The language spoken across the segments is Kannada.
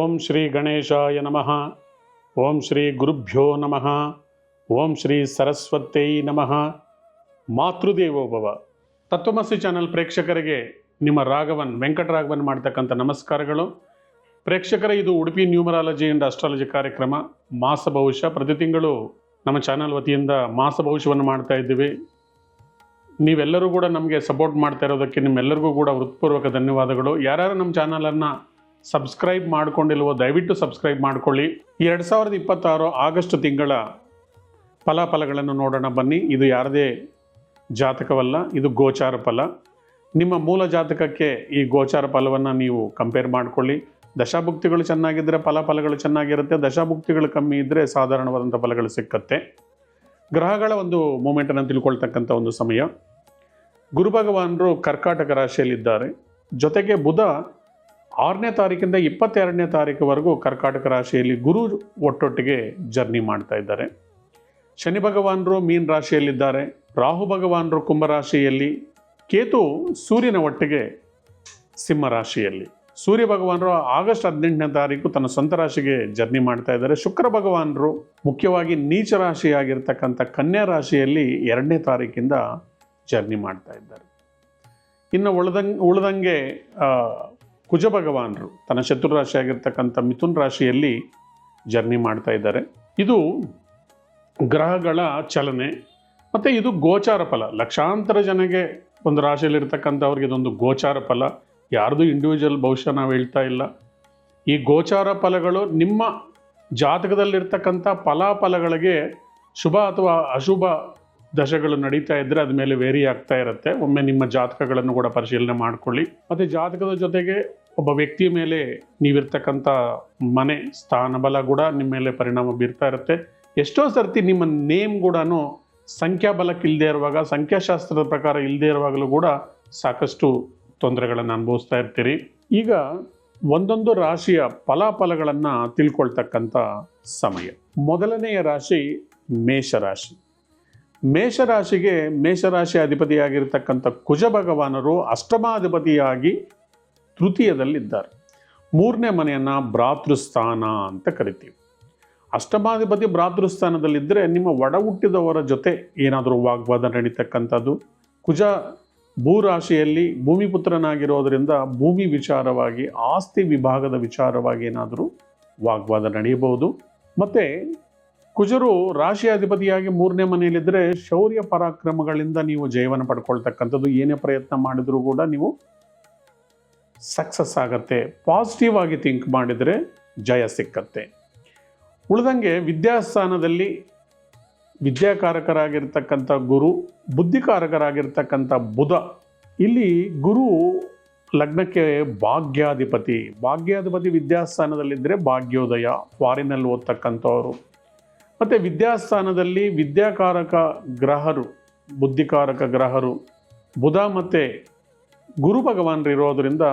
ಓಂ ಶ್ರೀ ಗಣೇಶಾಯ ನಮಃ. ಓಂ ಶ್ರೀ ಗುರುಭ್ಯೋ ನಮಃ. ಓಂ ಶ್ರೀ ಸರಸ್ವತೈ ನಮಃ. ಮಾತೃದೇವೋಭವ. ತತ್ವಮಸಿ ಚಾನಲ್ ಪ್ರೇಕ್ಷಕರಿಗೆ ನಿಮ್ಮ ವೆಂಕಟರಾಘವನ್ ಮಾಡ್ತಕ್ಕಂಥ ನಮಸ್ಕಾರಗಳು. ಪ್ರೇಕ್ಷಕರೇ, ಇದು ಉಡುಪಿ ನ್ಯೂಮರಾಲಜಿ ಆ್ಯಂಡ್ ಅಸ್ಟ್ರಾಲಜಿ ಕಾರ್ಯಕ್ರಮ ಮಾಸ ಭವಿಷ್ಯ. ಪ್ರತಿ ತಿಂಗಳು ನಮ್ಮ ಚಾನಲ್ ವತಿಯಿಂದ ಮಾಸ ಭವಿಷ್ಯವನ್ನು ಮಾಡ್ತಾ ಇದ್ದೀವಿ. ನೀವೆಲ್ಲರೂ ಕೂಡ ನಮಗೆ ಸಪೋರ್ಟ್ ಮಾಡ್ತಾ ಇರೋದಕ್ಕೆ ನಿಮ್ಮೆಲ್ಲರಿಗೂ ಕೂಡ ಹೃತ್ಪೂರ್ವಕ ಧನ್ಯವಾದಗಳು. ಯಾರ್ಯಾರು ನಮ್ಮ ಚಾನಲನ್ನು ಸಬ್ಸ್ಕ್ರೈಬ್ ಮಾಡ್ಕೊಂಡಿಲ್ವೋ ದಯವಿಟ್ಟು ಸಬ್ಸ್ಕ್ರೈಬ್ ಮಾಡ್ಕೊಳ್ಳಿ. 2026 ಆಗಸ್ಟ್ ತಿಂಗಳ ಫಲಾಫಲಗಳನ್ನು ನೋಡೋಣ ಬನ್ನಿ. ಇದು ಯಾರದೇ ಜಾತಕವಲ್ಲ, ಇದು ಗೋಚಾರ ಫಲ. ನಿಮ್ಮ ಮೂಲ ಜಾತಕಕ್ಕೆ ಈ ಗೋಚಾರ ಫಲವನ್ನು ನೀವು ಕಂಪೇರ್ ಮಾಡ್ಕೊಳ್ಳಿ. ದಶಾಭುಕ್ತಿಗಳು ಚೆನ್ನಾಗಿದ್ದರೆ ಫಲಗಳು ಚೆನ್ನಾಗಿರುತ್ತೆ, ದಶಾಭುಕ್ತಿಗಳು ಕಮ್ಮಿ ಇದ್ದರೆ ಸಾಧಾರಣವಾದಂಥ ಫಲಗಳು ಸಿಕ್ಕತ್ತೆ. ಗ್ರಹಗಳ ಒಂದು ಮೂಮೆಂಟನ್ನು ತಿಳ್ಕೊಳ್ತಕ್ಕಂಥ ಒಂದು ಸಮಯ. ಗುರು ಭಗವಾನರು ಕರ್ಕಾಟಕ ರಾಶಿಯಲ್ಲಿದ್ದಾರೆ. ಜೊತೆಗೆ ಬುಧ 6ನೇ ತಾರೀಕಿಂದ 22ನೇ ತಾರೀಕುವರೆಗೂ ಕರ್ಕಾಟಕ ರಾಶಿಯಲ್ಲಿ ಗುರು ಒಟ್ಟೊಟ್ಟಿಗೆ ಜರ್ನಿ ಮಾಡ್ತಾ ಇದ್ದಾರೆ. ಶನಿ ಭಗವಾನರು ಮೀನ ರಾಶಿಯಲ್ಲಿದ್ದಾರೆ. ರಾಹು ಭಗವಾನರು ಕುಂಭ ರಾಶಿಯಲ್ಲಿ, ಕೇತು ಸೂರ್ಯನ ಒಟ್ಟಿಗೆ ಸಿಂಹ ರಾಶಿಯಲ್ಲಿ. ಸೂರ್ಯ ಭಗವಾನರು ಆಗಸ್ಟ್ 18ನೇ ತಾರೀಕು ತನ್ನ ಸ್ವಂತ ರಾಶಿಗೆ ಜರ್ನಿ ಮಾಡ್ತಾ ಇದ್ದಾರೆ. ಶುಕ್ರ ಭಗವಾನರು ಮುಖ್ಯವಾಗಿ ನೀಚ ರಾಶಿಯಾಗಿರ್ತಕ್ಕಂಥ ಕನ್ಯಾ ರಾಶಿಯಲ್ಲಿ 2ನೇ ತಾರೀಕಿಂದ ಜರ್ನಿ ಮಾಡ್ತಾ ಇದ್ದಾರೆ. ಇನ್ನು ಉಳಿದಂಗೆ ಕುಜ ಭಗವಾನರು ತನ್ನ ಶತ್ರು ರಾಶಿಯಾಗಿರ್ತಕ್ಕಂಥ ಮಿಥುನ್ ರಾಶಿಯಲ್ಲಿ ಜರ್ನಿ ಮಾಡ್ತಾ ಇದ್ದಾರೆ. ಇದು ಗ್ರಹಗಳ ಚಲನೆ ಮತ್ತು ಇದು ಗೋಚಾರ ಫಲ. ಲಕ್ಷಾಂತರ ಜನಗೆ ಒಂದು ರಾಶಿಯಲ್ಲಿರ್ತಕ್ಕಂಥವ್ರಿಗೆ ಇದೊಂದು ಗೋಚಾರ ಫಲ. ಯಾರ್ದು ಇಂಡಿವಿಜುವಲ್ ಭವಿಷ್ಯ ನಾವು ಹೇಳ್ತಾ ಇಲ್ಲ. ಈ ಗೋಚಾರ ಫಲಗಳು ನಿಮ್ಮ ಜಾತಕದಲ್ಲಿರ್ತಕ್ಕಂಥ ಫಲಾಫಲಗಳಿಗೆ ಶುಭ ಅಥವಾ ಅಶುಭ ದಶೆಗಳು ನಡೀತಾ ಇದ್ದರೆ ಅದ ಮೇಲೆ ವೇರಿ ಆಗ್ತಾ ಇರುತ್ತೆ. ಒಮ್ಮೆ ನಿಮ್ಮ ಜಾತಕಗಳನ್ನು ಕೂಡ ಪರಿಶೀಲನೆ ಮಾಡಿಕೊಳ್ಳಿ. ಮತ್ತು ಜಾತಕದ ಜೊತೆಗೆ ಒಬ್ಬ ವ್ಯಕ್ತಿಯ ಮೇಲೆ ನೀವಿರ್ತಕ್ಕಂಥ ಮನೆ ಸ್ಥಾನಬಲ ಕೂಡ ನಿಮ್ಮ ಮೇಲೆ ಪರಿಣಾಮ ಬೀರ್ತಾ ಇರುತ್ತೆ. ಎಷ್ಟೋ ಸರ್ತಿ ನಿಮ್ಮ ನೇಮ್ ಕೂಡ ಸಂಖ್ಯಾಬಲಕ್ಕೆ ಇಲ್ಲದೆ ಇರುವಾಗ, ಸಂಖ್ಯಾಶಾಸ್ತ್ರದ ಪ್ರಕಾರ ಇಲ್ಲದೆ ಇರುವಾಗಲೂ ಕೂಡ ಸಾಕಷ್ಟು ತೊಂದರೆಗಳನ್ನು ಅನುಭವಿಸ್ತಾ ಇರ್ತೀರಿ. ಈಗ ಒಂದೊಂದು ರಾಶಿಯ ಫಲಾಫಲಗಳನ್ನು ತಿಳ್ಕೊಳ್ತಕ್ಕಂಥ ಸಮಯ. ಮೊದಲನೆಯ ರಾಶಿ ಮೇಷರಾಶಿ. ಮೇಷರಾಶಿಗೆ ಮೇಷರಾಶಿ ಅಧಿಪತಿಯಾಗಿರ್ತಕ್ಕಂಥ ಕುಜ ಭಗವಾನರು ಅಷ್ಟಮಾಧಿಪತಿಯಾಗಿ ತೃತೀಯದಲ್ಲಿದ್ದಾರೆ. 3ನೇ ಮನೆಯನ್ನು ಭ್ರಾತೃಸ್ಥಾನ ಅಂತ ಕರಿತೀವಿ. ಅಷ್ಟಮಾಧಿಪತಿ ಭ್ರಾತೃಸ್ಥಾನದಲ್ಲಿದ್ದರೆ ನಿಮ್ಮ ಒಡ ಹುಟ್ಟಿದವರ ಜೊತೆ ಏನಾದರೂ ವಾಗ್ವಾದ ನಡೀತಕ್ಕಂಥದ್ದು. ಕುಜ ಭೂರಾಶಿಯಲ್ಲಿ ಭೂಮಿಪುತ್ರನಾಗಿರೋದರಿಂದ ಭೂಮಿ ವಿಚಾರವಾಗಿ, ಆಸ್ತಿ ವಿಭಾಗದ ವಿಚಾರವಾಗಿ ಏನಾದರೂ ವಾಗ್ವಾದ ನಡೆಯಬಹುದು. ಮತ್ತು ಕುಜರು ರಾಶಿಯಾಧಿಪತಿಯಾಗಿ 3ನೇ ಮನೆಯಲ್ಲಿದ್ದರೆ ಶೌರ್ಯ ಪರಾಕ್ರಮಗಳಿಂದ ನೀವು ಜಯವನ್ನು ಪಡ್ಕೊಳ್ತಕ್ಕಂಥದ್ದು. ಏನೇ ಪ್ರಯತ್ನ ಮಾಡಿದರೂ ಕೂಡ ನೀವು ಸಕ್ಸಸ್ ಆಗತ್ತೆ. ಪಾಸಿಟಿವ್ ಆಗಿ ಥಿಂಕ್ ಮಾಡಿದರೆ ಜಯ ಸಿಕ್ಕತ್ತೆ. ಉಳಿದಂಗೆ ವಿದ್ಯಾಸ್ಥಾನದಲ್ಲಿ ವಿದ್ಯಾಕಾರಕರಾಗಿರ್ತಕ್ಕಂಥ ಗುರು, ಬುದ್ಧಿಕಾರಕರಾಗಿರ್ತಕ್ಕಂಥ ಬುಧ. ಇಲ್ಲಿ ಗುರು ಲಗ್ನಕ್ಕೆ ಭಾಗ್ಯಾಧಿಪತಿ. ವಿದ್ಯಾಸ್ಥಾನದಲ್ಲಿದ್ದರೆ ಭಾಗ್ಯೋದಯ, ಫಾರಿನಲ್ಲಿ ಓದ್ತಕ್ಕಂಥವರು. ಮತ್ತು ವಿದ್ಯಾಸ್ಥಾನದಲ್ಲಿ ವಿದ್ಯಾಕಾರಕ ಗ್ರಹರು, ಬುದ್ಧಿಕಾರಕ ಗ್ರಹರು ಬುಧ ಮತ್ತು ಗುರು ಭಗವಾನರು ಇರೋದರಿಂದ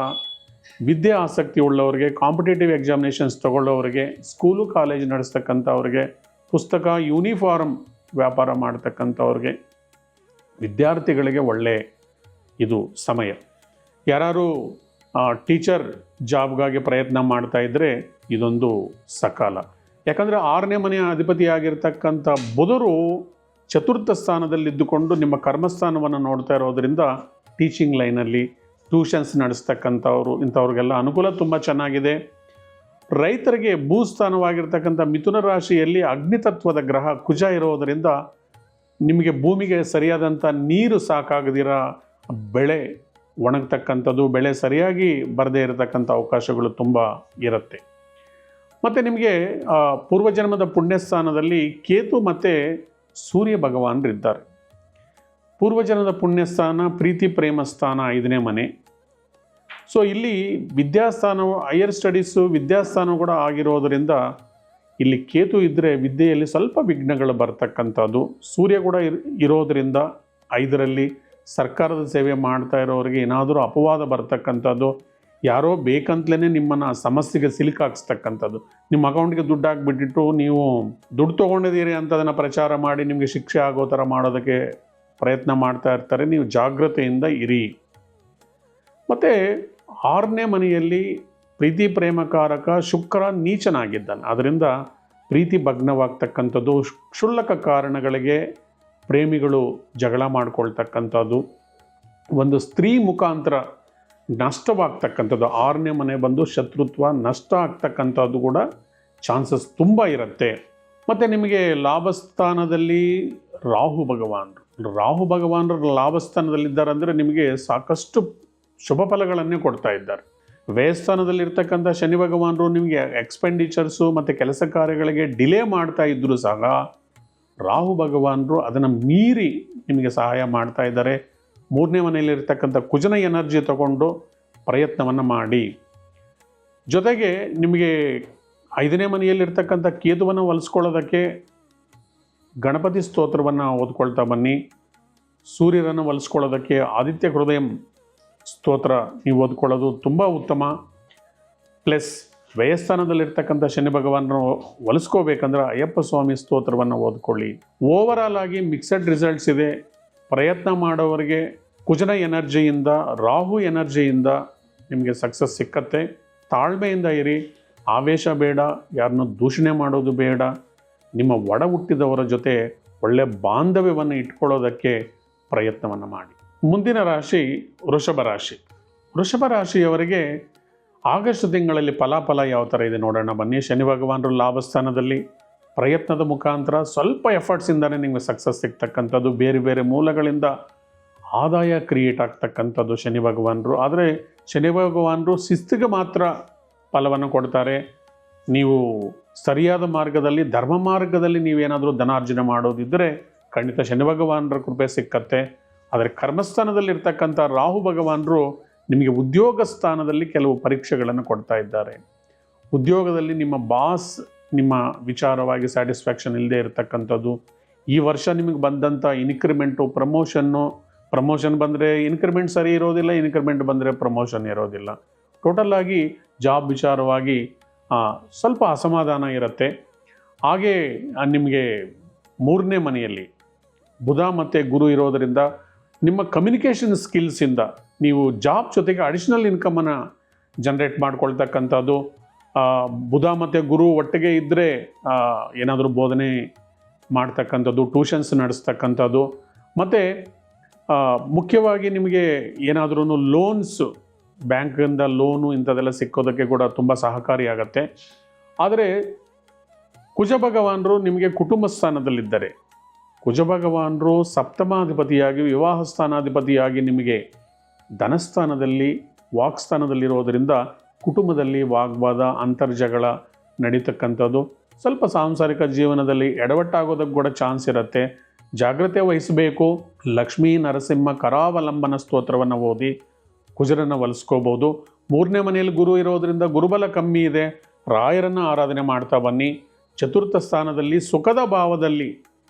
ವಿದ್ಯೆ ಆಸಕ್ತಿ ಉಳ್ಳವರಿಗೆ, ಕಾಂಪಿಟೇಟಿವ್ ಎಕ್ಸಾಮಿನೇಷನ್ಸ್ ತಗೊಳ್ಳೋರಿಗೆ, ಸ್ಕೂಲು ಕಾಲೇಜ್ ನಡೆಸ್ತಕ್ಕಂಥವ್ರಿಗೆ, ಪುಸ್ತಕ ಯೂನಿಫಾರ್ಮ್ ವ್ಯಾಪಾರ ಮಾಡ್ತಕ್ಕಂಥವ್ರಿಗೆ, ವಿದ್ಯಾರ್ಥಿಗಳಿಗೆ ಒಳ್ಳೆ ಇದು ಸಮಯ. ಯಾರು ಟೀಚರ್ ಜಾಬ್ಗಾಗಿ ಪ್ರಯತ್ನ ಮಾಡ್ತಾ ಇದ್ದರೆ ಇದೊಂದು ಸಕಾಲ. ಯಾಕಂದರೆ 6ನೇ ಮನೆಯ ಅಧಿಪತಿಯಾಗಿರ್ತಕ್ಕಂಥ ಬುಧರು ಚತುರ್ಥ ಸ್ಥಾನದಲ್ಲಿದ್ದುಕೊಂಡು ನಿಮ್ಮ ಕರ್ಮಸ್ಥಾನವನ್ನು ನೋಡ್ತಾ ಇರೋದರಿಂದ ಟೀಚಿಂಗ್ ಲೈನಲ್ಲಿ ಟ್ಯೂಷನ್ಸ್ ನಡೆಸ್ತಕ್ಕಂಥವ್ರು, ಇಂಥವ್ರಿಗೆಲ್ಲ ಅನುಕೂಲ ತುಂಬ ಚೆನ್ನಾಗಿದೆ. ರೈತರಿಗೆ ಭೂಸ್ಥಾನವಾಗಿರ್ತಕ್ಕಂಥ ಮಿಥುನ ರಾಶಿಯಲ್ಲಿ ಅಗ್ನಿತತ್ವದ ಗ್ರಹ ಕುಜ ಇರೋದರಿಂದ ನಿಮಗೆ ಭೂಮಿಗೆ ಸರಿಯಾದಂಥ ನೀರು ಸಾಕಾಗದಿರ ಬೆಳೆ ಒಣಗ್ತಕ್ಕಂಥದ್ದು, ಬೆಳೆ ಸರಿಯಾಗಿ ಬರದೇ ಇರತಕ್ಕಂಥ ಅವಕಾಶಗಳು ತುಂಬ ಇರುತ್ತೆ. ಮತ್ತು ನಿಮಗೆ ಪೂರ್ವಜನ್ಮದ ಪುಣ್ಯಸ್ಥಾನದಲ್ಲಿ ಕೇತು ಮತ್ತು ಸೂರ್ಯ ಭಗವಾನರಿದ್ದಾರೆ. ಪೂರ್ವಜನ್ಮದ ಪುಣ್ಯಸ್ಥಾನ ಪ್ರೀತಿ ಪ್ರೇಮ ಸ್ಥಾನ 5ನೇ ಮನೆ. ಸೊ ಇಲ್ಲಿ ವಿದ್ಯಾಸ್ಥಾನವು ಹೈಯರ್ ಸ್ಟಡೀಸು ವಿದ್ಯಾಸ್ಥಾನ ಕೂಡ ಆಗಿರೋದರಿಂದ ಇಲ್ಲಿ ಕೇತು ಇದ್ದರೆ ವಿದ್ಯೆಯಲ್ಲಿ ಸ್ವಲ್ಪ ವಿಘ್ನಗಳು ಬರ್ತಕ್ಕಂಥದ್ದು. ಸೂರ್ಯ ಕೂಡ ಇರೋದರಿಂದ 5ರಲ್ಲಿ ಸರ್ಕಾರದ ಸೇವೆ ಮಾಡ್ತಾ ಇರೋರಿಗೆ ಏನಾದರೂ ಅಪವಾದ ಬರ್ತಕ್ಕಂಥದ್ದು. ಯಾರೋ ಬೇಕಂತಲೇ ನಿಮ್ಮನ್ನು ಸಮಸ್ಯೆಗೆ ಸಿಲುಕಾಕ್ಸ್ತಕ್ಕಂಥದ್ದು. ನಿಮ್ಮ ಅಕೌಂಟ್ಗೆ ದುಡ್ಡು ಹಾಕ್ಬಿಟ್ಟಿಟ್ಟು ನೀವು ದುಡ್ಡು ತೊಗೊಂಡಿದ್ದೀರಿ ಅಂತ ಅದನ್ನು ಪ್ರಚಾರ ಮಾಡಿ ನಿಮಗೆ ಶಿಕ್ಷೆ ಆಗೋ ಥರ ಮಾಡೋದಕ್ಕೆ ಪ್ರಯತ್ನ ಮಾಡ್ತಾ ಇರ್ತಾರೆ. ನೀವು ಜಾಗ್ರತೆಯಿಂದ ಇರಿ. ಮತ್ತು 6ನೇ ಮನೆಯಲ್ಲಿ ಪ್ರೀತಿ ಪ್ರೇಮಕಾರಕ ಶುಕ್ರ ನೀಚನಾಗಿದ್ದಾನೆ. ಅದರಿಂದ ಪ್ರೀತಿ ಭಗ್ನವಾಗ್ತಕ್ಕಂಥದ್ದು, ಕ್ಷುಲ್ಲಕ ಕಾರಣಗಳಿಗೆ ಪ್ರೇಮಿಗಳು ಜಗಳ ಮಾಡ್ಕೊಳ್ತಕ್ಕಂಥದ್ದು, ಒಂದು ಸ್ತ್ರೀ ಮುಖಾಂತರ ನಷ್ಟವಾಗ್ತಕ್ಕಂಥದ್ದು, 6ನೇ ಮನೆ ಬಂದು ಶತ್ರುತ್ವ ನಷ್ಟ ಆಗ್ತಕ್ಕಂಥದ್ದು ಕೂಡ ಚಾನ್ಸಸ್ ತುಂಬ ಇರುತ್ತೆ. ಮತ್ತು ನಿಮಗೆ ಲಾಭಸ್ಥಾನದಲ್ಲಿ ರಾಹು ಭಗವಾನರು ಲಾಭಸ್ಥಾನದಲ್ಲಿದ್ದಾರೆ ಅಂದರೆ ನಿಮಗೆ ಸಾಕಷ್ಟು ಶುಭ ಫಲಗಳನ್ನೇ ಕೊಡ್ತಾ ಇದ್ದಾರೆ. ವ್ಯಯಸ್ಥಾನದಲ್ಲಿರ್ತಕ್ಕಂಥ ಶನಿ ಭಗವಾನರು ನಿಮಗೆ ಎಕ್ಸ್ಪೆಂಡಿಚರ್ಸು ಮತ್ತು ಕೆಲಸ ಕಾರ್ಯಗಳಿಗೆ ಡಿಲೇ ಮಾಡ್ತಾ ಇದ್ದರೂ ಸಹ ರಾಹು ಭಗವಾನರು ಅದನ್ನು ಮೀರಿ ನಿಮಗೆ ಸಹಾಯ ಮಾಡ್ತಾ ಇದ್ದಾರೆ. 3ನೇ ಮನೆಯಲ್ಲಿರ್ತಕ್ಕಂಥ ಕುಜನ ಎನರ್ಜಿ ತಗೊಂಡು ಪ್ರಯತ್ನವನ್ನು ಮಾಡಿ. ಜೊತೆಗೆ ನಿಮಗೆ 5ನೇ ಮನೆಯಲ್ಲಿರ್ತಕ್ಕಂಥ ಕೇತುವನ್ನು ಒಲಿಸ್ಕೊಳ್ಳೋದಕ್ಕೆ ಗಣಪತಿ ಸ್ತೋತ್ರವನ್ನು ಓದ್ಕೊಳ್ತಾ ಬನ್ನಿ. ಸೂರ್ಯರನ್ನು ಒಲಿಸ್ಕೊಳ್ಳೋದಕ್ಕೆ ಆದಿತ್ಯ ಹೃದಯಂ ಸ್ತೋತ್ರ ನೀವು ಓದ್ಕೊಳ್ಳೋದು ತುಂಬ ಉತ್ತಮ. ಪ್ಲಸ್ ವ್ಯಯಸ್ಥಾನದಲ್ಲಿರ್ತಕ್ಕಂಥ ಶನಿ ಭಗವಾನರು ಒಲಿಸ್ಕೋಬೇಕಂದ್ರೆ ಅಯ್ಯಪ್ಪ ಸ್ವಾಮಿ ಸ್ತೋತ್ರವನ್ನು ಓದ್ಕೊಳ್ಳಿ. ಓವರಾಲ್ ಆಗಿ ಮಿಕ್ಸಡ್ ರಿಸಲ್ಟ್ಸ್ ಇದೆ. ಪ್ರಯತ್ನ ಮಾಡೋವರಿಗೆ ಕುಜನ ಎನರ್ಜಿಯಿಂದ, ರಾಹು ಎನರ್ಜಿಯಿಂದ ನಿಮಗೆ ಸಕ್ಸಸ್ ಸಿಕ್ಕತ್ತೆ. ತಾಳ್ಮೆಯಿಂದ ಇರಿ, ಆವೇಶ ಬೇಡ, ಯಾರನ್ನೂ ದೂಷಣೆ ಮಾಡೋದು ಬೇಡ. ನಿಮ್ಮ ಒಡ ಹುಟ್ಟಿದವರ ಜೊತೆ ಒಳ್ಳೆಯ ಬಾಂಧವ್ಯವನ್ನು ಇಟ್ಕೊಳ್ಳೋದಕ್ಕೆ ಪ್ರಯತ್ನವನ್ನು ಮಾಡಿ. ಮುಂದಿನ ರಾಶಿ ವೃಷಭ ರಾಶಿಯವರಿಗೆ ಆಗಸ್ಟ್ ತಿಂಗಳಲ್ಲಿ ಫಲಾಫಲ ಯಾವ ಥರ ಇದೆ ನೋಡೋಣ ಬನ್ನಿ. ಶನಿ ಭಗವಾನರು ಲಾಭಸ್ಥಾನದಲ್ಲಿ ಪ್ರಯತ್ನದ ಮುಖಾಂತರ ಸ್ವಲ್ಪ ಎಫರ್ಟ್ಸಿಂದನೇ ನಿಮಗೆ ಸಕ್ಸಸ್ ಸಿಗ್ತಕ್ಕಂಥದ್ದು, ಬೇರೆ ಬೇರೆ ಮೂಲಗಳಿಂದ ಆದಾಯ ಕ್ರಿಯೇಟ್ ಆಗ್ತಕ್ಕಂಥದ್ದು ಶನಿ ಭಗವಾನರು. ಆದರೆ ಶನಿ ಭಗವಾನರು ಶಿಸ್ತಿಗೆ ಮಾತ್ರ ಫಲವನ್ನು ಕೊಡ್ತಾರೆ. ನೀವು ಸರಿಯಾದ ಮಾರ್ಗದಲ್ಲಿ, ಧರ್ಮ ಮಾರ್ಗದಲ್ಲಿ ನೀವೇನಾದರೂ ಧನಾರ್ಜನೆ ಮಾಡೋದಿದ್ದರೆ ಖಂಡಿತ ಶನಿ ಭಗವಾನರ ಕೃಪೆ ಸಿಕ್ಕತ್ತೆ. ಆದರೆ ಕರ್ಮಸ್ಥಾನದಲ್ಲಿರ್ತಕ್ಕಂಥ ರಾಹು ಭಗವಾನರು ನಿಮಗೆ ಉದ್ಯೋಗ ಸ್ಥಾನದಲ್ಲಿ ಕೆಲವು ಪರೀಕ್ಷೆಗಳನ್ನು ಕೊಡ್ತಾ ಇದ್ದಾರೆ. ಉದ್ಯೋಗದಲ್ಲಿ ನಿಮ್ಮ ಬಾಸ್ ನಿಮ್ಮ ವಿಚಾರವಾಗಿ ಸ್ಯಾಟಿಸ್ಫ್ಯಾಕ್ಷನ್ ಇಲ್ಲದೆ ಇರತಕ್ಕಂಥದ್ದು, ಈ ವರ್ಷ ನಿಮಗೆ ಬಂದಂಥ ಇನ್ಕ್ರಿಮೆಂಟು, ಪ್ರಮೋಷನ್ ಬಂದರೆ ಇನ್ಕ್ರಿಮೆಂಟ್ ಸರಿ ಇರೋದಿಲ್ಲ, ಇನ್ಕ್ರಿಮೆಂಟ್ ಬಂದರೆ ಪ್ರಮೋಷನ್ ಇರೋದಿಲ್ಲ. ಟೋಟಲ್ ಆಗಿ ಜಾಬ್ ವಿಚಾರವಾಗಿ ಸ್ವಲ್ಪ ಅಸಮಾಧಾನ ಇರುತ್ತೆ. ಹಾಗೇ ನಿಮಗೆ 3ನೇ ಮನೆಯಲ್ಲಿ ಬುಧ ಮತ್ತು ಗುರು ಇರೋದರಿಂದ ನಿಮ್ಮ ಕಮ್ಯುನಿಕೇಷನ್ ಸ್ಕಿಲ್ಸಿಂದ ನೀವು ಜಾಬ್ ಜೊತೆಗೆ ಅಡಿಷ್ನಲ್ ಇನ್ಕಮನ್ನು ಜನ್ರೇಟ್ ಮಾಡ್ಕೊಳ್ತಕ್ಕಂಥದ್ದು. ಬುಧ ಮತ್ತು ಗುರು ಒಟ್ಟಿಗೆ ಇದ್ದರೆ ಏನಾದರೂ ಬೋಧನೆ ಮಾಡ್ತಕ್ಕಂಥದ್ದು, ಟ್ಯೂಷನ್ಸ್ ನಡೆಸ್ತಕ್ಕಂಥದ್ದು. ಮತ್ತು ಮುಖ್ಯವಾಗಿ ನಿಮಗೆ ಏನಾದ್ರೂ ಲೋನ್ಸು, ಬ್ಯಾಂಕಿಂದ ಲೋನು ಇಂಥದ್ದೆಲ್ಲ ಸಿಕ್ಕೋದಕ್ಕೆ ಕೂಡ ತುಂಬ ಸಹಕಾರಿಯಾಗತ್ತೆ. ಆದರೆ ಕುಜ ಭಗವಾನರು ನಿಮಗೆ ಕುಟುಂಬ ಸ್ಥಾನದಲ್ಲಿದ್ದರೆ, ಕುಜ ಭಗವಾನರು ಸಪ್ತಮಾಧಿಪತಿಯಾಗಿ, ವಿವಾಹ ಸ್ಥಾನಾಧಿಪತಿಯಾಗಿ ನಿಮಗೆ ಧನಸ್ಥಾನದಲ್ಲಿ, ವಾಕ್ಸ್ಥಾನದಲ್ಲಿರೋದರಿಂದ ಕುಟುಂಬದಲ್ಲಿ ವಾಗ್ವಾದ, ಅಂತರ್ಜಗಳ ನಡೀತಕ್ಕಂಥದ್ದು, ಸ್ವಲ್ಪ ಸಾಂಸಾರಿಕ ಜೀವನದಲ್ಲಿ ಎಡವಟ್ಟಾಗೋದಕ್ಕೆ ಕೂಡ ಚಾನ್ಸ್ ಇರುತ್ತೆ. ಜಾಗ್ರತೆ ವಹಿಸಬೇಕು. ಲಕ್ಷ್ಮೀ ನರಸಿಂಹ ಕರಾವಲಂಬನ ಸ್ತೋತ್ರವನ್ನು ಓದಿ ಕುಜರನ್ನು ಒಲಿಸ್ಕೋಬೋದು. 3ನೇ ಮನೆಯಲ್ಲಿ ಗುರು ಇರೋದರಿಂದ ಗುರುಬಲ ಕಮ್ಮಿ ಇದೆ, ರಾಯರನ್ನು ಆರಾಧನೆ ಮಾಡ್ತಾ ಬನ್ನಿ. ಚತುರ್ಥ ಸ್ಥಾನದಲ್ಲಿ ಸುಖದ ಭಾವದಲ್ಲಿ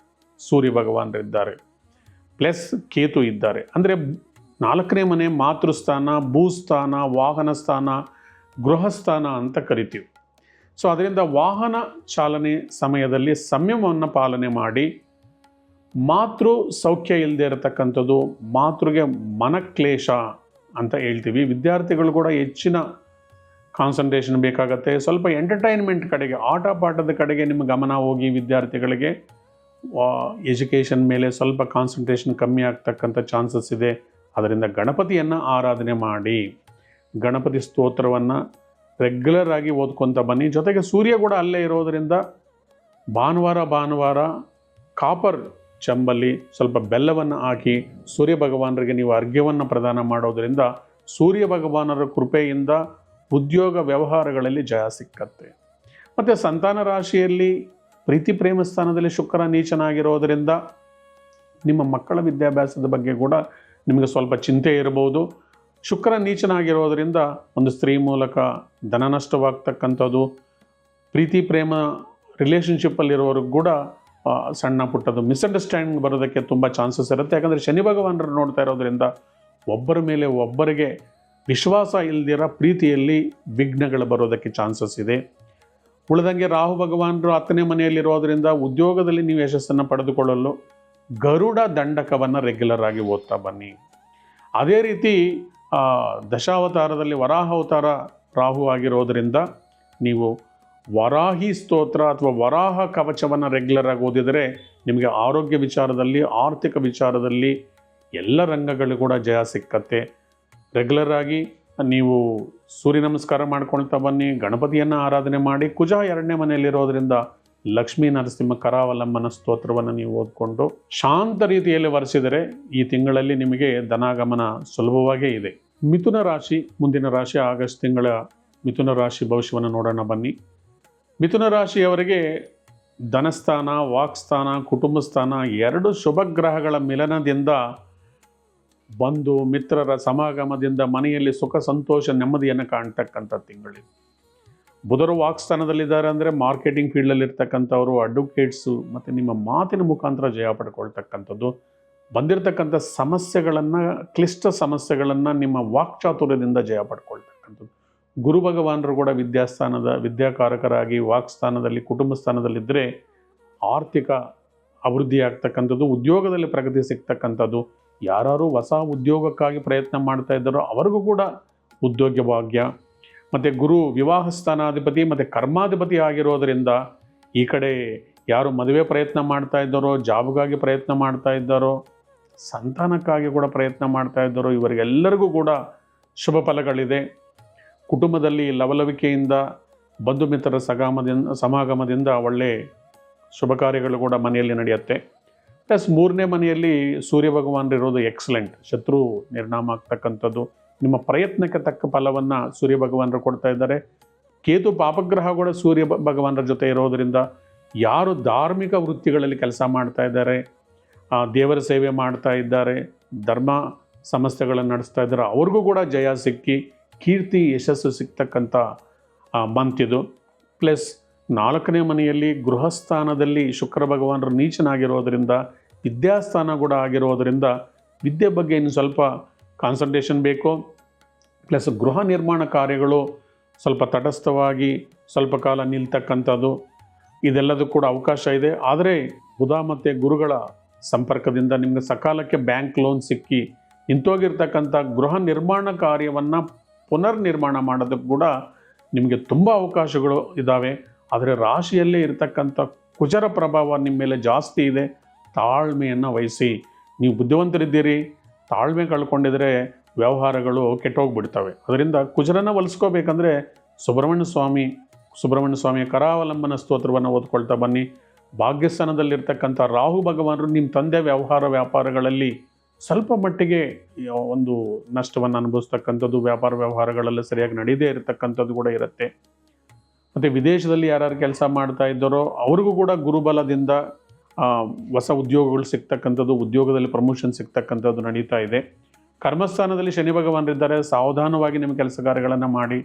ಸೂರ್ಯ ಭಗವಾನರಿದ್ದಾರೆ, ಪ್ಲಸ್ ಕೇತು ಇದ್ದಾರೆ. ಅಂದರೆ 4ನೇ ಮನೆ ಮಾತೃಸ್ಥಾನ, ಭೂಸ್ಥಾನ, ವಾಹನ ಸ್ಥಾನ, ಗೃಹಸ್ಥಾನ ಅಂತ ಕರಿತೀವಿ. ಸೊ ಅದರಿಂದ ವಾಹನ ಚಾಲನೆ ಸಮಯದಲ್ಲಿ ಸಂಯಮವನ್ನು ಪಾಲನೆ ಮಾಡಿ. ಮಾತೃ ಸೌಖ್ಯ ಇಲ್ಲದೆ ಇರತಕ್ಕಂಥದ್ದು, ಮಾತೃಗೆ ಮನಕ್ಲೇಶ ಅಂತ ಹೇಳ್ತೀವಿ. ವಿದ್ಯಾರ್ಥಿಗಳು ಕೂಡ ಹೆಚ್ಚಿನ ಕಾನ್ಸಂಟ್ರೇಷನ್ ಬೇಕಾಗತ್ತೆ. ಸ್ವಲ್ಪ ಎಂಟರ್ಟೈನ್ಮೆಂಟ್ ಕಡೆಗೆ, ಆಟ ಪಾಠದ ಕಡೆಗೆ ನಿಮ್ಮ ಗಮನ ಹೋಗಿ ವಿದ್ಯಾರ್ಥಿಗಳಿಗೆ ಎಜುಕೇಷನ್ ಮೇಲೆ ಸ್ವಲ್ಪ ಕಾನ್ಸಂಟ್ರೇಷನ್ ಕಮ್ಮಿ ಆಗ್ತಕ್ಕಂಥ ಚಾನ್ಸಸ್ ಇದೆ. ಅದರಿಂದ ಗಣಪತಿಯನ್ನು ಆರಾಧನೆ ಮಾಡಿ, ಗಣಪತಿ ಸ್ತೋತ್ರವನ್ನು ರೆಗ್ಯುಲರ್ ಆಗಿ ಓದ್ಕೊತ ಬನ್ನಿ. ಜೊತೆಗೆ ಸೂರ್ಯ ಕೂಡ ಅಲ್ಲೇ ಇರೋದರಿಂದ ಭಾನುವಾರ ಕಾಪರ್ ಚೆಂಬಲ್ಲಿ ಸ್ವಲ್ಪ ಬೆಲ್ಲವನ್ನು ಹಾಕಿ ಸೂರ್ಯ ಭಗವಾನರಿಗೆ ನೀವು ಅರ್ಘ್ಯವನ್ನು ಪ್ರದಾನ ಮಾಡೋದರಿಂದ ಸೂರ್ಯ ಭಗವಾನರ ಕೃಪೆಯಿಂದ ಉದ್ಯೋಗ ವ್ಯವಹಾರಗಳಲ್ಲಿ ಜಯ ಸಿಕ್ಕತ್ತೆ. ಮತ್ತು ಸಂತಾನ ರಾಶಿಯಲ್ಲಿ ಪ್ರೀತಿ ಪ್ರೇಮ ಸ್ಥಾನದಲ್ಲಿ ಶುಕ್ರ ನೀಚನಾಗಿರೋದರಿಂದ ನಿಮ್ಮ ಮಕ್ಕಳ ವಿದ್ಯಾಭ್ಯಾಸದ ಬಗ್ಗೆ ಕೂಡ ನಿಮಗೆ ಸ್ವಲ್ಪ ಚಿಂತೆ ಇರಬಹುದು. ಶುಕ್ರ ನೀಚನಾಗಿರೋದರಿಂದ ಒಂದು ಸ್ತ್ರೀ ಮೂಲಕ ಧನ ನಷ್ಟವಾಗ್ತಕ್ಕಂಥದ್ದು, ಪ್ರೀತಿ ಪ್ರೇಮ ರಿಲೇಷನ್ಶಿಪ್ಪಲ್ಲಿರೋವ್ರಿಗೆ ಕೂಡ ಸಣ್ಣ ಪುಟ್ಟದು ಮಿಸ್ಅಂಡರ್ಸ್ಟ್ಯಾಂಡಿಂಗ್ ಬರೋದಕ್ಕೆ ತುಂಬ ಚಾನ್ಸಸ್ ಇರುತ್ತೆ. ಯಾಕಂದರೆ ಶನಿ ಭಗವಾನರು ನೋಡ್ತಾ ಇರೋದರಿಂದ ಒಬ್ಬರ ಮೇಲೆ ಒಬ್ಬರಿಗೆ ವಿಶ್ವಾಸ ಇಲ್ದಿರೋ ಪ್ರೀತಿಯಲ್ಲಿ ವಿಘ್ನಗಳು ಬರೋದಕ್ಕೆ ಚಾನ್ಸಸ್ ಇದೆ. ಉಳಿದಂಗೆ ರಾಹು ಭಗವಾನರು 10ನೇ ಮನೆಯಲ್ಲಿರೋದರಿಂದ ಉದ್ಯೋಗದಲ್ಲಿ ನೀವು ಯಶಸ್ಸನ್ನು ಪಡೆದುಕೊಳ್ಳಲು ಗರುಡ ದಂಡಕವನ್ನು ರೆಗ್ಯುಲರ್ ಆಗಿ ಓದ್ತಾ ಬನ್ನಿ. ಅದೇ ರೀತಿ ದಶಾವತಾರದಲ್ಲಿ ವರಾಹ ಅವತಾರ ರಾಹು ಆಗಿರೋದರಿಂದ ನೀವು ವರಾಹಿ ಸ್ತೋತ್ರ ಅಥವಾ ವರಾಹ ಕವಚವನ್ನು ರೆಗ್ಯುಲರ್ ಆಗಿ ಓದಿದರೆ ನಿಮಗೆ ಆರೋಗ್ಯ ವಿಚಾರದಲ್ಲಿ, ಆರ್ಥಿಕ ವಿಚಾರದಲ್ಲಿ ಎಲ್ಲ ರಂಗಗಳು ಕೂಡ ಜಯ ಸಿಕ್ಕತ್ತೆ. ರೆಗ್ಯುಲರ್ ಆಗಿ ನೀವು ಸೂರ್ಯ ನಮಸ್ಕಾರ ಮಾಡ್ಕೊಳ್ತಾ ಬನ್ನಿ, ಗಣಪತಿಯನ್ನು ಆರಾಧನೆ ಮಾಡಿ. ಕುಜ 2ನೇ ಮನೆಯಲ್ಲಿರೋದ್ರಿಂದ ಲಕ್ಷ್ಮೀ ನರಸಿಂಹ ಕರಾವಲಂಬನ ಸ್ತೋತ್ರವನ್ನು ನೀವು ಓದ್ಕೊಂಡು ಶಾಂತ ರೀತಿಯಲ್ಲಿ ವರೆಸಿದರೆ ಈ ತಿಂಗಳಲ್ಲಿ ನಿಮಗೆ ಧನಾಗಮನ ಸುಲಭವಾಗೇ ಇದೆ. ಮಿಥುನ ರಾಶಿ, ಮುಂದಿನ ರಾಶಿ ಆಗಸ್ಟ್ ತಿಂಗಳ ಮಿಥುನ ರಾಶಿ ಭವಿಷ್ಯವನ್ನು ನೋಡೋಣ ಬನ್ನಿ. ಮಿಥುನ ರಾಶಿಯವರಿಗೆ ಧನಸ್ಥಾನ, ವಾಕ್ಸ್ಥಾನ, ಕುಟುಂಬ ಸ್ಥಾನ 2 ಶುಭ ಗ್ರಹಗಳ ಮಿಲನದಿಂದ, ಬಂಧು ಮಿತ್ರರ ಸಮಾಗಮದಿಂದ ಮನೆಯಲ್ಲಿ ಸುಖ ಸಂತೋಷ ನೆಮ್ಮದಿಯನ್ನು ಕಾಣ್ತಕ್ಕಂಥ ತಿಂಗಳಿದೆ. ಬುಧರು ವಾಕ್ಸ್ಥಾನದಲ್ಲಿದ್ದಾರೆ ಅಂದರೆ ಮಾರ್ಕೆಟಿಂಗ್ ಫೀಲ್ಡಲ್ಲಿ ಇರ್ತಕ್ಕಂಥವರು, ಅಡ್ವೊಕೇಟ್ಸು, ಮತ್ತು ನಿಮ್ಮ ಮಾತಿನ ಮುಖಾಂತರ ಜಯ ಪಡ್ಕೊಳ್ತಕ್ಕಂಥದ್ದು. ಬಂದಿರತಕ್ಕಂಥ ಸಮಸ್ಯೆಗಳನ್ನು, ಕ್ಲಿಷ್ಟ ಸಮಸ್ಯೆಗಳನ್ನು ನಿಮ್ಮ ವಾಕ್ಚಾತುರ್ಯದಿಂದ ಜಯ ಪಡ್ಕೊಳ್ತಕ್ಕಂಥದ್ದು. ಗುರು ಭಗವಾನರು ಕೂಡ ವಿದ್ಯಾಕಾರಕರಾಗಿ ವಾಕ್ಸ್ಥಾನದಲ್ಲಿ, ಕುಟುಂಬ ಸ್ಥಾನದಲ್ಲಿದ್ದರೆ ಆರ್ಥಿಕ ಅಭಿವೃದ್ಧಿ ಆಗ್ತಕ್ಕಂಥದ್ದು, ಉದ್ಯೋಗದಲ್ಲಿ ಪ್ರಗತಿ ಸಿಗ್ತಕ್ಕಂಥದ್ದು. ಯಾರು ಹೊಸ ಉದ್ಯೋಗಕ್ಕಾಗಿ ಪ್ರಯತ್ನ ಮಾಡ್ತಾ ಇದ್ದಾರೋ ಅವರಿಗೂ ಕೂಡ ಉದ್ಯೋಗ ಭಾಗ್ಯ. ಮತ್ತು ಗುರು ವಿವಾಹ ಸ್ಥಾನಾಧಿಪತಿ ಮತ್ತು ಕರ್ಮಾಧಿಪತಿ ಆಗಿರೋದರಿಂದ ಈ ಕಡೆ ಯಾರು ಮದುವೆ ಪ್ರಯತ್ನ ಮಾಡ್ತಾ ಇದ್ದಾರೋ, ಜಾಬ್ಗಾಗಿ ಪ್ರಯತ್ನ ಮಾಡ್ತಾ ಇದ್ದಾರೋ, ಸಂತಾನಕ್ಕಾಗಿ ಕೂಡ ಪ್ರಯತ್ನ ಮಾಡ್ತಾ ಇದ್ದಾರೋ, ಇವರಿಗೆಲ್ಲರಿಗೂ ಕೂಡ ಶುಭ ಫಲಗಳಿದೆ. ಕುಟುಂಬದಲ್ಲಿ ಲವಲವಿಕೆಯಿಂದ, ಬಂಧು ಮಿತ್ರರ ಸಮಾಗಮದಿಂದ ಒಳ್ಳೆ ಶುಭ ಕಾರ್ಯಗಳು ಕೂಡ ಮನೆಯಲ್ಲಿ ನಡೆಯುತ್ತೆ. ಪ್ಲಸ್ 3ನೇ ಮನೆಯಲ್ಲಿ ಸೂರ್ಯ ಭಗವಾನರಿರೋದು ಎಕ್ಸಲೆಂಟ್, ಶತ್ರು ನಿರ್ನಾಮ ಆಗ್ತಕ್ಕಂಥದ್ದು. ನಿಮ್ಮ ಪ್ರಯತ್ನಕ್ಕೆ ತಕ್ಕ ಫಲವನ್ನು ಸೂರ್ಯ ಭಗವಾನರು ಕೊಡ್ತಾ ಇದ್ದಾರೆ. ಕೇತು ಪಾಪಗ್ರಹ ಕೂಡ ಸೂರ್ಯ ಭಗವಾನರ ಜೊತೆ ಇರೋದರಿಂದ ಯಾರು ಧಾರ್ಮಿಕ ವೃತ್ತಿಗಳಲ್ಲಿ ಕೆಲಸ ಮಾಡ್ತಾ ಇದ್ದಾರೆ, ದೇವರ ಸೇವೆ ಮಾಡ್ತಾ ಇದ್ದಾರೆ, ಧರ್ಮ ಸಮಸ್ಯೆಗಳನ್ನು ನಡೆಸ್ತಾ ಇದ್ದಾರೆ, ಅವ್ರಿಗೂ ಕೂಡ ಜಯ ಸಿಕ್ಕಿ ಕೀರ್ತಿ ಯಶಸ್ಸು ಸಿಗ್ತಕ್ಕಂಥ ಮಂತಿದು. ಪ್ಲಸ್ 4ನೇ ಮನೆಯಲ್ಲಿ ಗೃಹಸ್ಥಾನದಲ್ಲಿ ಶುಕ್ರ ಭಗವಾನರು ನೀಚನಾಗಿರೋದರಿಂದ, ವಿದ್ಯಾಸ್ಥಾನ ಕೂಡ ಆಗಿರೋದರಿಂದ ವಿದ್ಯೆ ಬಗ್ಗೆ ಇನ್ನು ಸ್ವಲ್ಪ ಕಾನ್ಸಂಟ್ರೇಷನ್ ಬೇಕು. ಪ್ಲಸ್ ಗೃಹ ನಿರ್ಮಾಣ ಕಾರ್ಯಗಳು ಸ್ವಲ್ಪ ತಟಸ್ಥವಾಗಿ ಸ್ವಲ್ಪ ಕಾಲ ನಿಲ್ತಕ್ಕಂಥದ್ದು, ಇದೆಲ್ಲದೂ ಕೂಡ ಅವಕಾಶ ಇದೆ. ಆದರೆ ಬುಧ ಮತ್ತು ಗುರುಗಳ ಸಂಪರ್ಕದಿಂದ ನಿಮಗೆ ಸಕಾಲಕ್ಕೆ ಬ್ಯಾಂಕ್ ಲೋನ್ ಸಿಕ್ಕಿ ನಿಂತೋಗಿರ್ತಕ್ಕಂಥ ಗೃಹ ನಿರ್ಮಾಣ ಕಾರ್ಯವನ್ನು ಪುನರ್ನಿರ್ಮಾಣ ಮಾಡೋದಕ್ಕೆ ಕೂಡ ನಿಮಗೆ ತುಂಬ ಅವಕಾಶಗಳು ಇದ್ದಾವೆ. ಆದರೆ ರಾಶಿಯಲ್ಲೇ ಇರತಕ್ಕಂಥ ಕುಜರ ಪ್ರಭಾವ ನಿಮ್ಮ ಮೇಲೆ ಜಾಸ್ತಿ ಇದೆ. ತಾಳ್ಮೆಯನ್ನು ವಹಿಸಿ. ನೀವು ಬುದ್ಧಿವಂತರಿದ್ದೀರಿ, ತಾಳ್ಮೆ ಕಳ್ಕೊಂಡಿದ್ರೆ ವ್ಯವಹಾರಗಳು ಕೆಟ್ಟೋಗ್ಬಿಡ್ತವೆ. ಅದರಿಂದ ಕುಜರನ್ನು ಒಲಿಸ್ಕೋಬೇಕಂದ್ರೆ ಸುಬ್ರಹ್ಮಣ್ಯ ಸ್ವಾಮಿಯ ಕರಾವಲಂಬನ ಸ್ತೋತ್ರವನ್ನು ಓದ್ಕೊಳ್ತಾ ಬನ್ನಿ. ಭಾಗ್ಯಸ್ಥಾನದಲ್ಲಿರ್ತಕ್ಕಂಥ ರಾಹು ಭಗವಾನರು ನಿಮ್ಮ ತಂದೆ ವ್ಯಾಪಾರಗಳಲ್ಲಿ ಸ್ವಲ್ಪ ಮಟ್ಟಿಗೆ ಒಂದು ನಷ್ಟವನ್ನು ಅನುಭವಿಸ್ತಕ್ಕಂಥದ್ದು, ವ್ಯಾಪಾರ ವ್ಯವಹಾರಗಳೆಲ್ಲ ಸರಿಯಾಗಿ ನಡೆಯದೇ ಇರತಕ್ಕಂಥದ್ದು ಕೂಡ ಇರುತ್ತೆ. ಮತ್ತು ವಿದೇಶದಲ್ಲಿ ಯಾರು ಕೆಲಸ ಮಾಡ್ತಾ ಇದ್ದಾರೋ ಅವ್ರಿಗೂ ಕೂಡ ಗುರುಬಲದಿಂದ ಹೊಸ ಉದ್ಯೋಗಗಳು ಸಿಗ್ತಕ್ಕಂಥದ್ದು, ಉದ್ಯೋಗದಲ್ಲಿ ಪ್ರಮೋಷನ್ ಸಿಗ್ತಕ್ಕಂಥದ್ದು ನಡೀತಾ ಇದೆ. ಕರ್ಮಸ್ಥಾನದಲ್ಲಿ ಶನಿ ಭಗವಾನರಿದ್ದಾರೆ. ಸಾವಧಾನವಾಗಿ ನಿಮ್ಮ ಕೆಲಸ ಕಾರ್ಯಗಳನ್ನು ಮಾಡಿ,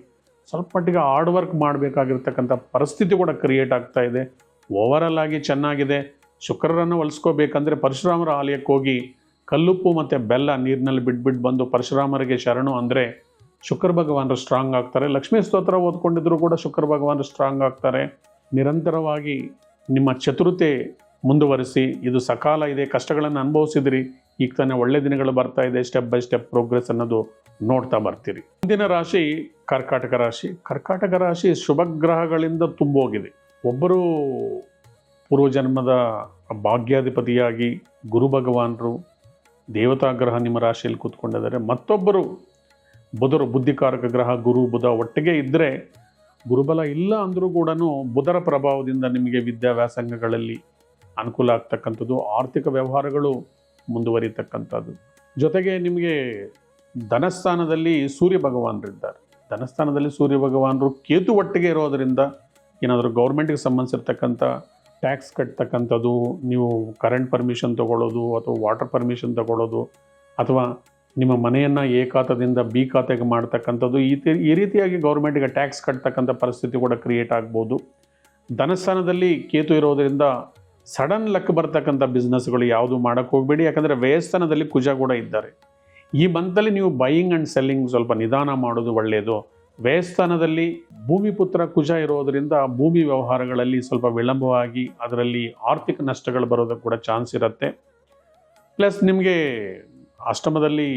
ಸ್ವಲ್ಪ ಮಟ್ಟಿಗೆ ಹಾರ್ಡ್ ವರ್ಕ್ ಮಾಡಬೇಕಾಗಿರ್ತಕ್ಕಂಥ ಪರಿಸ್ಥಿತಿ ಕೂಡ ಕ್ರಿಯೇಟ್ ಆಗ್ತಾ ಇದೆ. ಓವರಾಲ್ ಆಗಿ ಚೆನ್ನಾಗಿದೆ. ಶುಕ್ರರನ್ನು ಒಲಿಸ್ಕೋಬೇಕಂದ್ರೆ ಪರಶುರಾಮರ ಆಲಯಕ್ಕೆ ಹೋಗಿ ಕಲ್ಲುಪ್ಪು ಮತ್ತು ಬೆಲ್ಲ ನೀರಿನಲ್ಲಿ ಬಿಟ್ಬಿಟ್ಟು ಬಂದು ಪರಶುರಾಮರಿಗೆ ಶರಣು ಅಂದರೆ ಶುಕ್ರ ಭಗವಾನರು ಸ್ಟ್ರಾಂಗ್ ಆಗ್ತಾರೆ. ಲಕ್ಷ್ಮೀ ಸ್ತೋತ್ರ ಓದ್ಕೊಂಡಿದ್ರು ಕೂಡ ಶುಕ್ರ ಭಗವಾನರು ಸ್ಟ್ರಾಂಗ್ ಆಗ್ತಾರೆ. ನಿರಂತರವಾಗಿ ನಿಮ್ಮ ಚತುರತೆ ಮುಂದುವರಿಸಿ. ಇದು ಸಕಾಲ ಇದೆ, ಕಷ್ಟಗಳನ್ನು ಅನುಭವಿಸಿದಿರಿ, ಈಗ ತಾನೇ ಒಳ್ಳೆ ದಿನಗಳು ಬರ್ತಾ ಇದೆ. ಸ್ಟೆಪ್ ಬೈ ಸ್ಟೆಪ್ ಪ್ರೋಗ್ರೆಸ್ ಅನ್ನೋದು ನೋಡ್ತಾ ಬರ್ತೀರಿ. ಮುಂದಿನ ರಾಶಿ ಕರ್ಕಾಟಕ ರಾಶಿ. ಕರ್ಕಾಟಕ ರಾಶಿ ಶುಭ ಗ್ರಹಗಳಿಂದ ತುಂಬೋಗಿದೆ. ಒಬ್ಬರು ಪೂರ್ವಜನ್ಮದ ಭಾಗ್ಯಾಧಿಪತಿಯಾಗಿ ಗುರು ಭಗವಾನರು ದೇವತಾ ಗ್ರಹ ನಿಮ್ಮ ರಾಶಿಯಲ್ಲಿ ಕೂತ್ಕೊಂಡಿದ್ದಾರೆ. ಮತ್ತೊಬ್ಬರು ಬುಧರು ಬುದ್ಧಿಕಾರಕ ಗ್ರಹ ಗುರು ಬುಧ ಒಟ್ಟಿಗೆ ಇದ್ದರೆ, ಗುರುಬಲ ಇಲ್ಲ ಅಂದರೂ ಕೂಡ ಬುಧರ ಪ್ರಭಾವದಿಂದ ನಿಮಗೆ ವಿದ್ಯಾವ್ಯಾಸಂಗಗಳಲ್ಲಿ ಅನುಕೂಲ ಆಗ್ತಕ್ಕಂಥದ್ದು, ಆರ್ಥಿಕ ವ್ಯವಹಾರಗಳು ಮುಂದುವರಿತಕ್ಕಂಥದ್ದು. ಜೊತೆಗೆ ನಿಮಗೆ ಧನಸ್ಥಾನದಲ್ಲಿ ಸೂರ್ಯ ಭಗವಾನರಿದ್ದಾರೆ. ಧನಸ್ಥಾನದಲ್ಲಿ ಸೂರ್ಯ ಭಗವಾನರು ಕೇತು ಒಟ್ಟಿಗೆ ಇರೋದರಿಂದ ಏನಾದರೂ ಗೌರ್ಮೆಂಟ್ಗೆ ಸಂಬಂಧಿಸಿರ್ತಕ್ಕಂಥ ಟ್ಯಾಕ್ಸ್ ಕಟ್ತಕ್ಕಂಥದ್ದು, ನೀವು ಕರೆಂಟ್ ಪರ್ಮಿಷನ್ ತೊಗೊಳ್ಳೋದು ಅಥವಾ ವಾಟರ್ ಪರ್ಮಿಷನ್ ತೊಗೊಳ್ಳೋದು, ಅಥವಾ ನಿಮ್ಮ ಮನೆಯನ್ನು ಎ ಖಾತಾದಿಂದ ಬಿ ಖಾತೆಗೆ ಮಾಡ್ತಕ್ಕಂಥದ್ದು, ಈ ರೀತಿಯಾಗಿ ಗೌರ್ಮೆಂಟಿಗೆ ಟ್ಯಾಕ್ಸ್ ಕಟ್ತಕ್ಕಂಥ ಪರಿಸ್ಥಿತಿ ಕೂಡ ಕ್ರಿಯೇಟ್ ಆಗ್ಬೋದು. ಧನಸ್ಥಾನದಲ್ಲಿ ಕೇತು ಇರೋದರಿಂದ ಸಡನ್ ಲಕ್ ಬರ್ತಕ್ಕಂಥ ಬಿಸ್ನೆಸ್ಗಳು ಯಾವುದು ಮಾಡೋಕ್ಕೆ ಹೋಗಬೇಡಿ. ಯಾಕಂದರೆ ವ್ಯಯಸ್ಥಾನದಲ್ಲಿ ಕುಜ ಕೂಡ ಇದ್ದಾರೆ. ಈ ಮಂತಲ್ಲಿ ನೀವು ಬೈಯಿಂಗ್ ಆ್ಯಂಡ್ ಸೆಲ್ಲಿಂಗ್ ಸ್ವಲ್ಪ ನಿಧಾನ ಮಾಡೋದು ಒಳ್ಳೆಯದು. ವ್ಯಯಸ್ಥಾನದಲ್ಲಿ ಭೂಮಿ ಪುತ್ರ ಕುಜ ಇರೋದರಿಂದ ಭೂಮಿ ವ್ಯವಹಾರಗಳಲ್ಲಿ ಸ್ವಲ್ಪ ವಿಳಂಬವಾಗಿ ಅದರಲ್ಲಿ ಆರ್ಥಿಕ ನಷ್ಟಗಳು ಬರೋದಕ್ಕೆ ಕೂಡ ಚಾನ್ಸ್ ಇರುತ್ತೆ. ಪ್ಲಸ್ ನಿಮಗೆ ಅಷ್ಟಮದಲ್ಲಿ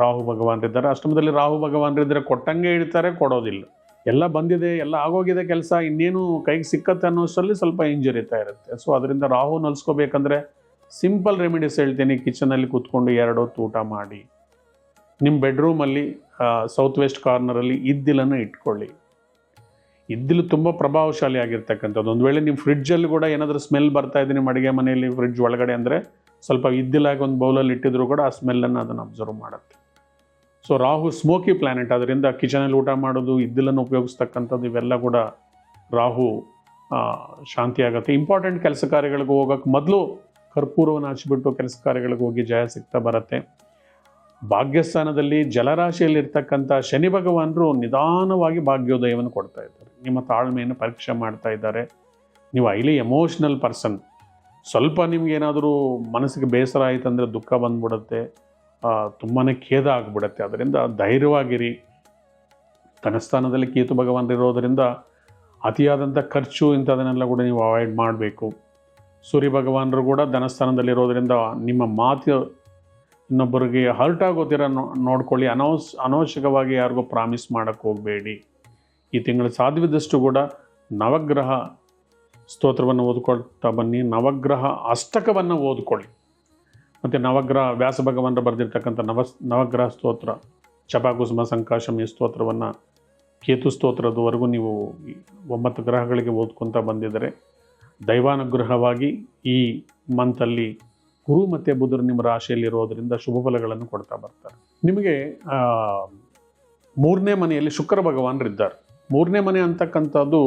ರಾಹು ಭಗವಾನರಿದ್ದಾರೆ. ಅಷ್ಟಮದಲ್ಲಿ ರಾಹು ಭಗವಾನರಿದ್ದರೆ ಕೊಟ್ಟಂಗೆ ಇಡ್ತಾರೆ, ಕೊಡೋದಿಲ್ಲ. ಎಲ್ಲ ಬಂದಿದೆ, ಎಲ್ಲ ಆಗೋಗಿದೆ ಕೆಲಸ, ಇನ್ನೇನು ಕೈಗೆ ಸಿಕ್ಕತ್ತೆ ಅನ್ನೋಷ್ಟರಲ್ಲಿ ಸ್ವಲ್ಪ ಹಿಂಜರಿತಾ ಇರುತ್ತೆ. ಸೊ ಅದರಿಂದ ರಾಹು ನಲ್ಸ್ಕೋಬೇಕಂದ್ರೆ ಸಿಂಪಲ್ ರೆಮಿಡೀಸ್ ಹೇಳ್ತೀನಿ. ಕಿಚನಲ್ಲಿ ಕೂತ್ಕೊಂಡು 2 ಹೊತ್ತು ಊಟ ಮಾಡಿ. ನಿಮ್ಮ ಬೆಡ್ರೂಮಲ್ಲಿ ಸೌತ್ ವೆಸ್ಟ್ ಕಾರ್ನರಲ್ಲಿ ಇದ್ದಿಲನ್ನು ಇಟ್ಕೊಳ್ಳಿ. ಇದ್ದಿಲು ತುಂಬ ಪ್ರಭಾವಶಾಲಿ ಆಗಿರ್ತಕ್ಕಂಥದ್ದು. ಒಂದು ವೇಳೆ ನಿಮ್ಮ ಫ್ರಿಡ್ಜಲ್ಲಿ ಕೂಡ ಏನಾದರೂ ಸ್ಮೆಲ್ ಬರ್ತಾ ಇದೆ ನಿಮ್ಮ ಅಡುಗೆ ಮನೆಯಲ್ಲಿ ಫ್ರಿಡ್ಜ್ ಒಳಗಡೆ ಅಂದರೆ ಸ್ವಲ್ಪ ಇದ್ದಿಲಾಗಿ ಒಂದು ಬೌಲಲ್ಲಿ ಇಟ್ಟಿದ್ರು ಕೂಡ ಆ ಸ್ಮೆಲ್ಲನ್ನು ಅದನ್ನು ಅಬ್ಸರ್ವ್ ಮಾಡುತ್ತೆ. ಸೊ ರಾಹು ಸ್ಮೋಕಿ ಪ್ಲ್ಯಾನೆಟ್, ಅದರಿಂದ ಕಿಚನಲ್ಲಿ ಊಟ ಮಾಡೋದು, ಇದ್ದಿಲನ್ನು ಉಪಯೋಗಿಸ್ತಕ್ಕಂಥದ್ದು ಇವೆಲ್ಲ ಕೂಡ ರಾಹು ಶಾಂತಿ ಆಗುತ್ತೆ. ಇಂಪಾರ್ಟೆಂಟ್ ಕೆಲಸ ಕಾರ್ಯಗಳಿಗೆ ಹೋಗೋಕ್ಕೆ ಮೊದಲು ಕರ್ಪೂರವನ್ನು ಹಚ್ಚಿಬಿಟ್ಟು ಕೆಲಸ ಕಾರ್ಯಗಳಿಗೆ ಹೋಗಿ ಜಯ ಸಿಗ್ತಾ ಬರುತ್ತೆ. ಭಾಗ್ಯಸ್ಥಾನದಲ್ಲಿ ಜಲರಾಶಿಯಲ್ಲಿರ್ತಕ್ಕಂಥ ಶನಿ ಭಗವಾನರು ನಿಧಾನವಾಗಿ ಭಾಗ್ಯೋದಯವನ್ನು ಕೊಡ್ತಾ ಇದ್ದಾರೆ. ನಿಮ್ಮ ತಾಳ್ಮೆಯನ್ನು ಪರೀಕ್ಷೆ ಮಾಡ್ತಾ ಇದ್ದಾರೆ. ನೀವು ಹೈಲಿ ಎಮೋಷ್ನಲ್ ಪರ್ಸನ್. ಸ್ವಲ್ಪ ನಿಮ್ಗೇನಾದರೂ ಮನಸ್ಸಿಗೆ ಬೇಸರ ಆಯಿತು ಅಂದರೆ ದುಃಖ ಬಂದ್ಬಿಡುತ್ತೆ, ತುಂಬಾ ಖೇದ ಆಗಿಬಿಡುತ್ತೆ. ಅದರಿಂದ ಧೈರ್ಯವಾಗಿರಿ. ಧನಸ್ಥಾನದಲ್ಲಿ ಕೇತು ಭಗವಾನರಿರೋದರಿಂದ ಅತಿಯಾದಂಥ ಖರ್ಚು ಇಂಥದನ್ನೆಲ್ಲ ಕೂಡ ನೀವು ಅವಾಯ್ಡ್ ಮಾಡಬೇಕು. ಸೂರ್ಯ ಭಗವಾನರು ಕೂಡ ಧನಸ್ಥಾನದಲ್ಲಿರೋದರಿಂದ ನಿಮ್ಮ ಮಾತು ಇನ್ನೊಬ್ಬರಿಗೆ ಹರ್ಟ್ ಆಗೋತಿರ ನೋಡ್ಕೊಳ್ಳಿ. ಅನವಶ್ಯಕವಾಗಿ ಯಾರಿಗೂ ಪ್ರಾಮಿಸ್ ಮಾಡೋಕ್ಕೆ ಹೋಗಬೇಡಿ. ಈ ತಿಂಗಳು ಸಾಧ್ಯವಿದ್ದಷ್ಟು ಕೂಡ ನವಗ್ರಹ ಸ್ತೋತ್ರವನ್ನು ಓದ್ಕೊಳ್ತಾ ಬನ್ನಿ. ನವಗ್ರಹ ಅಷ್ಟಕವನ್ನು ಓದ್ಕೊಳ್ಳಿ. ಮತ್ತು ನವಗ್ರಹ ವ್ಯಾಸ ಭಗವಾನರು ಬರೆದಿರ್ತಕ್ಕಂಥ ನವಗ್ರಹ ಸ್ತೋತ್ರ ಚಪಾಕುಸುಮ ಸಂಕಾಶಂ ಈ ಸ್ತೋತ್ರವನ್ನು ಕೇತು ಸ್ತೋತ್ರದವರೆಗೂ ನೀವು 9 ಗ್ರಹಗಳಿಗೆ ಓದ್ಕೊತಾ ಬಂದಿದ್ದರೆ ದೈವಾನುಗ್ರಹವಾಗಿ ಈ ಮಂತಲ್ಲಿ ಗುರು ಮತ್ತು ಬುಧರು ನಿಮ್ಮ ರಾಶಿಯಲ್ಲಿರೋದರಿಂದ ಶುಭ ಫಲಗಳನ್ನು ಕೊಡ್ತಾ ಬರ್ತಾರೆ. ನಿಮಗೆ 3ನೇ ಮನೆಯಲ್ಲಿ ಶುಕ್ರ ಭಗವಾನರಿದ್ದಾರೆ. 3ನೇ ಮನೆ ಅಂತಕ್ಕಂಥದ್ದು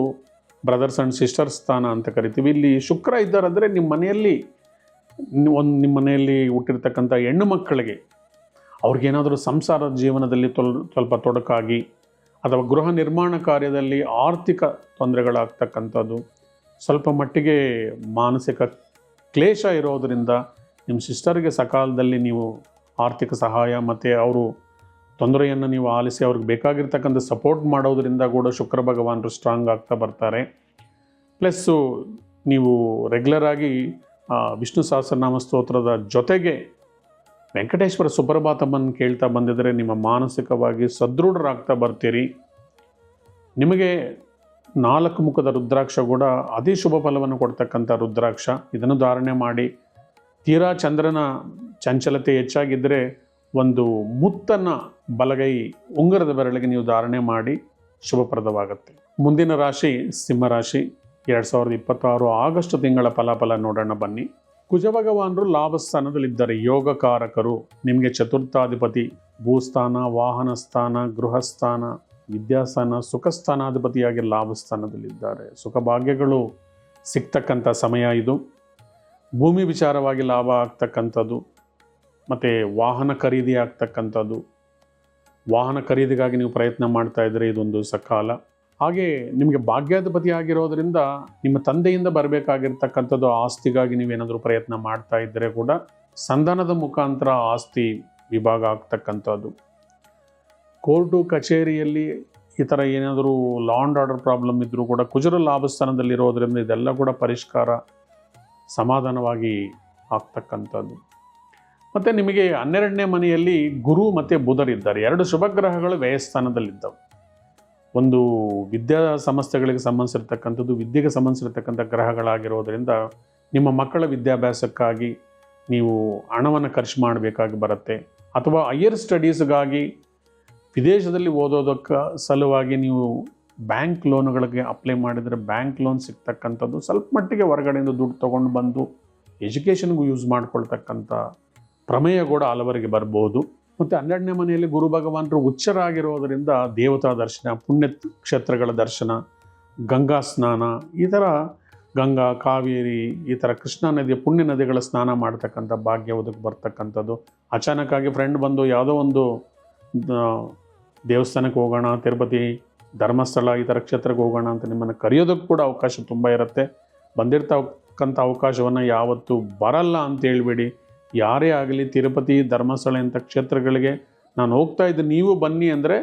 ಬ್ರದರ್ಸ್ ಆ್ಯಂಡ್ ಸಿಸ್ಟರ್ಸ್ ಸ್ಥಾನ ಅಂತ ಕರಿತೀವಿ. ಇಲ್ಲಿ ಶುಕ್ರ ಇದ್ದಾರಂದರೆ ನಿಮ್ಮ ಮನೆಯಲ್ಲಿ ಹುಟ್ಟಿರ್ತಕ್ಕಂಥ ಹೆಣ್ಣು ಮಕ್ಕಳಿಗೆ ಅವ್ರಿಗೇನಾದರೂ ಸಂಸಾರದ ಜೀವನದಲ್ಲಿ ಸ್ವಲ್ಪ ತೊಡಕಾಗಿ ಅಥವಾ ಗೃಹ ನಿರ್ಮಾಣ ಕಾರ್ಯದಲ್ಲಿ ಆರ್ಥಿಕ ತೊಂದರೆಗಳಾಗ್ತಕ್ಕಂಥದ್ದು, ಸ್ವಲ್ಪ ಮಟ್ಟಿಗೆ ಮಾನಸಿಕ ಕ್ಲೇಶ ಇರೋದರಿಂದ ನಿಮ್ಮ ಸಿಸ್ಟರ್ಗೆ ಸಕಾಲದಲ್ಲಿ ನೀವು ಆರ್ಥಿಕ ಸಹಾಯ ಮತ್ತು ಅವರು ತೊಂದರೆಯನ್ನು ನೀವು ಆಲಿಸಿ ಅವ್ರಿಗೆ ಬೇಕಾಗಿರ್ತಕ್ಕಂಥ ಸಪೋರ್ಟ್ ಮಾಡೋದರಿಂದ ಕೂಡ ಶುಕ್ರ ಭಗವಾನರು ಸ್ಟ್ರಾಂಗ್ ಆಗ್ತಾ ಬರ್ತಾರೆ. ಪ್ಲಸ್ಸು ನೀವು ರೆಗ್ಯುಲರಾಗಿ ವಿಷ್ಣು ಸಹಸ್ರನಾಮ ಸ್ತೋತ್ರದ ಜೊತೆಗೆ ವೆಂಕಟೇಶ್ವರ ಸುಪ್ರಭಾತಮನ್ನು ಕೇಳ್ತಾ ಬಂದಿದ್ದರೆ ನಿಮ್ಮ ಮಾನಸಿಕವಾಗಿ ಸದೃಢರಾಗ್ತಾ ಬರ್ತೀರಿ. ನಿಮಗೆ 4 ಮುಖದ ರುದ್ರಾಕ್ಷ ಕೂಡ ಅತಿ ಶುಭ ಫಲವನ್ನು ಕೊಡ್ತಕ್ಕಂಥ ರುದ್ರಾಕ್ಷ. ಇದನ್ನು ಧಾರಣೆ ಮಾಡಿ. ತೀರಾ ಚಂದ್ರನ ಚಂಚಲತೆ ಹೆಚ್ಚಾಗಿದ್ದರೆ ಒಂದು ಮುತ್ತನ್ನು ಬಲಗೈ ಉಂಗುರದ ಬೆರಳಿಗೆ ನೀವು ಧಾರಣೆ ಮಾಡಿ ಶುಭಪ್ರದವಾಗುತ್ತೆ. ಮುಂದಿನ ರಾಶಿ ಸಿಂಹರಾಶಿ. 2026 ಆಗಸ್ಟ್ ತಿಂಗಳ ಫಲಾಫಲ ನೋಡೋಣ ಬನ್ನಿ. ಕುಜ ಭಗವಾನರು ಲಾಭಸ್ಥಾನದಲ್ಲಿದ್ದಾರೆ. ಯೋಗಕಾರಕರು. ನಿಮಗೆ ಚತುರ್ಥಾಧಿಪತಿ, ಭೂಸ್ಥಾನ, ವಾಹನ ಸ್ಥಾನ, ಗೃಹಸ್ಥಾನ, ವಿದ್ಯಾಸ್ಥಾನ, ಸುಖಸ್ಥಾನಾಧಿಪತಿಯಾಗಿ ಲಾಭಸ್ಥಾನದಲ್ಲಿದ್ದಾರೆ. ಸುಖ ಭಾಗ್ಯಗಳು ಸಿಗ್ತಕ್ಕಂಥ ಸಮಯ ಇದು. ಭೂಮಿ ವಿಚಾರವಾಗಿ ಲಾಭ ಆಗ್ತಕ್ಕಂಥದ್ದು ಮತ್ತು ವಾಹನ ಖರೀದಿ ಆಗ್ತಕ್ಕಂಥದ್ದು. ವಾಹನ ಖರೀದಿಗಾಗಿ ನೀವು ಪ್ರಯತ್ನ ಮಾಡ್ತಾ ಇದ್ದರೆ ಇದೊಂದು ಸಕಾಲ. ಹಾಗೆ ನಿಮಗೆ ಭಾಗ್ಯಾಧಿಪತಿ ಆಗಿರೋದರಿಂದ ನಿಮ್ಮ ತಂದೆಯಿಂದ ಬರಬೇಕಾಗಿರ್ತಕ್ಕಂಥದ್ದು ಆಸ್ತಿಗಾಗಿ ನೀವೇನಾದರೂ ಪ್ರಯತ್ನ ಮಾಡ್ತಾ ಇದ್ದರೆ ಕೂಡ ಸಂಧಾನದ ಮುಖಾಂತರ ಆಸ್ತಿ ವಿಭಾಗ ಆಗ್ತಕ್ಕಂಥದ್ದು. ಕೋರ್ಟು ಕಚೇರಿಯಲ್ಲಿ ಈ ಥರ ಏನಾದರೂ ಲಾ ಆ್ಯಂಡ್ ಆರ್ಡರ್ ಪ್ರಾಬ್ಲಮ್ ಇದ್ದರೂ ಕೂಡ ಕುಜರ ಲಾಭಸ್ಥಾನದಲ್ಲಿರೋದರಿಂದ ಇದೆಲ್ಲ ಕೂಡ ಪರಿಷ್ಕಾರ ಸಮಾಧಾನವಾಗಿ ಆಗ್ತಕ್ಕಂಥದ್ದು. ಮತ್ತು ನಿಮಗೆ 12ನೇ ಮನೆಯಲ್ಲಿ ಗುರು ಮತ್ತು ಬುಧರಿದ್ದಾರೆ. 2 ಶುಭಗ್ರಹಗಳು ವ್ಯಯಸ್ಥಾನದಲ್ಲಿದ್ದವು. ಒಂದು ವಿದ್ಯಾ ಸಂಸ್ಥೆಗಳಿಗೆ ಸಂಬಂಧಿಸಿರ್ತಕ್ಕಂಥದ್ದು, ವಿದ್ಯೆಗೆ ಸಂಬಂಧಿಸಿರ್ತಕ್ಕಂಥ ಗ್ರಹಗಳಾಗಿರೋದರಿಂದ ನಿಮ್ಮ ಮಕ್ಕಳ ವಿದ್ಯಾಭ್ಯಾಸಕ್ಕಾಗಿ ನೀವು ಹಣವನ್ನು ಖರ್ಚು ಮಾಡಬೇಕಾಗಿ ಬರುತ್ತೆ. ಅಥವಾ ಹೈಯರ್ ಸ್ಟಡೀಸ್ಗಾಗಿ ವಿದೇಶದಲ್ಲಿ ಓದೋದಕ್ಕೆ ಸಲುವಾಗಿ ನೀವು ಬ್ಯಾಂಕ್ ಲೋನ್ಗಳಿಗೆ ಅಪ್ಲೈ ಮಾಡಿದರೆ ಬ್ಯಾಂಕ್ ಲೋನ್ ಸಿಗ್ತಕ್ಕಂಥದ್ದು. ಸ್ವಲ್ಪ ಮಟ್ಟಿಗೆ ಹೊರಗಡೆಯಿಂದ ದುಡ್ಡು ತೊಗೊಂಡು ಬಂದು ಎಜುಕೇಷನ್ಗೂ ಯೂಸ್ ಮಾಡ್ಕೊಳ್ತಕ್ಕಂಥ ಪ್ರಮೇಯ ಕೂಡ ಹಲವರಿಗೆ ಬರ್ಬೋದು. ಮತ್ತು 12ನೇ ಮನೆಯಲ್ಲಿ ಗುರು ಭಗವಾನರು ಉಚ್ಚರಾಗಿರೋದರಿಂದ ದೇವತಾ ದರ್ಶನ, ಪುಣ್ಯ ಕ್ಷೇತ್ರಗಳ ದರ್ಶನ, ಗಂಗಾ ಸ್ನಾನ, ಈ ಥರ ಗಂಗಾ, ಕಾವೇರಿ, ಈ ಥರ ಕೃಷ್ಣಾ ನದಿಯ ಪುಣ್ಯ ನದಿಗಳ ಸ್ನಾನ ಮಾಡ್ತಕ್ಕಂಥ ಭಾಗ್ಯ ಒದಗಿ ಬರ್ತಕ್ಕಂಥದ್ದು. ಅಚಾನಕ್ಕಾಗಿ ಫ್ರೆಂಡ್ ಬಂದು ಯಾವುದೋ ಒಂದು ದೇವಸ್ಥಾನಕ್ಕೆ ಹೋಗೋಣ, ತಿರುಪತಿ, ಧರ್ಮಸ್ಥಳ ಈ ಥರ ಕ್ಷೇತ್ರಕ್ಕೆ ಹೋಗೋಣ ಅಂತ ನಿಮ್ಮನ್ನು ಕರೆಯೋದಕ್ಕೆ ಕೂಡ ಅವಕಾಶ ತುಂಬ ಇರುತ್ತೆ. ಬಂದಿರ್ತಕ್ಕಂಥ ಅವಕಾಶವನ್ನು ಯಾವತ್ತೂ ಬರಲ್ಲ ಅಂತ ಹೇಳ್ಬೇಡಿ. ಯಾರೇ ಆಗಲಿ ತಿರುಪತಿ, ಧರ್ಮಸ್ಥಳ ಇಂಥ ಕ್ಷೇತ್ರಗಳಿಗೆ ನಾನು ಹೋಗ್ತಾ ಇದ್ದು ನೀವು ಬನ್ನಿ ಅಂದರೆ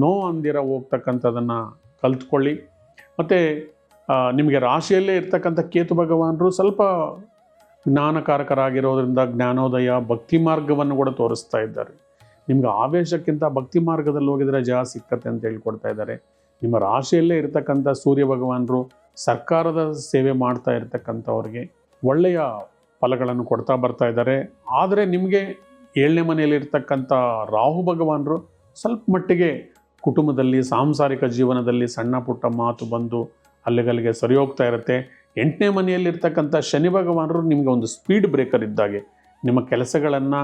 ನೋ ಅಂದಿರ ಹೋಗ್ತಕ್ಕಂಥದ್ದನ್ನು ಕಲ್ತ್ಕೊಳ್ಳಿ. ಮತ್ತು ನಿಮಗೆ ರಾಶಿಯಲ್ಲೇ ಇರ್ತಕ್ಕಂಥ ಕೇತು ಭಗವಾನರು ಸ್ವಲ್ಪ ಜ್ಞಾನಕಾರಕರಾಗಿರೋದ್ರಿಂದ ಜ್ಞಾನೋದಯ, ಭಕ್ತಿ ಮಾರ್ಗವನ್ನು ಕೂಡ ತೋರಿಸ್ತಾ ಇದ್ದಾರೆ. ನಿಮ್ಗೆ ಆವೇಶಕ್ಕಿಂತ ಭಕ್ತಿ ಮಾರ್ಗದಲ್ಲಿ ಹೋಗಿದ್ರೆ ಜಯ ಸಿಕ್ಕತ್ತೆ ಅಂತ ಹೇಳ್ಕೊಡ್ತಾ ಇದ್ದಾರೆ. ನಿಮ್ಮ ರಾಶಿಯಲ್ಲೇ ಇರತಕ್ಕಂಥ ಸೂರ್ಯ ಭಗವಾನರು ಸರ್ಕಾರದ ಸೇವೆ ಮಾಡ್ತಾ ಇರ್ತಕ್ಕಂಥವ್ರಿಗೆ ಒಳ್ಳೆಯ ಫಲಗಳನ್ನು ಕೊಡ್ತಾ ಬರ್ತಾ ಇದ್ದಾರೆ. ಆದರೆ ನಿಮಗೆ 7ನೇ ಮನೆಯಲ್ಲಿರ್ತಕ್ಕಂಥ ರಾಹು ಭಗವಾನರು ಸ್ವಲ್ಪ ಮಟ್ಟಿಗೆ ಕುಟುಂಬದಲ್ಲಿ ಸಾಂಸಾರಿಕ ಜೀವನದಲ್ಲಿ ಸಣ್ಣ ಪುಟ್ಟ ಮಾತು ಬಂದು ಅಲ್ಲಿಗಲ್ಲಿಗೆ ಸರಿ ಹೋಗ್ತಾ ಇರುತ್ತೆ. 8ನೇ ಮನೆಯಲ್ಲಿರ್ತಕ್ಕಂಥ ಶನಿ ಭಗವಾನರು ನಿಮಗೆ ಒಂದು ಸ್ಪೀಡ್ ಬ್ರೇಕರ್ ಇದ್ದಾಗೆ ನಿಮ್ಮ ಕೆಲಸಗಳನ್ನು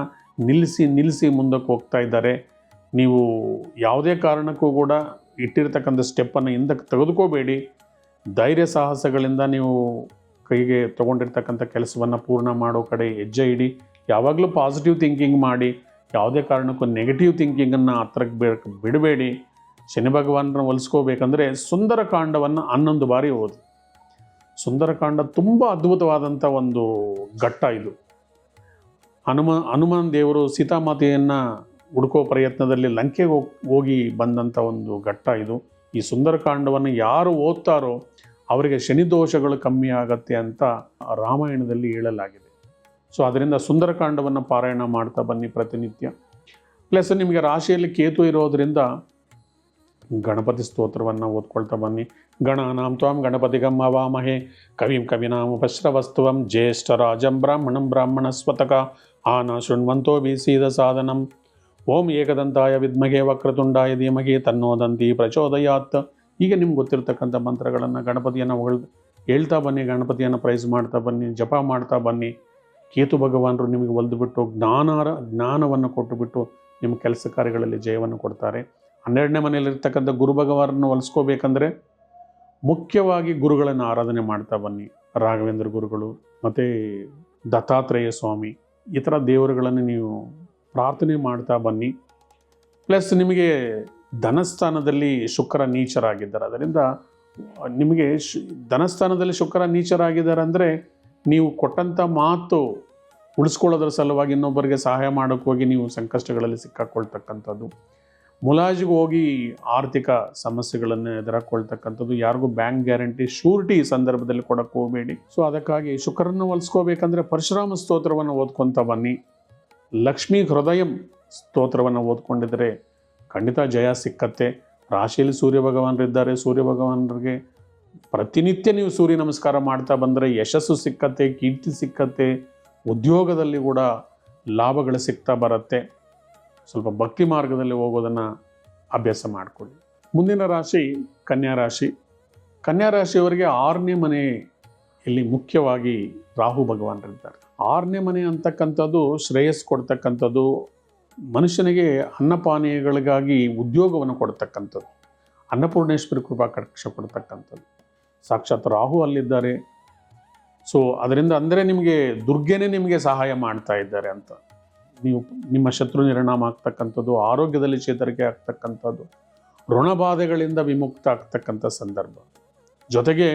ನಿಲ್ಲಿಸಿ ಮುಂದಕ್ಕೆ ಹೋಗ್ತಾ ಇದ್ದಾರೆ. ನೀವು ಯಾವುದೇ ಕಾರಣಕ್ಕೂ ಕೂಡ ಇಟ್ಟಿರ್ತಕ್ಕಂಥ ಸ್ಟೆಪ್ಪನ್ನು ಹಿಂದಕ್ಕೆ ತೆಗೆದುಕೋಬೇಡಿ. ಧೈರ್ಯ ಸಾಹಸಗಳಿಂದ ನೀವು ಕೈಗೆ ತೊಗೊಂಡಿರ್ತಕ್ಕಂಥ ಕೆಲಸವನ್ನು ಪೂರ್ಣ ಮಾಡೋ ಕಡೆ ಹೆಜ್ಜೆ ಇಡಿ. ಯಾವಾಗಲೂ ಪಾಸಿಟಿವ್ ಥಿಂಕಿಂಗ್ ಮಾಡಿ, ಯಾವುದೇ ಕಾರಣಕ್ಕೂ ನೆಗೆಟಿವ್ ಥಿಂಕಿಂಗನ್ನು ಹತ್ರಕ್ಕೆ ಬಿಡಬೇಡಿ. ಶನಿ ಭಗವಾನರನ್ನ ಹೋಲಿಸ್ಕೋಬೇಕಂದ್ರೆ ಸುಂದರಕಾಂಡವನ್ನು 11 ಬಾರಿ ಓದಿ. ಸುಂದರಕಾಂಡ ತುಂಬ ಅದ್ಭುತವಾದಂಥ ಒಂದು ಘಟ್ಟ ಇದು. ಹನುಮಾನ್ ದೇವರು ಸೀತಾಮಾತೆಯನ್ನು ಹುಡುಕೋ ಪ್ರಯತ್ನದಲ್ಲಿ ಲಂಕೆಗೆ ಹೋಗಿ ಬಂದಂಥ ಒಂದು ಘಟ್ಟ ಇದು. ಈ ಸುಂದರಕಾಂಡವನ್ನು ಯಾರು ಓದ್ತಾರೋ ಅವರಿಗೆ ಶನಿ ದೋಷಗಳು ಕಮ್ಮಿ ಆಗತ್ತೆ ಅಂತ ರಾಮಾಯಣದಲ್ಲಿ ಹೇಳಲಾಗಿದೆ. ಸೊ ಅದರಿಂದ ಸುಂದರಕಾಂಡವನ್ನು ಪಾರಾಯಣ ಮಾಡ್ತಾ ಬನ್ನಿ ಪ್ರತಿನಿತ್ಯ. ಪ್ಲಸ್ ನಿಮಗೆ ರಾಶಿಯಲ್ಲಿ ಕೇತು ಇರೋದರಿಂದ ಗಣಪತಿ ಸ್ತೋತ್ರವನ್ನು ಓದ್ಕೊಳ್ತಾ ಬನ್ನಿ. ಗಣಾನಾಂ ತ್ವಾಂ ಗಣಪತಿಗಂ ಅವಾಮಹೇ ಕವಿಂ ಕವಿನಾಮುಪಶ್ರವಸ್ತುವಂ ಜ್ಯೇಷ್ಠರಾಜಂ ಬ್ರಾಹ್ಮಣಂ ಬ್ರಾಹ್ಮಣಸ್ವತಕ ಆನ ಶೃಣ್ವಂತೋ ಬೀಸೀದ ಸಾಧನಂ ಓಂ ಏಕದಂತಾಯ ವಿದ್ಮಹೇ ವಕ್ರತುಂಡಾಯ ಧೀಮಹಿ ತನ್ನೋ ದಂತಿ ಪ್ರಚೋದಯಾತ್. ಈಗ ನಿಮ್ಗೆ ಗೊತ್ತಿರ್ತಕ್ಕಂಥ ಮಂತ್ರಗಳನ್ನು ಗಣಪತಿಯನ್ನು ಹೇಳ್ತಾ ಬನ್ನಿ, ಗಣಪತಿಯನ್ನು ಪ್ರೈಸ್ ಮಾಡ್ತಾ ಬನ್ನಿ, ಜಪ ಮಾಡ್ತಾ ಬನ್ನಿ. ಕೇತು ಭಗವಾನರು ನಿಮಗೆ ಒಲಿದುಬಿಟ್ಟು ಜ್ಞಾನವನ್ನು ಕೊಟ್ಟುಬಿಟ್ಟು ನಿಮ್ಮ ಕೆಲಸ ಕಾರ್ಯಗಳಲ್ಲಿ ಜಯವನ್ನು ಕೊಡ್ತಾರೆ. 12ನೇ ಮನೆಯಲ್ಲಿರ್ತಕ್ಕಂಥ ಗುರು ಭಗವಾನರನ್ನು ಹೋಲಿಸ್ಕೋಬೇಕಂದ್ರೆ ಮುಖ್ಯವಾಗಿ ಗುರುಗಳನ್ನು ಆರಾಧನೆ ಮಾಡ್ತಾ ಬನ್ನಿ. ರಾಘವೇಂದ್ರ ಗುರುಗಳು ಮತ್ತು ದತ್ತಾತ್ರೇಯ ಸ್ವಾಮಿ ಈ ಥರ ದೇವರುಗಳನ್ನು ನೀವು ಪ್ರಾರ್ಥನೆ ಮಾಡ್ತಾ ಬನ್ನಿ. ಪ್ಲಸ್ ನಿಮಗೆ ಧನಸ್ಥಾನದಲ್ಲಿ ಶುಕ್ರ ನೀಚರಾಗಿದ್ದಾರೆ. ಅದರಿಂದ ನಿಮಗೆ ಧನಸ್ಥಾನದಲ್ಲಿ ಶುಕ್ರ ನೀಚರಾಗಿದ್ದಾರೆ ಅಂದರೆ ನೀವು ಕೊಟ್ಟಂಥ ಮಾತು ಉಳಿಸ್ಕೊಳ್ಳೋದ್ರ ಸಲುವಾಗಿ ಇನ್ನೊಬ್ಬರಿಗೆ ಸಹಾಯ ಮಾಡೋಕ್ಕೆ ಹೋಗಿ ನೀವು ಸಂಕಷ್ಟಗಳಲ್ಲಿ ಸಿಕ್ಕಾಕೊಳ್ತಕ್ಕಂಥದ್ದು, ಮುಲಾಜಿಗೆ ಹೋಗಿ ಆರ್ಥಿಕ ಸಮಸ್ಯೆಗಳನ್ನು ಎದುರಾಕೊಳ್ತಕ್ಕಂಥದ್ದು, ಯಾರಿಗೂ ಬ್ಯಾಂಕ್ ಗ್ಯಾರಂಟಿ ಶೂರಿಟಿ ಈ ಸಂದರ್ಭದಲ್ಲಿ ಕೊಡಕ್ಕೆ ಹೋಗಬೇಡಿ. ಸೊ ಅದಕ್ಕಾಗಿ ಶುಕ್ರನ್ನು ಹೋಲಿಸ್ಕೋಬೇಕಂದ್ರೆ ಪರಶುರಾಮ ಸ್ತೋತ್ರವನ್ನು ಓದ್ಕೊತ ಬನ್ನಿ. ಲಕ್ಷ್ಮೀ ಹೃದಯಂ ಸ್ತೋತ್ರವನ್ನು ಓದ್ಕೊಂಡಿದ್ರೆ ಖಂಡಿತ ಜಯ ಸಿಕ್ಕತ್ತೆ. ರಾಶಿಯಲ್ಲಿ ಸೂರ್ಯ ಭಗವಾನರಿದ್ದಾರೆ. ಸೂರ್ಯ ಭಗವಾನರಿಗೆ ಪ್ರತಿನಿತ್ಯ ನೀವು ಸೂರ್ಯ ನಮಸ್ಕಾರ ಮಾಡ್ತಾ ಬಂದರೆ ಯಶಸ್ಸು ಸಿಕ್ಕತ್ತೆ, ಕೀರ್ತಿ ಸಿಕ್ಕತ್ತೆ, ಉದ್ಯೋಗದಲ್ಲಿ ಕೂಡ ಲಾಭಗಳು ಸಿಗ್ತಾ ಬರುತ್ತೆ. ಸ್ವಲ್ಪ ಭಕ್ತಿ ಮಾರ್ಗದಲ್ಲಿ ಹೋಗೋದನ್ನು ಅಭ್ಯಾಸ ಮಾಡಿಕೊಳ್ಳಿ. ಮುಂದಿನ ರಾಶಿ ಕನ್ಯಾ ರಾಶಿ. ಕನ್ಯಾ ರಾಶಿಯವರಿಗೆ 6ನೇ ಮನೆಯಲ್ಲಿ ಮುಖ್ಯವಾಗಿ ರಾಹು ಭಗವಾನರಿದ್ದಾರೆ. 6ನೇ ಮನೆ ಅಂತಕ್ಕಂಥದ್ದು ಶ್ರೇಯಸ್ ಕೊಡ್ತಕ್ಕಂಥದ್ದು, ಮನುಷ್ಯನಿಗೆ ಅನ್ನಪಾನೀಯಗಳಿಗಾಗಿ ಉದ್ಯೋಗವನ್ನು ಕೊಡ್ತಕ್ಕಂಥದ್ದು, ಅನ್ನಪೂರ್ಣೇಶ್ವರಿ ಕೃಪಾ ಕಟಾಕ್ಷ ಕೊಡ್ತಕ್ಕಂಥದ್ದು. ಸಾಕ್ಷಾತ್ ರಾಹು ಅಲ್ಲಿದ್ದಾರೆ. ಸೊ ಅದರಿಂದ ಅಂದರೆ ನಿಮಗೆ ದುರ್ಗೆನೇ ನಿಮಗೆ ಸಹಾಯ ಮಾಡ್ತಾ ಇದ್ದಾರೆ ಅಂತ. ನೀವು ನಿಮ್ಮ ಶತ್ರು ನಿರ್ನಾಮ ಆಗ್ತಕ್ಕಂಥದ್ದು, ಆರೋಗ್ಯದಲ್ಲಿ ಚೇತರಿಕೆ ಆಗ್ತಕ್ಕಂಥದ್ದು, ಋಣಬಾಧೆಗಳಿಂದ ವಿಮುಕ್ತ ಆಗ್ತಕ್ಕಂಥ ಸಂದರ್ಭ. ಜೊತೆಗೆ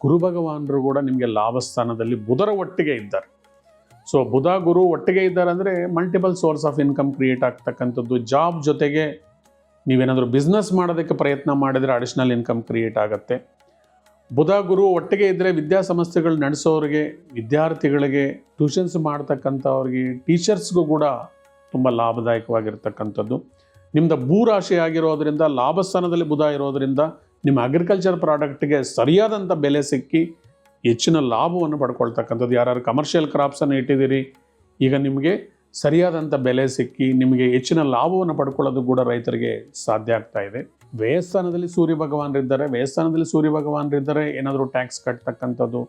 ಗುರು ಭಗವಾನರು ಕೂಡ ನಿಮಗೆ ಲಾಭಸ್ಥಾನದಲ್ಲಿ ಬುಧರ ಒಟ್ಟಿಗೆ ಇದ್ದಾರೆ. ಸೊ ಬುಧ ಗುರು ಒಟ್ಟಿಗೆ ಇದ್ದಾರೆ ಅಂದರೆ multiple source of income create ಆಗ್ತಕ್ಕಂಥದ್ದು. ಜಾಬ್ ಜೊತೆಗೆ ನೀವೇನಾದರೂ ಬಿಸ್ನೆಸ್ ಮಾಡೋದಕ್ಕೆ ಪ್ರಯತ್ನ ಮಾಡಿದರೆ ಅಡಿಷ್ನಲ್ ಇನ್ಕಮ್ ಕ್ರಿಯೇಟ್ ಆಗುತ್ತೆ. ಬುಧ ಗುರು ಒಟ್ಟಿಗೆ ಇದ್ದರೆ ವಿದ್ಯಾಸಂಸ್ಥೆಗಳು ನಡೆಸೋರಿಗೆ, ವಿದ್ಯಾರ್ಥಿಗಳಿಗೆ, ಟ್ಯೂಷನ್ಸ್ ಮಾಡ್ತಕ್ಕಂಥವ್ರಿಗೆ, ಟೀಚರ್ಸ್ಗೂ ಕೂಡ ತುಂಬ ಲಾಭದಾಯಕವಾಗಿರ್ತಕ್ಕಂಥದ್ದು. ನಿಮ್ಮದು ಭೂರಾಶಿ ಆಗಿರೋದ್ರಿಂದ, ಲಾಭಸ್ಥಾನದಲ್ಲಿ ಬುಧ ಇರೋದರಿಂದ ನಿಮ್ಮ ಅಗ್ರಿಕಲ್ಚರ್ ಪ್ರಾಡಕ್ಟ್ಗೆ ಸರಿಯಾದಂಥ ಬೆಲೆ ಸಿಕ್ಕಿ ಹೆಚ್ಚಿನ ಲಾಭವನ್ನು ಪಡ್ಕೊಳ್ತಕ್ಕಂಥದ್ದು. ಯಾರು ಕಮರ್ಷಿಯಲ್ ಕ್ರಾಪ್ಸನ್ನು ಇಟ್ಟಿದ್ದೀರಿ, ಈಗ ನಿಮಗೆ ಸರಿಯಾದಂಥ ಬೆಲೆ ಸಿಕ್ಕಿ ನಿಮಗೆ ಹೆಚ್ಚಿನ ಲಾಭವನ್ನು ಪಡ್ಕೊಳ್ಳೋದು ಕೂಡ ರೈತರಿಗೆ ಸಾಧ್ಯ ಆಗ್ತಾ ಇದೆ. ವ್ಯಯಸ್ಥಾನದಲ್ಲಿ ಸೂರ್ಯ ಭಗವಾನರಿದ್ದರೆ ಏನಾದರೂ ಟ್ಯಾಕ್ಸ್ ಕಟ್ತಕ್ಕಂಥದ್ದು,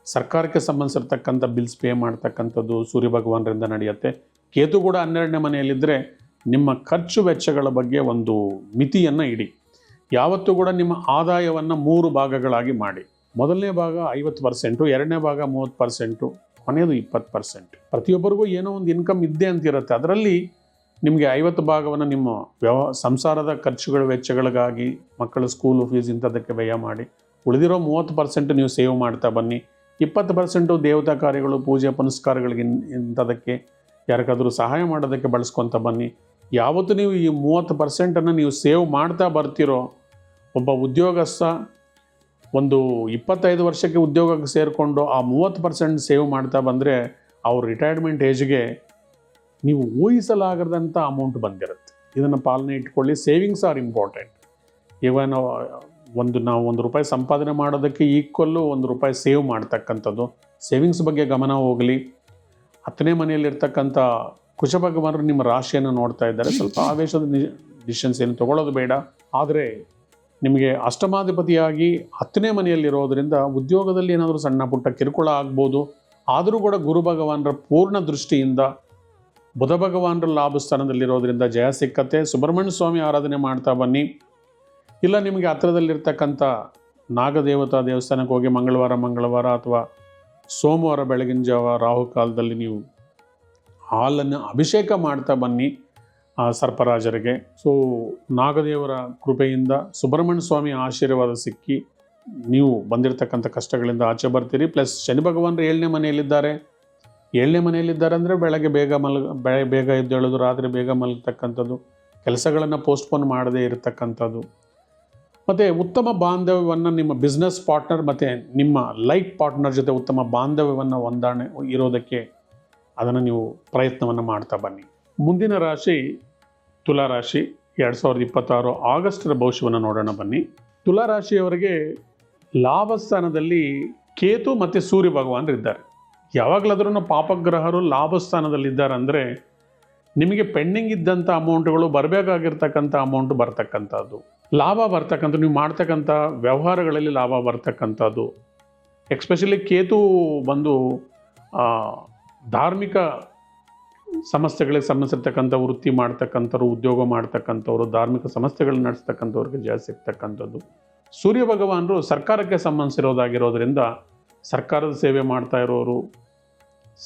ಸರ್ಕಾರಕ್ಕೆ ಸಂಬಂಧಿಸಿರ್ತಕ್ಕಂಥ ಬಿಲ್ಸ್ ಪೇ ಮಾಡ್ತಕ್ಕಂಥದ್ದು ಸೂರ್ಯ ಭಗವಾನರಿಂದ ನಡೆಯುತ್ತೆ. ಕೇತು ಕೂಡ 12ನೇ ಮನೆಯಲ್ಲಿದ್ದರೆ ನಿಮ್ಮ ಖರ್ಚು ವೆಚ್ಚಗಳ ಬಗ್ಗೆ ಒಂದು ಮಿತಿಯನ್ನು ಇಡಿ. ಯಾವತ್ತೂ ಕೂಡ ನಿಮ್ಮ ಆದಾಯವನ್ನು 3 ಭಾಗಗಳಾಗಿ ಮಾಡಿ. ಮೊದಲನೇ ಭಾಗ 50%, ಎರಡನೇ ಭಾಗ 30%, ಕೊನೆಯದು 20%. ಪ್ರತಿಯೊಬ್ಬರಿಗೂ ಏನೋ ಒಂದು ಇನ್ಕಮ್ ಇದ್ದೇ ಅಂತಿರುತ್ತೆ. ಅದರಲ್ಲಿ ನಿಮಗೆ 50 ಭಾಗವನ್ನು ನಿಮ್ಮ ಸಂಸಾರದ ಖರ್ಚುಗಳ ವೆಚ್ಚಗಳಿಗಾಗಿ, ಮಕ್ಕಳ ಸ್ಕೂಲು ಫೀಸ್ ಇಂಥದ್ದಕ್ಕೆ ವ್ಯಯ ಮಾಡಿ, ಉಳಿದಿರೋ 30% ನೀವು ಸೇವ್ ಮಾಡ್ತಾ ಬನ್ನಿ. 20% ದೇವತಾ ಕಾರ್ಯಗಳು, ಪೂಜೆ ಪುನಸ್ಕಾರಗಳಿಗೆ ಇಂಥದಕ್ಕೆ ಯಾರಿಗಾದರೂ ಸಹಾಯ ಮಾಡೋದಕ್ಕೆ ಬಳಸ್ಕೊತ ಬನ್ನಿ. ಯಾವತ್ತು ನೀವು ಈ 30%ಅನ್ನು ನೀವು ಸೇವ್ ಮಾಡ್ತಾ ಬರ್ತಿರೋ, ಒಬ್ಬ ಉದ್ಯೋಗಸ್ಥ ಒಂದು 25 ವರ್ಷಕ್ಕೆ ಉದ್ಯೋಗಕ್ಕೆ ಸೇರಿಕೊಂಡು ಆ 30% ಸೇವ್ ಮಾಡ್ತಾ ಬಂದರೆ ಅವ್ರ ರಿಟೈರ್ಮೆಂಟ್ ಏಜ್ಗೆ ನೀವು ಊಹಿಸಲಾಗದಂಥ ಅಮೌಂಟ್ ಬಂದಿರುತ್ತೆ. ಇದನ್ನು ಪಾಲನೆ ಇಟ್ಕೊಳ್ಳಿ. Savings are important. ಇವನ್ ನಾವು ₹1 ಸಂಪಾದನೆ ಮಾಡೋದಕ್ಕೆ ಈಕ್ವಲ್ಲು ₹1 ಸೇವ್ ಮಾಡ್ತಕ್ಕಂಥದ್ದು. ಸೇವಿಂಗ್ಸ್ ಬಗ್ಗೆ ಗಮನ ಹೋಗಲಿ. 10ನೇ ಮನೆಯಲ್ಲಿರ್ತಕ್ಕಂಥ ಕುಶ ಭಗವಾನರು ನಿಮ್ಮ ರಾಶಿಯನ್ನು ನೋಡ್ತಾ ಇದ್ದಾರೆ. ಸ್ವಲ್ಪ ಆವೇಶದ ಡಿಸಿಷನ್ಸ್ ಏನು ತಗೊಳ್ಳೋದು ಬೇಡ. ಆದರೆ ನಿಮಗೆ ಅಷ್ಟಮಾಧಿಪತಿಯಾಗಿ 10ನೇ ಮನೆಯಲ್ಲಿರೋದರಿಂದ ಉದ್ಯೋಗದಲ್ಲಿ ಏನಾದರೂ ಸಣ್ಣ ಪುಟ್ಟ ಕಿರುಕುಳ ಆಗ್ಬೋದು. ಆದರೂ ಕೂಡ ಗುರು ಭಗವಾನರ ಪೂರ್ಣ ದೃಷ್ಟಿಯಿಂದ ಬುಧ ಭಗವಾನರ ಲಾಭ ಸ್ಥಾನದಲ್ಲಿರೋದ್ರಿಂದ ಜಯ ಸಿಕ್ಕತ್ತೆ. ಸುಬ್ರಹ್ಮಣ್ಯ ಸ್ವಾಮಿ ಆರಾಧನೆ ಮಾಡ್ತಾ ಬನ್ನಿ. ಇಲ್ಲ ನಿಮಗೆ ಹತ್ತಿರದಲ್ಲಿರ್ತಕ್ಕಂಥ ನಾಗದೇವತಾ ದೇವಸ್ಥಾನಕ್ಕೆ ಹೋಗಿ ಮಂಗಳವಾರ ಅಥವಾ ಸೋಮವಾರ ಬೆಳಗಿನ ಜಾವ ರಾಹುಕಾಲದಲ್ಲಿ ನೀವು ಹಾಲನ್ನು ಅಭಿಷೇಕ ಮಾಡ್ತಾ ಬನ್ನಿ ಸರ್ಪರಾಜರಿಗೆ. ಸೊ ನಾಗದೇವರ ಕೃಪೆಯಿಂದ ಸುಬ್ರಹ್ಮಣ್ಯ ಸ್ವಾಮಿ ಆಶೀರ್ವಾದ ಸಿಕ್ಕಿ ನೀವು ಬಂದಿರತಕ್ಕಂಥ ಕಷ್ಟಗಳಿಂದ ಆಚೆ ಬರ್ತೀರಿ. ಪ್ಲಸ್ ಶನಿ ಭಗವಾನರು 7ನೇ ಮನೆಯಲ್ಲಿದ್ದಾರೆ. 7ನೇ ಮನೆಯಲ್ಲಿದ್ದಾರೆ ಅಂದರೆ ಬೆಳಗ್ಗೆ ಬೇಗ ಎದ್ದೇಳೋದು, ರಾತ್ರಿ ಬೇಗ ಮಲಗತಕ್ಕಂಥದ್ದು, ಕೆಲಸಗಳನ್ನು ಪೋಸ್ಟ್ಪೋನ್ ಮಾಡದೇ ಇರತಕ್ಕಂಥದ್ದು. ಮತ್ತು ಉತ್ತಮ ಬಾಂಧವ್ಯವನ್ನು ನಿಮ್ಮ ಬಿಸ್ನೆಸ್ ಪಾರ್ಟ್ನರ್ ಮತ್ತು ನಿಮ್ಮ ಲೈಫ್ ಪಾರ್ಟ್ನರ್ ಜೊತೆ ಉತ್ತಮ ಬಾಂಧವ್ಯವನ್ನು ಹೊಂದಾಣೆ ಇರೋದಕ್ಕೆ ಅದನ್ನು ನೀವು ಪ್ರಯತ್ನವನ್ನು ಮಾಡ್ತಾ ಬನ್ನಿ. ಮುಂದಿನ ರಾಶಿ ತುಲಾರಾಶಿ. 2026 ಆಗಸ್ಟರ ಭವಿಷ್ಯವನ್ನು ನೋಡೋಣ ಬನ್ನಿ. ತುಲಾರಾಶಿಯವರಿಗೆ ಲಾಭಸ್ಥಾನದಲ್ಲಿ ಕೇತು ಮತ್ತು ಸೂರ್ಯ ಭಗವಾನರು ಇದ್ದಾರೆ. ಯಾವಾಗಲಾದ್ರೂ ಪಾಪಗ್ರಹರು ಲಾಭಸ್ಥಾನದಲ್ಲಿದ್ದಾರೆ ಅಂದರೆ ನಿಮಗೆ ಪೆಂಡಿಂಗ್ ಇದ್ದಂಥ ಅಮೌಂಟ್ಗಳು ಬರಬೇಕಾಗಿರ್ತಕ್ಕಂಥ ಅಮೌಂಟ್ ಬರ್ತಕ್ಕಂಥದ್ದು, ಲಾಭ ಬರ್ತಕ್ಕಂಥ, ನೀವು ಮಾಡ್ತಕ್ಕಂಥ ವ್ಯವಹಾರಗಳಲ್ಲಿ ಲಾಭ ಬರ್ತಕ್ಕಂಥದ್ದು. ಎಕ್ಸ್ಪೆಷಲಿ ಕೇತು ಬಂದು ಧಾರ್ಮಿಕ ಸಂಸ್ಥೆಗಳಿಗೆ ಸಂಬಂಧಿಸಿರ್ತಕ್ಕಂಥ ವೃತ್ತಿ ಮಾಡ್ತಕ್ಕಂಥವ್ರು, ಉದ್ಯೋಗ ಮಾಡ್ತಕ್ಕಂಥವ್ರು, ಧಾರ್ಮಿಕ ಸಂಸ್ಥೆಗಳನ್ನ ನಡೆಸ್ತಕ್ಕಂಥವ್ರಿಗೆ ಜಾಸ್ತಿ ಸಿಗ್ತಕ್ಕಂಥದ್ದು. ಸೂರ್ಯ ಭಗವಾನರು ಸರ್ಕಾರಕ್ಕೆ ಸಂಬಂಧಿಸಿರೋದಾಗಿರೋದ್ರಿಂದ ಸರ್ಕಾರದ ಸೇವೆ ಮಾಡ್ತಾ ಇರೋರು,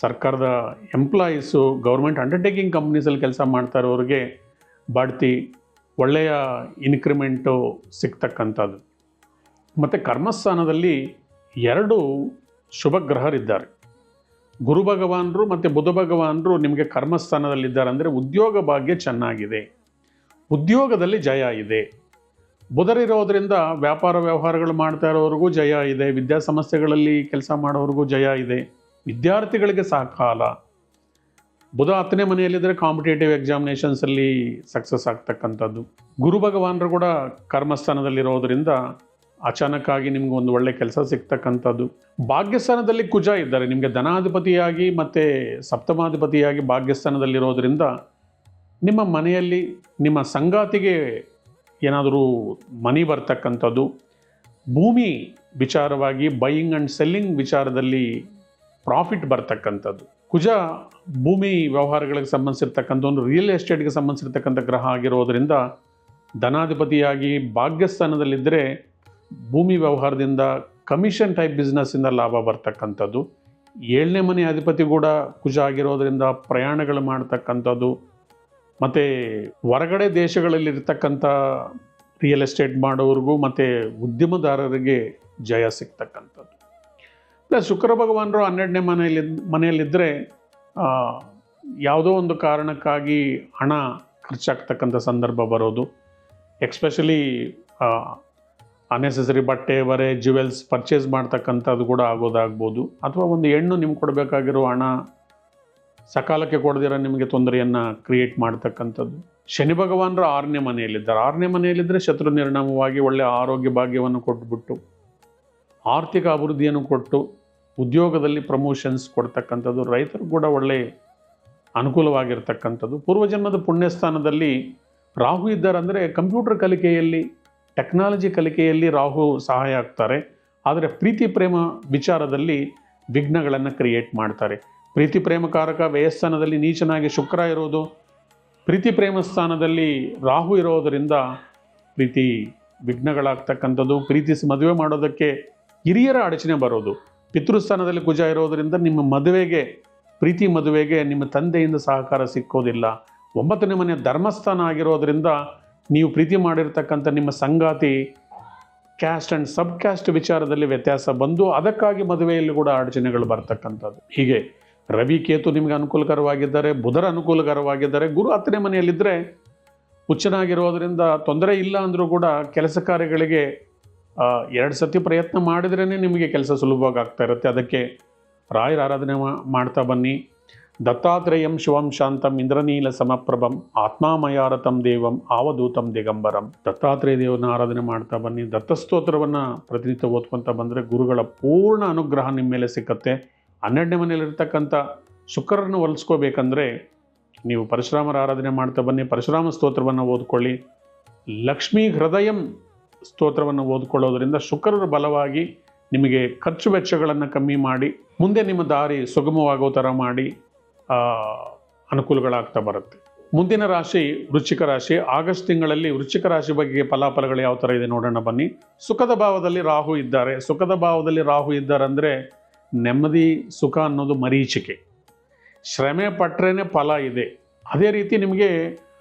ಸರ್ಕಾರದ ಎಂಪ್ಲಾಯೀಸು, ಗೌರ್ಮೆಂಟ್ ಅಂಡರ್ಟೇಕಿಂಗ್ ಕಂಪ್ನೀಸಲ್ಲಿ ಕೆಲಸ ಮಾಡ್ತಾ ಇರೋರಿಗೆ ಬಡ್ತಿ, ಒಳ್ಳೆಯ ಇನ್ಕ್ರಿಮೆಂಟು ಸಿಗ್ತಕ್ಕಂಥದ್ದು. ಮತ್ತು ಕರ್ಮಸ್ಥಾನದಲ್ಲಿ 2 ಶುಭ ಗ್ರಹರಿದ್ದಾರೆ. ಗುರು ಭಗವಾನರು ಮತ್ತು ಬುಧ ಭಗವಾನರು ನಿಮಗೆ ಕರ್ಮಸ್ಥಾನದಲ್ಲಿದ್ದಾರೆ ಅಂದರೆ ಉದ್ಯೋಗ ಭಾಗ್ಯ ಚೆನ್ನಾಗಿದೆ, ಉದ್ಯೋಗದಲ್ಲಿ ಜಯ ಇದೆ. ಬುಧರಿರೋದ್ರಿಂದ ವ್ಯಾಪಾರ ವ್ಯವಹಾರಗಳು ಮಾಡ್ತಾ ಇರೋರಿಗೂ ಜಯ ಇದೆ, ವಿದ್ಯಾಸಂಸ್ಥೆಗಳಲ್ಲಿ ಕೆಲಸ ಮಾಡೋರಿಗೂ ಜಯ ಇದೆ, ವಿದ್ಯಾರ್ಥಿಗಳಿಗೆ ಸಹಕಾಲ. ಬುಧ 10ನೇ ಮನೆಯಲ್ಲಿದ್ದರೆ ಕಾಂಪಿಟೇಟಿವ್ ಎಕ್ಸಾಮಿನೇಷನ್ಸಲ್ಲಿ ಸಕ್ಸಸ್ ಆಗ್ತಕ್ಕಂಥದ್ದು. ಗುರು ಭಗವಾನರು ಕೂಡ ಕರ್ಮಸ್ಥಾನದಲ್ಲಿರೋದ್ರಿಂದ ಅಚಾನಕ್ಕಾಗಿ ನಿಮ್ಗೆ ಒಂದು ಒಳ್ಳೆ ಕೆಲಸ ಸಿಗ್ತಕ್ಕಂಥದ್ದು. ಭಾಗ್ಯಸ್ಥಾನದಲ್ಲಿ ಕುಜ ಇದ್ದಾರೆ. ನಿಮಗೆ ಧನಾಧಿಪತಿಯಾಗಿ ಮತ್ತು ಸಪ್ತಮಾಧಿಪತಿಯಾಗಿ ಭಾಗ್ಯಸ್ಥಾನದಲ್ಲಿರೋದ್ರಿಂದ ನಿಮ್ಮ ಮನೆಯಲ್ಲಿ ನಿಮ್ಮ ಸಂಗಾತಿಗೆ ಏನಾದರೂ ಮನಿ ಬರ್ತಕ್ಕಂಥದ್ದು, ಭೂಮಿ ವಿಚಾರವಾಗಿ ಬೈಯಿಂಗ್ ಆ್ಯಂಡ್ ಸೆಲ್ಲಿಂಗ್ ವಿಚಾರದಲ್ಲಿ ಪ್ರಾಫಿಟ್ ಬರ್ತಕ್ಕಂಥದ್ದು. ಕುಜ ಭೂಮಿ ವ್ಯವಹಾರಗಳಿಗೆ ಸಂಬಂಧಿಸಿರ್ತಕ್ಕಂಥ ಒಂದು ರಿಯಲ್ ಎಸ್ಟೇಟ್ಗೆ ಸಂಬಂಧಿಸಿರ್ತಕ್ಕಂಥ ಗ್ರಹ ಆಗಿರೋದ್ರಿಂದ ಧನಾಧಿಪತಿಯಾಗಿ ಭಾಗ್ಯಸ್ಥಾನದಲ್ಲಿದ್ದರೆ ಭೂಮಿ ವ್ಯವಹಾರದಿಂದ ಕಮಿಷನ್ ಟೈಪ್ ಬಿಸ್ನೆಸ್ಸಿಂದ ಲಾಭ ಬರ್ತಕ್ಕಂಥದ್ದು. 7ನೇ ಮನೆ ಅಧಿಪತಿ ಕೂಡ ಕುಜ ಆಗಿರೋದ್ರಿಂದ ಪ್ರಯಾಣಗಳು ಮಾಡ್ತಕ್ಕಂಥದ್ದು ಮತ್ತು ಹೊರಗಡೆ ದೇಶಗಳಲ್ಲಿರ್ತಕ್ಕಂಥ ರಿಯಲ್ ಎಸ್ಟೇಟ್ ಮಾಡೋರಿಗೂ ಮತ್ತು ಉದ್ಯಮದಾರರಿಗೆ ಜಯ ಸಿಗ್ತಕ್ಕಂಥದ್ದು. ಪ್ಲಸ್ ಶುಕ್ರ ಭಗವಾನರು 12ನೇ ಮನೆಯಲ್ಲಿದ್ದರೆ ಯಾವುದೋ ಒಂದು ಕಾರಣಕ್ಕಾಗಿ ಹಣ ಖರ್ಚಾಗ್ತಕ್ಕಂಥ ಸಂದರ್ಭ ಬರೋದು. ಎಕ್ಸ್ಪೆಷಲಿ ಅನ್ನೆಸೆಸರಿ ಬಟ್ಟೆ, ಬರೆ, ಜ್ಯುವೆಲ್ಸ್ ಪರ್ಚೇಸ್ ಮಾಡ್ತಕ್ಕಂಥದ್ದು ಕೂಡ ಆಗೋದಾಗ್ಬೋದು. ಅಥವಾ ಒಂದು ಹೆಣ್ಣು ನಿಮ್ಗೆ ಕೊಡಬೇಕಾಗಿರೋ ಹಣ ಸಕಾಲಕ್ಕೆ ಕೊಡದಿರೋ ನಿಮಗೆ ತೊಂದರೆಯನ್ನು ಕ್ರಿಯೇಟ್ ಮಾಡ್ತಕ್ಕಂಥದ್ದು. ಶನಿ ಭಗವಾನರು 6ನೇ ಮನೆಯಲ್ಲಿದ್ದಾರೆ. 6ನೇ ಮನೆಯಲ್ಲಿದ್ದರೆ ಶತ್ರು ನಿರ್ನಾಮವಾಗಿ ಒಳ್ಳೆಯ ಆರೋಗ್ಯ ಭಾಗ್ಯವನ್ನು ಕೊಟ್ಟುಬಿಟ್ಟು ಆರ್ಥಿಕ ಅಭಿವೃದ್ಧಿಯನ್ನು ಕೊಟ್ಟು ಉದ್ಯೋಗದಲ್ಲಿ ಪ್ರಮೋಷನ್ಸ್ ಕೊಡ್ತಕ್ಕಂಥದ್ದು. ರೈತರು ಕೂಡ ಒಳ್ಳೆ ಅನುಕೂಲವಾಗಿರ್ತಕ್ಕಂಥದ್ದು. ಪೂರ್ವಜನ್ಮದ ಪುಣ್ಯಸ್ಥಾನದಲ್ಲಿ ರಾಹು ಇದ್ದಾರೆ ಅಂದರೆ ಕಂಪ್ಯೂಟರ್ ಕಲಿಕೆಯಲ್ಲಿ, ಟೆಕ್ನಾಲಜಿ ಕಲಿಕೆಯಲ್ಲಿ ರಾಹು ಸಹಾಯ ಆಗ್ತಾರೆ. ಆದರೆ ಪ್ರೀತಿ ಪ್ರೇಮ ವಿಚಾರದಲ್ಲಿ ವಿಘ್ನಗಳನ್ನು ಕ್ರಿಯೇಟ್ ಮಾಡ್ತಾರೆ. ಪ್ರೀತಿ ಪ್ರೇಮಕಾರಕ ವ್ಯಯಸ್ಥಾನದಲ್ಲಿ ನೀಚನಾಗಿ ಶುಕ್ರ ಇರೋದು, ಪ್ರೀತಿ ಪ್ರೇಮ ಸ್ಥಾನದಲ್ಲಿ ರಾಹು ಇರೋದರಿಂದ ಪ್ರೀತಿ ವಿಘ್ನಗಳಾಗ್ತಕ್ಕಂಥದ್ದು. ಪ್ರೀತಿಸಿ ಮದುವೆ ಮಾಡೋದಕ್ಕೆ ಹಿರಿಯರ ಅಡಚಣೆ ಬರೋದು. ಪಿತೃಸ್ಥಾನದಲ್ಲಿ ಕುಜ ಇರೋದರಿಂದ ನಿಮ್ಮ ಮದುವೆಗೆ, ಪ್ರೀತಿ ಮದುವೆಗೆ ನಿಮ್ಮ ತಂದೆಯಿಂದ ಸಹಕಾರ ಸಿಕ್ಕೋದಿಲ್ಲ. 9ನೇ ಮನೆ ಧರ್ಮಸ್ಥಾನ ಆಗಿರೋದರಿಂದ ನೀವು ಪ್ರೀತಿ ಮಾಡಿರ್ತಕ್ಕಂಥ ನಿಮ್ಮ ಸಂಗಾತಿ ಕ್ಯಾಸ್ಟ್ ಆ್ಯಂಡ್ ಸಬ್ ಕ್ಯಾಸ್ಟ್ ವಿಚಾರದಲ್ಲಿ ವ್ಯತ್ಯಾಸ ಬಂದು ಅದಕ್ಕಾಗಿ ಮದುವೆಯಲ್ಲಿ ಕೂಡ ಅಡಚಣೆಗಳು ಬರ್ತಕ್ಕಂಥದ್ದು. ಹೀಗೆ ರವಿ ಕೇತು ನಿಮಗೆ ಅನುಕೂಲಕರವಾಗಿದ್ದಾರೆ, ಬುಧರ ಅನುಕೂಲಕರವಾಗಿದ್ದಾರೆ. ಗುರು 10ನೇ ಮನೆಯಲ್ಲಿದ್ದರೆ ಹುಚ್ಚನಾಗಿರೋದರಿಂದ ತೊಂದರೆ ಇಲ್ಲ ಅಂದರೂ ಕೂಡ ಕೆಲಸ ಕಾರ್ಯಗಳಿಗೆ 2 ಸತಿ ಪ್ರಯತ್ನ ಮಾಡಿದ್ರೇ ನಿಮಗೆ ಕೆಲಸ ಸುಲಭವಾಗಿ ಆಗ್ತಾ ಇರುತ್ತೆ. ಅದಕ್ಕೆ ರಾಯರ ಆರಾಧನೆ ಮಾಡ್ತಾ ಬನ್ನಿ. ದತ್ತಾತ್ರೇಯಂ ಶಿವಂ ಶಾಂತಂ ಇಂದ್ರನೀಲ ಸಮಪ್ರಭಂ ಆತ್ಮಾಮಯಾರತಂ ದೇವಂ ಆವಧೂತಂ ದಿಗಂಬರಂ. ದತ್ತಾತ್ರೇಯ ದೇವರನ್ನ ಆರಾಧನೆ ಮಾಡ್ತಾ ಬನ್ನಿ. ದತ್ತಸ್ತೋತ್ರವನ್ನು ಪ್ರತಿನಿತ್ಯ ಓದ್ಕೊತ ಬಂದರೆ ಗುರುಗಳ ಪೂರ್ಣ ಅನುಗ್ರಹ ನಿಮ್ಮ ಮೇಲೆ ಸಿಕ್ಕತ್ತೆ. 12ನೇ ಮನೆಯಲ್ಲಿರ್ತಕ್ಕಂಥ ಶುಕ್ರರನ್ನು ಹೋಲಿಸ್ಕೋಬೇಕಂದ್ರೆ ನೀವು ಪರಶುರಾಮರ ಆರಾಧನೆ ಮಾಡ್ತಾ ಬನ್ನಿ. ಪರಶುರಾಮ ಸ್ತೋತ್ರವನ್ನು ಓದ್ಕೊಳ್ಳಿ. ಲಕ್ಷ್ಮೀ ಹೃದಯಂ ಸ್ತೋತ್ರವನ್ನು ಓದ್ಕೊಳ್ಳೋದ್ರಿಂದ ಶುಕ್ರರು ಬಲವಾಗಿ ನಿಮಗೆ ಖರ್ಚು ವೆಚ್ಚಗಳನ್ನು ಕಮ್ಮಿ ಮಾಡಿ ಮುಂದೆ ನಿಮ್ಮ ದಾರಿ ಸುಗಮವಾಗೋ ಥರ ಮಾಡಿ ಅನುಕೂಲಗಳಾಗ್ತಾ ಬರುತ್ತೆ. ಮುಂದಿನ ರಾಶಿ ವೃಶ್ಚಿಕ ರಾಶಿ. ಆಗಸ್ಟ್ ತಿಂಗಳಲ್ಲಿ ವೃಶ್ಚಿಕ ರಾಶಿ ಬಗ್ಗೆ ಫಲಾಫಲಗಳು ಯಾವ ಥರ ಇದೆ ನೋಡೋಣ ಬನ್ನಿ. ಸುಖದ ಭಾವದಲ್ಲಿ ರಾಹು ಇದ್ದಾರೆ. ಸುಖದ ಭಾವದಲ್ಲಿ ರಾಹು ಇದ್ದಾರೆ ಅಂದರೆ ನೆಮ್ಮದಿ ಸುಖ ಅನ್ನೋದು ಮರೀಚಿಕೆ. ಶ್ರಮೆ ಪಟ್ಟರೇನೆ ಫಲ ಇದೆ. ಅದೇ ರೀತಿ ನಿಮಗೆ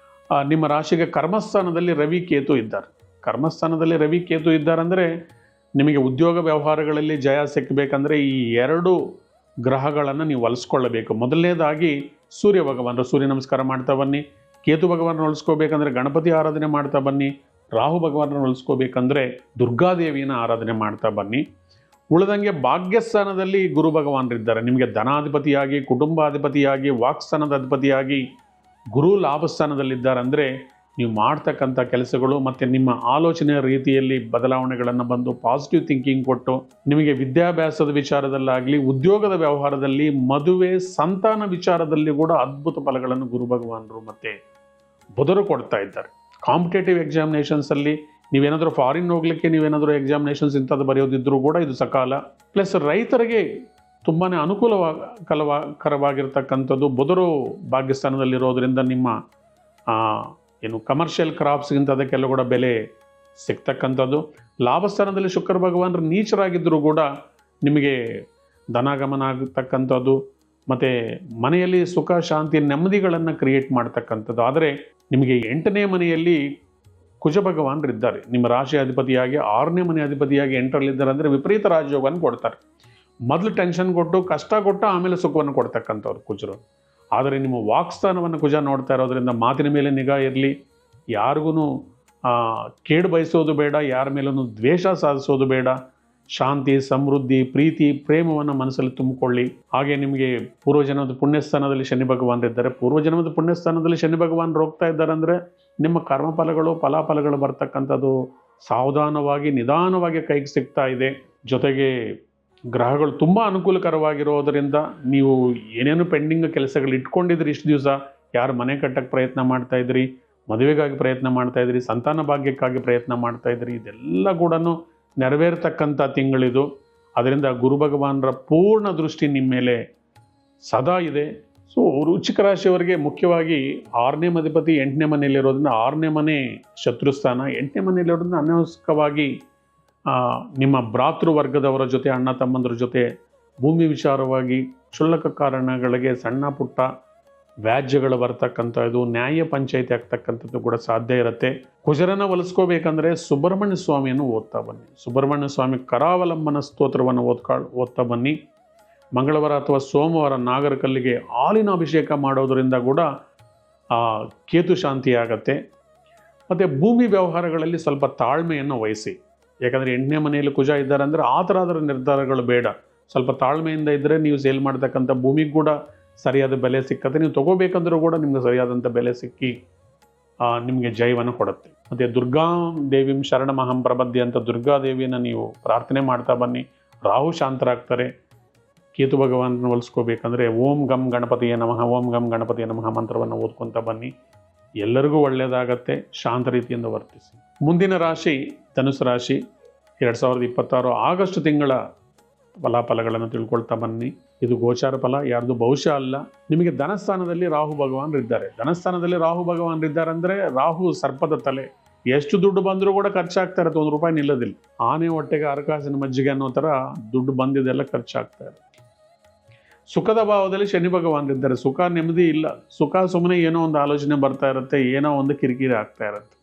ನಿಮ್ಮ ರಾಶಿಗೆ ಕರ್ಮಸ್ಥಾನದಲ್ಲಿ ರವಿ ಕೇತು ಇದ್ದಾರೆ. ಕರ್ಮಸ್ಥಾನದಲ್ಲಿ ರವಿ ಕೇತು ಇದ್ದಾರಂದರೆ ನಿಮಗೆ ಉದ್ಯೋಗ ವ್ಯವಹಾರಗಳಲ್ಲಿ ಜಯ ಸಿಕ್ಕಬೇಕಂದ್ರೆ ಈ 2 ಗ್ರಹಗಳನ್ನು ನೀವು ಹೊಲಿಸ್ಕೊಳ್ಳಬೇಕು. ಮೊದಲನೇದಾಗಿ ಸೂರ್ಯ ಭಗವಾನರು ಸೂರ್ಯ ನಮಸ್ಕಾರ ಮಾಡ್ತಾ ಬನ್ನಿ. ಕೇತು ಭಗವಾನರು ಹೊಲಿಸ್ಕೋಬೇಕಂದ್ರೆ ಗಣಪತಿ ಆರಾಧನೆ ಮಾಡ್ತಾ ಬನ್ನಿ. ರಾಹು ಭಗವಾನರು ಹೊಲಿಸ್ಕೋಬೇಕಂದ್ರೆ ದುರ್ಗಾದೇವಿಯನ್ನು ಆರಾಧನೆ ಮಾಡ್ತಾ ಬನ್ನಿ. ಉಳಿದಂಗೆ ಭಾಗ್ಯಸ್ಥಾನದಲ್ಲಿ ಗುರು ಭಗವಾನರಿದ್ದಾರೆ. ನಿಮಗೆ ಧನಾಧಿಪತಿಯಾಗಿ, ಕುಟುಂಬಾಧಿಪತಿಯಾಗಿ, ವಾಕ್ಸ್ಥಾನದ ಅಧಿಪತಿಯಾಗಿ ಗುರು ಲಾಭಸ್ಥಾನದಲ್ಲಿದ್ದಾರೆ. ಅಂದರೆ ನೀವು ಮಾಡ್ತಕ್ಕಂಥ ಕೆಲಸಗಳು ಮತ್ತು ನಿಮ್ಮ ಆಲೋಚನೆಯ ರೀತಿಯಲ್ಲಿ ಬದಲಾವಣೆಗಳನ್ನು ಬಂದು ಪಾಸಿಟಿವ್ ಥಿಂಕಿಂಗ್ ಕೊಟ್ಟು ನಿಮಗೆ ವಿದ್ಯಾಭ್ಯಾಸದ ವಿಚಾರದಲ್ಲಾಗಲಿ, ಉದ್ಯೋಗದ ವ್ಯವಹಾರದಲ್ಲಿ, ಮದುವೆ, ಸಂತಾನ ವಿಚಾರದಲ್ಲಿ ಕೂಡ ಅದ್ಭುತ ಫಲಗಳನ್ನು ಗುರು ಭಗವಾನರು ಮತ್ತು ಬುಧರು ಕೊಡ್ತಾ ಇದ್ದಾರೆ. ಕಾಂಪಿಟೇಟಿವ್ ಎಕ್ಸಾಮಿನೇಷನ್ಸಲ್ಲಿ ನೀವೇನಾದರೂ ಫಾರಿನ್ ಹೋಗ್ಲಿಕ್ಕೆ ನೀವೇನಾದರೂ ಎಕ್ಸಾಮಿನೇಷನ್ಸ್ ಇಂಥದ್ದು ಬರೆಯೋದಿದ್ರೂ ಕೂಡ ಇದು ಸಕಾಲ. ಪ್ಲಸ್ ರೈತರಿಗೆ ತುಂಬಾ ಅನುಕೂಲಕರವಾಗಿರ್ತಕ್ಕಂಥದ್ದು ಬುಧರು ಭಾಗ್ಯಸ್ಥಾನದಲ್ಲಿರೋದ್ರಿಂದ ನಿಮ್ಮ ಏನು ಕಮರ್ಷಿಯಲ್ ಕ್ರಾಪ್ಸ್ಗಿಂತ ಅದಕ್ಕೆಲ್ಲ ಕೂಡ ಬೆಲೆ ಸಿಗ್ತಕ್ಕಂಥದ್ದು. ಲಾಭಸ್ಥಾನದಲ್ಲಿ ಶುಕ್ರ ಭಗವಾನರು ನೀಚರಾಗಿದ್ದರೂ ಕೂಡ ನಿಮಗೆ ಧನಾಗಮನ ಆಗತಕ್ಕಂಥದ್ದು ಮತ್ತು ಮನೆಯಲ್ಲಿ ಸುಖ ಶಾಂತಿ ನೆಮ್ಮದಿಗಳನ್ನು ಕ್ರಿಯೇಟ್ ಮಾಡ್ತಕ್ಕಂಥದ್ದು. ಆದರೆ ನಿಮಗೆ 8ನೇ ಮನೆಯಲ್ಲಿ ಕುಜ ಭಗವಾನರಿದ್ದಾರೆ. ನಿಮ್ಮ ರಾಶಿ ಅಧಿಪತಿಯಾಗಿ 6ನೇ ಮನೆ ಅಧಿಪತಿಯಾಗಿ 8ರಲ್ಲಿದ್ದಾರೆ. ಅಂದರೆ ವಿಪರೀತ ರಾಜಯೋಗವನ್ನು ಕೊಡ್ತಾರೆ. ಮೊದಲು ಟೆನ್ಷನ್ ಕೊಟ್ಟು ಕಷ್ಟ ಕೊಟ್ಟು ಆಮೇಲೆ ಸುಖವನ್ನು ಕೊಡ್ತಕ್ಕಂಥವ್ರು ಕುಜರು. ಆದರೆ ನಿಮ್ಮ ವಾಕ್ಸ್ಥಾನವನ್ನು ಕುಜ ನೋಡ್ತಾ ಇರೋದ್ರಿಂದ ಮಾತಿನ ಮೇಲೆ ನಿಗಾ ಇರಲಿ. ಯಾರಿಗೂ ಕೇಡು ಬಯಸೋದು ಬೇಡ, ಯಾರ ಮೇಲೂ ದ್ವೇಷ ಸಾಧಿಸೋದು ಬೇಡ. ಶಾಂತಿ, ಸಮೃದ್ಧಿ, ಪ್ರೀತಿ, ಪ್ರೇಮವನ್ನು ಮನಸ್ಸಲ್ಲಿ ತುಂಬಿಕೊಳ್ಳಿ. ಹಾಗೆ ನಿಮಗೆ ಪೂರ್ವಜನ್ಮದ ಪುಣ್ಯಸ್ಥಾನದಲ್ಲಿ ಶನಿ ಭಗವಾನರಿದ್ದಾರೆ. ಪೂರ್ವಜನ್ಮದ ಪುಣ್ಯಸ್ಥಾನದಲ್ಲಿ ಶನಿ ಭಗವಾನರು ಹೋಗ್ತಾ ಇದ್ದಾರೆ ಅಂದರೆ ನಿಮ್ಮ ಕರ್ಮಫಲಗಳು ಫಲಾಫಲಗಳು ಬರ್ತಕ್ಕಂಥದ್ದು ಸಾವಧಾನವಾಗಿ ನಿಧಾನವಾಗಿ ಕೈಗೆ ಸಿಗ್ತಾ ಇದೆ. ಜೊತೆಗೆ ಗ್ರಹಗಳು ತುಂಬ ಅನುಕೂಲಕರವಾಗಿರೋದರಿಂದ ನೀವು ಏನೇನು ಪೆಂಡಿಂಗ್ ಕೆಲಸಗಳು ಇಟ್ಕೊಂಡಿದ್ರಿ ಇಷ್ಟು ದಿವಸ, ಯಾರು ಮನೆ ಕಟ್ಟಕ್ಕೆ ಪ್ರಯತ್ನ ಮಾಡ್ತಾ ಇದ್ರಿ, ಮದುವೆಗಾಗಿ ಪ್ರಯತ್ನ ಮಾಡ್ತಾ ಇದ್ರಿ, ಸಂತಾನ ಭಾಗ್ಯಕ್ಕಾಗಿ ಪ್ರಯತ್ನ ಮಾಡ್ತಾ ಇದ್ರಿ, ಇದೆಲ್ಲ ಕೂಡ ನೆರವೇರ್ತಕ್ಕಂಥ ತಿಂಗಳಿದು. ಅದರಿಂದ ಗುರು ಭಗವಾನರ ಪೂರ್ಣ ದೃಷ್ಟಿ ನಿಮ್ಮ ಮೇಲೆ ಸದಾ ಇದೆ. ಸೊ ವೃಶ್ಚಿಕ ರಾಶಿಯವರಿಗೆ ಮುಖ್ಯವಾಗಿ 6ನೇ ಅಧಿಪತಿ 8ನೇ ಮನೆಯಲ್ಲಿರೋದ್ರಿಂದ 6ನೇ ಮನೆ ಶತ್ರುಸ್ಥಾನ, 8ನೇ ಮನೆಯಲ್ಲಿರೋದ್ರಿಂದ ಅನವಶ್ಯಕವಾಗಿ ನಿಮ್ಮ ಭ್ರಾತೃವರ್ಗದವರ ಜೊತೆ, ಅಣ್ಣ ತಮ್ಮಂದ್ರ ಜೊತೆ ಭೂಮಿ ವಿಚಾರವಾಗಿ ಕ್ಷುಲ್ಲಕ ಕಾರಣಗಳಿಗೆ ಸಣ್ಣ ಪುಟ್ಟ ವ್ಯಾಜ್ಯಗಳು ಬರ್ತಕ್ಕಂಥದ್ದು, ನ್ಯಾಯ ಪಂಚಾಯಿತಿ ಆಗ್ತಕ್ಕಂಥದ್ದು ಕೂಡ ಸಾಧ್ಯ ಇರುತ್ತೆ. ಕುಜರನ ಹೊಲಿಸ್ಕೋಬೇಕಂದ್ರೆ ಸುಬ್ರಹ್ಮಣ್ಯ ಸ್ವಾಮಿಯನ್ನು ಓದ್ತಾ ಬನ್ನಿ. ಸುಬ್ರಹ್ಮಣ್ಯ ಸ್ವಾಮಿ ಕರಾವಲಂಬನ ಸ್ತೋತ್ರವನ್ನು ಓದ್ತಾ ಬನ್ನಿ. ಮಂಗಳವಾರ ಅಥವಾ ಸೋಮವಾರ ನಾಗರಕಲ್ಲಿಗೆ ಹಾಲಿನ ಅಭಿಷೇಕ ಮಾಡೋದರಿಂದ ಕೂಡ ಕೇತು ಶಾಂತಿ ಆಗತ್ತೆ. ಮತ್ತು ಭೂಮಿ ವ್ಯವಹಾರಗಳಲ್ಲಿ ಸ್ವಲ್ಪ ತಾಳ್ಮೆಯನ್ನು ವಹಿಸಿ. ಯಾಕಂದರೆ 8ನೇ ಮನೆಯಲ್ಲಿ ಕುಜ ಇದ್ದಾರೆ ಅಂದರೆ ಆ ಥರ ಅದರ ನಿರ್ಧಾರಗಳು ಬೇಡ. ಸ್ವಲ್ಪ ತಾಳ್ಮೆಯಿಂದ ಇದ್ದರೆ ನೀವು ಸೇಲ್ ಮಾಡ್ತಕ್ಕಂಥ ಭೂಮಿಗೆ ಕೂಡ ಸರಿಯಾದ ಬೆಲೆ ಸಿಕ್ಕತ್ತೆ. ನೀವು ತೊಗೋಬೇಕಂದ್ರೂ ಕೂಡ ನಿಮ್ಗೆ ಸರಿಯಾದಂಥ ಬೆಲೆ ಸಿಕ್ಕಿ ನಿಮಗೆ ಜಯವನ್ನು ಕೊಡುತ್ತೆ. ಮತ್ತು ದುರ್ಗಾದೇವಿಂ ಶರಣಮಹಂ ಪ್ರಬದ್ಧಿ ಅಂತ ದುರ್ಗಾದೇವಿಯನ್ನು ನೀವು ಪ್ರಾರ್ಥನೆ ಮಾಡ್ತಾ ಬನ್ನಿ. ರಾಹು ಶಾಂತರಾಗ್ತಾರೆ. ಕೇತು ಭಗವಾನನ್ನು ಹೋಲಿಸ್ಕೋಬೇಕಂದ್ರೆ ಓಂ ಗಂ ಗಣಪತಿಯೇ ನಮಃ, ಓಂ ಗಂ ಗಣಪತಿಯೇ ನಮಃ ಮಂತ್ರವನ್ನು ಓದ್ಕೊತಾ ಬನ್ನಿ. ಎಲ್ಲರಿಗೂ ಒಳ್ಳೆಯದಾಗತ್ತೆ. ಶಾಂತ ರೀತಿಯಿಂದ ವರ್ತಿಸಿ. ಮುಂದಿನ ರಾಶಿ ಧನುಸು ರಾಶಿ. 2026 ಆಗಸ್ಟ್ ತಿಂಗಳ ಫಲಾಫಲಗಳನ್ನು ತಿಳ್ಕೊಳ್ತಾ ಬನ್ನಿ. ಇದು ಗೋಚಾರ ಫಲ, ಯಾರ್ದು ಭವಿಷ್ಯ ಅಲ್ಲ. ನಿಮಗೆ ಧನಸ್ಥಾನದಲ್ಲಿ ರಾಹು ಭಗವಾನರಿದ್ದಾರೆ. ಧನಸ್ಥಾನದಲ್ಲಿ ರಾಹು ಭಗವಾನರಿದ್ದಾರೆ ಅಂದರೆ ರಾಹು ಸರ್ಪದ ತಲೆ. ಎಷ್ಟು ದುಡ್ಡು ಬಂದರೂ ಕೂಡ ಖರ್ಚಾಗ್ತಾ ಇರುತ್ತೆ, ₹1 ನಿಲ್ಲೋದಿಲ್ಲ. ಆನೆ ಹೊಟ್ಟೆಗೆ ಅರಕಾಸಿನ ಮಜ್ಜಿಗೆ ಅನ್ನೋ ಥರ ದುಡ್ಡು ಬಂದಿದ್ದೆಲ್ಲ ಖರ್ಚಾಗ್ತಾ ಇರುತ್ತೆ. ಸುಖದ ಭಾವದಲ್ಲಿ ಶನಿ ಭಗವಾನರಿದ್ದಾರೆ. ಸುಖ ನೆಮ್ಮದಿ ಇಲ್ಲ. ಸುಖ ಸುಮ್ಮನೆ ಏನೋ ಒಂದು ಆಲೋಚನೆ ಬರ್ತಾ ಇರುತ್ತೆ, ಏನೋ ಒಂದು ಕಿರಿಕಿರಿ ಆಗ್ತಾ ಇರುತ್ತೆ.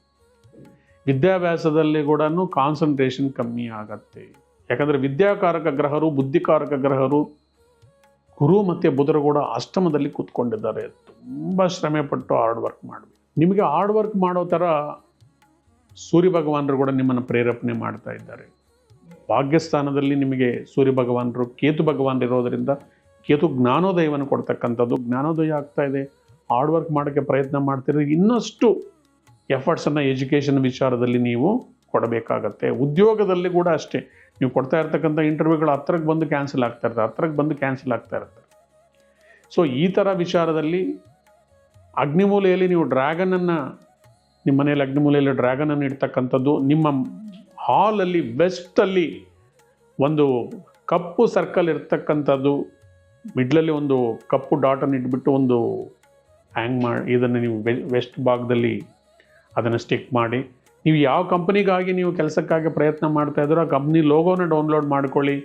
ವಿದ್ಯಾಭ್ಯಾಸದಲ್ಲಿ ಕೂಡ ಕಾನ್ಸಂಟ್ರೇಷನ್ ಕಮ್ಮಿ ಆಗತ್ತೆ. ಯಾಕಂದರೆ ವಿದ್ಯಾಕಾರಕ ಗ್ರಹರು, ಬುದ್ಧಿಕಾರಕ ಗ್ರಹರು ಗುರು ಮತ್ತು ಬುಧರು ಕೂಡ ಅಷ್ಟಮದಲ್ಲಿ ಕೂತ್ಕೊಂಡಿದ್ದಾರೆ. ತುಂಬ ಶ್ರಮೆ ಪಟ್ಟು ಹಾರ್ಡ್ ವರ್ಕ್ ಮಾಡಬೇಕು. ನಿಮಗೆ ಹಾರ್ಡ್ ವರ್ಕ್ ಮಾಡೋ ಥರ ಸೂರ್ಯ ಭಗವಾನರು ಕೂಡ ನಿಮ್ಮನ್ನು ಪ್ರೇರೇಪಣೆ ಮಾಡ್ತಾ ಇದ್ದಾರೆ. ಭಾಗ್ಯಸ್ಥಾನದಲ್ಲಿ ನಿಮಗೆ ಸೂರ್ಯ ಭಗವಾನರು, ಕೇತು ಭಗವಾನರು ಇರೋದರಿಂದ ಕೇತು ಜ್ಞಾನೋದಯವನ್ನು ಕೊಡ್ತಕ್ಕಂಥದ್ದು. ಜ್ಞಾನೋದಯ ಆಗ್ತಾ ಇದೆ, ಹಾರ್ಡ್ ವರ್ಕ್ ಮಾಡೋಕ್ಕೆ ಪ್ರಯತ್ನ ಮಾಡ್ತಿದ್ರೆ ಇನ್ನಷ್ಟು ಎಫರ್ಟ್ಸನ್ನು ಎಜುಕೇಷನ್ ವಿಚಾರದಲ್ಲಿ ನೀವು ಕೊಡಬೇಕಾಗತ್ತೆ. ಉದ್ಯೋಗದಲ್ಲಿ ಕೂಡ ಅಷ್ಟೇ, ನೀವು ಕೊಡ್ತಾ ಇರ್ತಕ್ಕಂಥ ಇಂಟರ್ವ್ಯೂಗಳು ಹತ್ರಕ್ಕೆ ಬಂದು ಕ್ಯಾನ್ಸಲ್ ಆಗ್ತಾ ಇರ್ತಾರೆ. ಸೊ ಈ ಥರ ವಿಚಾರದಲ್ಲಿ ಅಗ್ನಿಮೂಲೆಯಲ್ಲಿ ನೀವು ಡ್ರ್ಯಾಗನನ್ನು, ನಿಮ್ಮ ಮನೆಯಲ್ಲಿ ಅಗ್ನಿಮೂಲೆಯಲ್ಲಿ ಡ್ರ್ಯಾಗನನ್ನು ಇಡ್ತಕ್ಕಂಥದ್ದು, ನಿಮ್ಮ ಹಾಲಲ್ಲಿ ವೆಸ್ಟಲ್ಲಿ ಒಂದು ಕಪ್ಪು ಸರ್ಕಲ್ ಇರ್ತಕ್ಕಂಥದ್ದು, ಮಿಡ್ಲಲ್ಲಿ ಒಂದು ಕಪ್ಪು ಡಾಟನ್ನು ಇಟ್ಬಿಟ್ಟು ಒಂದು ಹ್ಯಾಂಗ್ ಮಾಡಿ, ಇದನ್ನು ನೀವು ವೆಸ್ಟ್ ಭಾಗದಲ್ಲಿ ಅದನ್ನು ಸ್ಟಿಕ್ ಮಾಡಿ, ನೀವು ಯಾವ ಕಂಪನಿಗಾಗಿ ನೀವು ಕೆಲಸಕ್ಕಾಗಿ ಪ್ರಯತ್ನ ಮಾಡ್ತಾ ಇದ್ದೀರೋ ಆ ಕಂಪ್ನಿ ಲೋಗೋನ ಡೌನ್ಲೋಡ್ ಮಾಡ್ಕೊಳ್ಳಿ.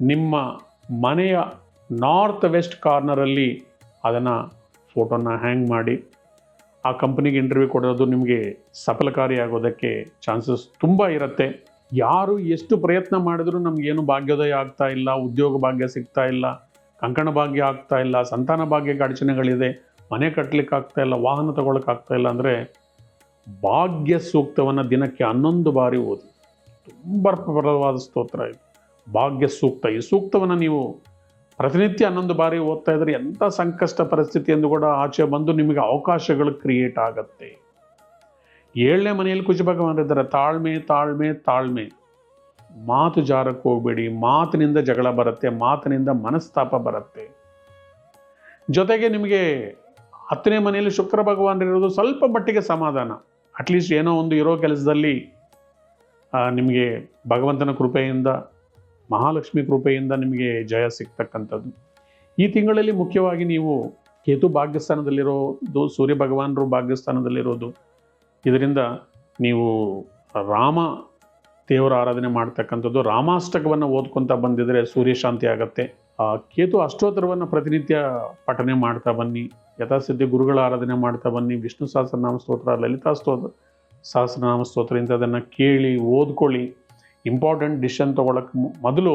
ನಿಮ್ಮ ಮನೆಯ ನಾರ್ತ್ ವೆಸ್ಟ್ ಕಾರ್ನರಲ್ಲಿ ಅದನ್ನು ಫೋಟೋನ ಹ್ಯಾಂಗ್ ಮಾಡಿ. ಆ ಕಂಪನಿಗೆ ಇಂಟರ್ವ್ಯೂ ಕೊಡೋದು ನಿಮಗೆ ಸಫಲಕಾರಿಯಾಗೋದಕ್ಕೆ ಚಾನ್ಸಸ್ ತುಂಬ ಇರುತ್ತೆ. ಯಾರು ಎಷ್ಟು ಪ್ರಯತ್ನ ಮಾಡಿದ್ರೂ ನಮಗೇನು ಭಾಗ್ಯೋದಯ ಆಗ್ತಾ ಇಲ್ಲ, ಉದ್ಯೋಗ ಭಾಗ್ಯ ಸಿಗ್ತಾ ಇಲ್ಲ, ಕಂಕಣ ಭಾಗ್ಯ ಆಗ್ತಾ ಇಲ್ಲ, ಸಂತಾನ ಭಾಗ್ಯಕ್ಕೆ ಅಡಚಣೆಗಳಿದೆ, ಮನೆ ಕಟ್ಟಲಿಕ್ಕೆ ಆಗ್ತಾ ಇಲ್ಲ, ವಾಹನ ತಗೊಳ್ಳೋಕ್ಕಾಗ್ತಾ ಇಲ್ಲ ಅಂದರೆ ಭಾಗ್ಯ ಸೂಕ್ತವನ್ನು ದಿನಕ್ಕೆ 11 ಬಾರಿ ಓದಿ. ತುಂಬ ಪ್ರಬಲವಾದ ಸ್ತೋತ್ರ ಇದು ಭಾಗ್ಯ ಸೂಕ್ತ. ಈ ಸೂಕ್ತವನ್ನು ನೀವು ಪ್ರತಿನಿತ್ಯ 11 ಬಾರಿ ಓದ್ತಾ ಇದ್ರೆ ಎಂಥ ಸಂಕಷ್ಟ ಪರಿಸ್ಥಿತಿಯಿಂದ ಕೂಡ ಆಚೆ ಬಂದು ನಿಮಗೆ ಅವಕಾಶಗಳು ಕ್ರಿಯೇಟ್ ಆಗತ್ತೆ. 7ನೇ ಮನೆಯಲ್ಲಿ ಕುಜ ಭಗವಾನರಿದ್ದಾರೆ. ತಾಳ್ಮೆ ತಾಳ್ಮೆ ತಾಳ್ಮೆ, ಮಾತು ಜಾರಕ್ಕೆ ಹೋಗ್ಬೇಡಿ. ಮಾತಿನಿಂದ ಜಗಳ ಬರುತ್ತೆ, ಮಾತಿನಿಂದ ಮನಸ್ತಾಪ ಬರುತ್ತೆ. ಜೊತೆಗೆ ನಿಮಗೆ 10ನೇ ಮನೆಯಲ್ಲಿ ಶುಕ್ರ ಭಗವಾನರಿರೋದು ಸ್ವಲ್ಪ ಮಟ್ಟಿಗೆ ಸಮಾಧಾನ. ಅಟ್ಲೀಸ್ಟ್ ಏನೋ ಒಂದು ಇರೋ ಕೆಲಸದಲ್ಲಿ ನಿಮಗೆ ಭಗವಂತನ ಕೃಪೆಯಿಂದ, ಮಹಾಲಕ್ಷ್ಮಿ ಕೃಪೆಯಿಂದ ನಿಮಗೆ ಜಯ ಸಿಗ್ತಕ್ಕಂಥದ್ದು. ಈ ತಿಂಗಳಲ್ಲಿ ಮುಖ್ಯವಾಗಿ ನೀವು ಕೇತು ಭಾಗ್ಯಸ್ಥಾನದಲ್ಲಿರೋದು, ಸೂರ್ಯ ಭಗವಾನರು ಭಾಗ್ಯಸ್ಥಾನದಲ್ಲಿರೋದು, ಇದರಿಂದ ನೀವು ರಾಮ ದೇವರ ಆರಾಧನೆ ಮಾಡ್ತಕ್ಕಂಥದ್ದು, ರಾಮಾಷ್ಟಕವನ್ನು ಓದ್ಕೊತಾ ಬಂದಿದ್ರೆ ಸೂರ್ಯ ಶಾಂತಿ ಆಗತ್ತೆ. ಕೇತು ಅಷ್ಟೋತ್ತರವನ್ನು ಪ್ರತಿನಿತ್ಯ ಪಠನೆ ಮಾಡ್ತಾ ಬನ್ನಿ. ಯಥಾಸಿದ್ಧಿ ಗುರುಗಳ ಆರಾಧನೆ ಮಾಡ್ತಾ ಬನ್ನಿ. ವಿಷ್ಣು ಸಹಸ್ರನಾಮ ಸ್ತೋತ್ರ, ಲಲಿತಾ ಸಹಸ್ರನಾಮ ಸ್ತೋತ್ರ ಇಂಥದನ್ನು ಕೇಳಿ ಓದ್ಕೊಳ್ಳಿ. ಇಂಪಾರ್ಟೆಂಟ್ ಡಿಸಿಷನ್ ತೊಗೊಳಕ್ಕೆ ಮೊದಲು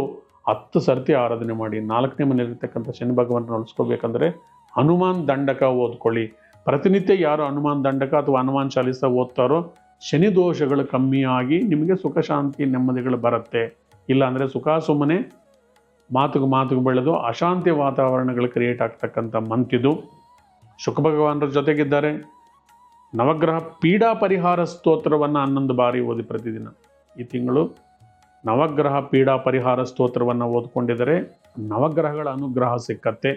10 ಸರ್ತಿ ಆರಾಧನೆ ಮಾಡಿ. 4ನೇ ಮನೆಯಲ್ಲಿರ್ತಕ್ಕಂಥ ಶನಿ ಭಗವಂತನ ಉಳಿಸ್ಕೋಬೇಕಂದ್ರೆ ಹನುಮಾನ್ ದಂಡಕ ಓದ್ಕೊಳ್ಳಿ. ಪ್ರತಿನಿತ್ಯ ಯಾರು ಹನುಮಾನ್ ದಂಡಕ ಅಥವಾ ಹನುಮಾನ್ ಚಾಲಿಸ ಓದ್ತಾರೋ ಶನಿ ದೋಷಗಳು ಕಮ್ಮಿಯಾಗಿ ನಿಮಗೆ ಸುಖ ಶಾಂತಿ ನೆಮ್ಮದಿಗಳು ಬರುತ್ತೆ. ಇಲ್ಲಾಂದರೆ ಸುಖ ಸುಮ್ಮನೆ ಮಾತುಗೆ ಬೆಳೆದು ಅಶಾಂತಿ ವಾತಾವರಣಗಳು ಕ್ರಿಯೇಟ್ ಆಗ್ತಕ್ಕಂಥ ಮಂತಿದು. ಶುಕ್ರ ಭಗವಾನರ ಜೊತೆಗಿದ್ದಾರೆ. ನವಗ್ರಹ ಪೀಡಾ ಪರಿಹಾರ ಸ್ತೋತ್ರವನ್ನು 11 ಬಾರಿ ಓದಿ ಪ್ರತಿದಿನ. ಈ ತಿಂಗಳು ನವಗ್ರಹ ಪೀಡಾ ಪರಿಹಾರ ಸ್ತೋತ್ರವನ್ನು ಓದ್ಕೊಂಡಿದ್ದರೆ ನವಗ್ರಹಗಳ ಅನುಗ್ರಹ ಸಿಕ್ಕತ್ತೆ.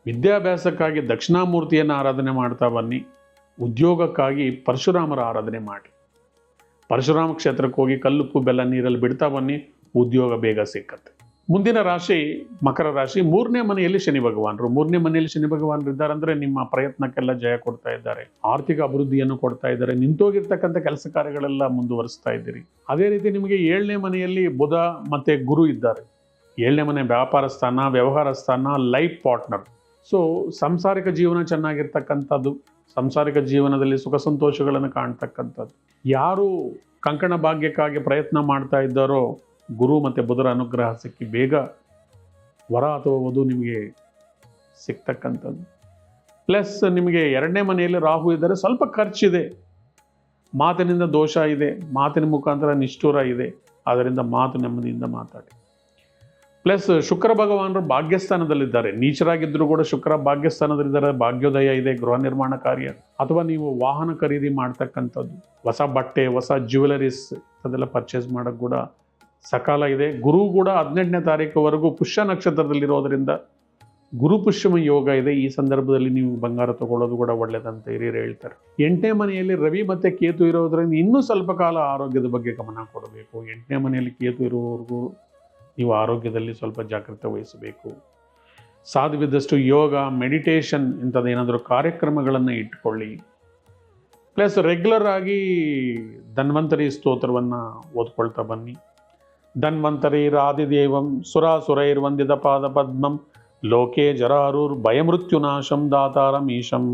ವಿದ್ಯಾಭ್ಯಾಸಕ್ಕಾಗಿ ದಕ್ಷಿಣಾಮೂರ್ತಿಯನ್ನು ಆರಾಧನೆ ಮಾಡ್ತಾ ಬನ್ನಿ. ಉದ್ಯೋಗಕ್ಕಾಗಿ ಪರಶುರಾಮರ ಆರಾಧನೆ ಮಾಡಿ. ಪರಶುರಾಮ ಕ್ಷೇತ್ರಕ್ಕೆ ಹೋಗಿ ಕಲ್ಲುಪ್ಪು ಬೆಲ್ಲ ನೀರಲ್ಲಿ ಬಿಡ್ತಾ ಬನ್ನಿ, ಉದ್ಯೋಗ ಬೇಗ ಸಿಕ್ಕತ್ತೆ. ಮುಂದಿನ ರಾಶಿ ಮಕರ ರಾಶಿ. 3ನೇ ಮನೆಯಲ್ಲಿ ಶನಿ ಭಗವಾನರು. 3ನೇ ಮನೆಯಲ್ಲಿ ಶನಿ ಭಗವಾನರು ಇದ್ದಾರೆ ಅಂದರೆ ನಿಮ್ಮ ಪ್ರಯತ್ನಕ್ಕೆಲ್ಲ ಜಯ ಕೊಡ್ತಾ ಇದ್ದಾರೆ, ಆರ್ಥಿಕ ಅಭಿವೃದ್ಧಿಯನ್ನು ಕೊಡ್ತಾ ಇದ್ದಾರೆ, ನಿಂತೋಗಿರ್ತಕ್ಕಂಥ ಕೆಲಸ ಕಾರ್ಯಗಳೆಲ್ಲ ಮುಂದುವರಿಸ್ತಾ ಇದ್ದೀರಿ. ಅದೇ ರೀತಿ ನಿಮಗೆ 7ನೇ ಮನೆಯಲ್ಲಿ ಬುಧ ಮತ್ತು ಗುರು ಇದ್ದಾರೆ. 7ನೇ ಮನೆ ವ್ಯಾಪಾರ ಸ್ಥಾನ, ವ್ಯವಹಾರ ಸ್ಥಾನ, ಲೈಫ್ ಪಾರ್ಟ್ನರ್. ಸೊ ಸಾಂಸಾರಿಕ ಜೀವನ ಚೆನ್ನಾಗಿರ್ತಕ್ಕಂಥದ್ದು, ಸಾಂಸಾರಿಕ ಜೀವನದಲ್ಲಿ ಸುಖ ಸಂತೋಷಗಳನ್ನು ಕಾಣ್ತಕ್ಕಂಥದ್ದು. ಯಾರು ಕಂಕಣ ಭಾಗ್ಯಕ್ಕಾಗಿ ಪ್ರಯತ್ನ ಮಾಡ್ತಾ ಇದ್ದಾರೋ ಗುರು ಮತ್ತು ಬುಧರ ಅನುಗ್ರಹ ಸಿಕ್ಕಿ ಬೇಗ ವರ ಅಥವಾ ವಧು ನಿಮಗೆ ಸಿಗ್ತಕ್ಕಂಥದ್ದು. ಪ್ಲಸ್ ನಿಮಗೆ 2ನೇ ಮನೆಯಲ್ಲಿ ರಾಹು ಇದ್ದರೆ ಸ್ವಲ್ಪ ಖರ್ಚಿದೆ, ಮಾತಿನಿಂದ ದೋಷ ಇದೆ, ಮಾತಿನ ಮುಖಾಂತರ ನಿಷ್ಠೂರ ಇದೆ. ಆದ್ದರಿಂದ ಮಾತು ನೆಮ್ಮದಿಯಿಂದ ಮಾತಾಡಿ. ಪ್ಲಸ್ ಶುಕ್ರ ಭಗವಾನರು ಭಾಗ್ಯಸ್ಥಾನದಲ್ಲಿದ್ದಾರೆ. ನೀಚರಾಗಿದ್ದರೂ ಕೂಡ ಶುಕ್ರ ಭಾಗ್ಯಸ್ಥಾನದಲ್ಲಿದ್ದಾರೆ. ಭಾಗ್ಯೋದಯ ಇದೆ, ಗೃಹ ನಿರ್ಮಾಣ ಕಾರ್ಯ ಅಥವಾ ನೀವು ವಾಹನ ಖರೀದಿ ಮಾಡ್ತಕ್ಕಂಥದ್ದು, ಹೊಸ ಬಟ್ಟೆ, ಹೊಸ ಜ್ಯುವೆಲರೀಸ್ ಅದೆಲ್ಲ ಪರ್ಚೇಸ್ ಮಾಡೋಕ್ಕೆ ಕೂಡ ಸಕಾಲ ಇದೆ. ಗುರು ಕೂಡ 18ನೇ ತಾರೀಕುವರೆಗೂ ಪುಷ್ಯ ನಕ್ಷತ್ರದಲ್ಲಿರೋದರಿಂದ ಗುರು ಪುಷ್ಯಮ ಯೋಗ ಇದೆ. ಈ ಸಂದರ್ಭದಲ್ಲಿ ನೀವು ಬಂಗಾರ ತಗೊಳ್ಳೋದು ಕೂಡ ಒಳ್ಳೆಯದಂತ ಹಿರಿಯರು ಹೇಳ್ತಾರೆ. 8ನೇ ಮನೆಯಲ್ಲಿ ರವಿ ಮತ್ತು ಕೇತು ಇರೋದರಿಂದ ಇನ್ನೂ ಸ್ವಲ್ಪ ಕಾಲ ಆರೋಗ್ಯದ ಬಗ್ಗೆ ಗಮನ ಕೊಡಬೇಕು. 8ನೇ ಮನೆಯಲ್ಲಿ ಕೇತು ಇರುವವರೆಗೂ ನೀವು ಆರೋಗ್ಯದಲ್ಲಿ ಸ್ವಲ್ಪ ಜಾಗ್ರತೆ ವಹಿಸಬೇಕು. ಸಾಧ್ಯವಿದ್ದಷ್ಟು ಯೋಗ, ಮೆಡಿಟೇಷನ್ ಇಂಥದ್ದೇನಾದರೂ ಕಾರ್ಯಕ್ರಮಗಳನ್ನು ಇಟ್ಕೊಳ್ಳಿ. ಪ್ಲಸ್ ರೆಗ್ಯುಲರ್ ಆಗಿ ಧನ್ವಂತರಿ ಸ್ತೋತ್ರವನ್ನು ಓದ್ಕೊಳ್ತಾ ಬನ್ನಿ. ಧನ್ವಂತರಿರಾದಿದೇವಂ ಸುರಾಸುರೈರ್ವಂದಿತ ಪಾದ ಪದ್ಮಂ ಲೋಕೆ ಜರಾರುರ್ ಭಯಮೃತ್ಯುನಾಶಂ ದಾತಾರಂ ಈಶಂ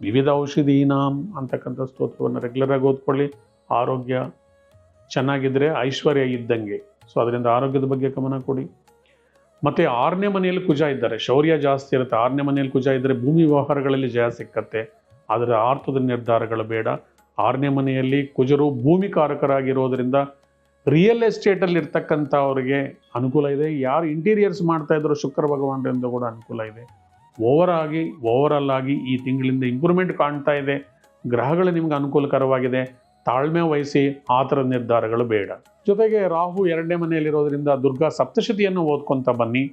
ವಿವಿಧ ಔಷಧೀನಾಂ ಅಂತಕ್ಕಂಥ ಸ್ತೋತ್ರವನ್ನು ರೆಗ್ಯುಲರ್ ಆಗಿ ಓದ್ಕೊಳ್ಳಿ. ಆರೋಗ್ಯ ಚೆನ್ನಾಗಿದ್ದರೆ ಐಶ್ವರ್ಯ ಇದ್ದಂಗೆ. ಸೊ ಅದರಿಂದ ಆರೋಗ್ಯದ ಬಗ್ಗೆ ಗಮನ ಕೊಡಿ. ಮತ್ತು 6ನೇ ಮನೆಯಲ್ಲಿ ಕುಜ ಇದ್ದಾರೆ, ಶೌರ್ಯ ಜಾಸ್ತಿ ಇರುತ್ತೆ. 6ನೇ ಮನೆಯಲ್ಲಿ ಕುಜ ಇದ್ದರೆ ಭೂಮಿ ವ್ಯವಹಾರಗಳಲ್ಲಿ ಜಯ ಸಿಕ್ಕತ್ತೆ, ಆದರೆ ಆರ್ಥದ ನಿರ್ಧಾರಗಳು ಬೇಡ. 6ನೇ ಮನೆಯಲ್ಲಿ ಕುಜರು ಭೂಮಿಕಾರಕರಾಗಿರೋದರಿಂದ ರಿಯಲ್ ಎಸ್ಟೇಟಲ್ಲಿ ಇರ್ತಕ್ಕಂಥವ್ರಿಗೆ ಅನುಕೂಲ ಇದೆ. ಯಾರು ಇಂಟೀರಿಯರ್ಸ್ ಮಾಡ್ತಾ ಇದ್ರು ಶುಕ್ರ ಭಗವಾನರಿಂದ ಕೂಡ ಅನುಕೂಲ ಇದೆ. ಓವರಾಲ್ ಆಗಿ ಈ ತಿಂಗಳಿಂದ ಇಂಪ್ರೂವ್ಮೆಂಟ್ ಕಾಣ್ತಾ ಇದೆ. ಗ್ರಹಗಳು ನಿಮ್ಗೆ ಅನುಕೂಲಕರವಾಗಿದೆ. ತಾಳ್ಮೆ ವಹಿಸಿ ಆ ಥರದ ನಿರ್ಧಾರಗಳು ಬೇಡ. ಜೊತೆಗೆ ರಾಹು 2ನೇ ಮನೆಯಲ್ಲಿರೋದ್ರಿಂದ ದುರ್ಗಾ ಸಪ್ತಶತಿಯನ್ನು ಓದ್ಕೊತ ಬನ್ನಿ.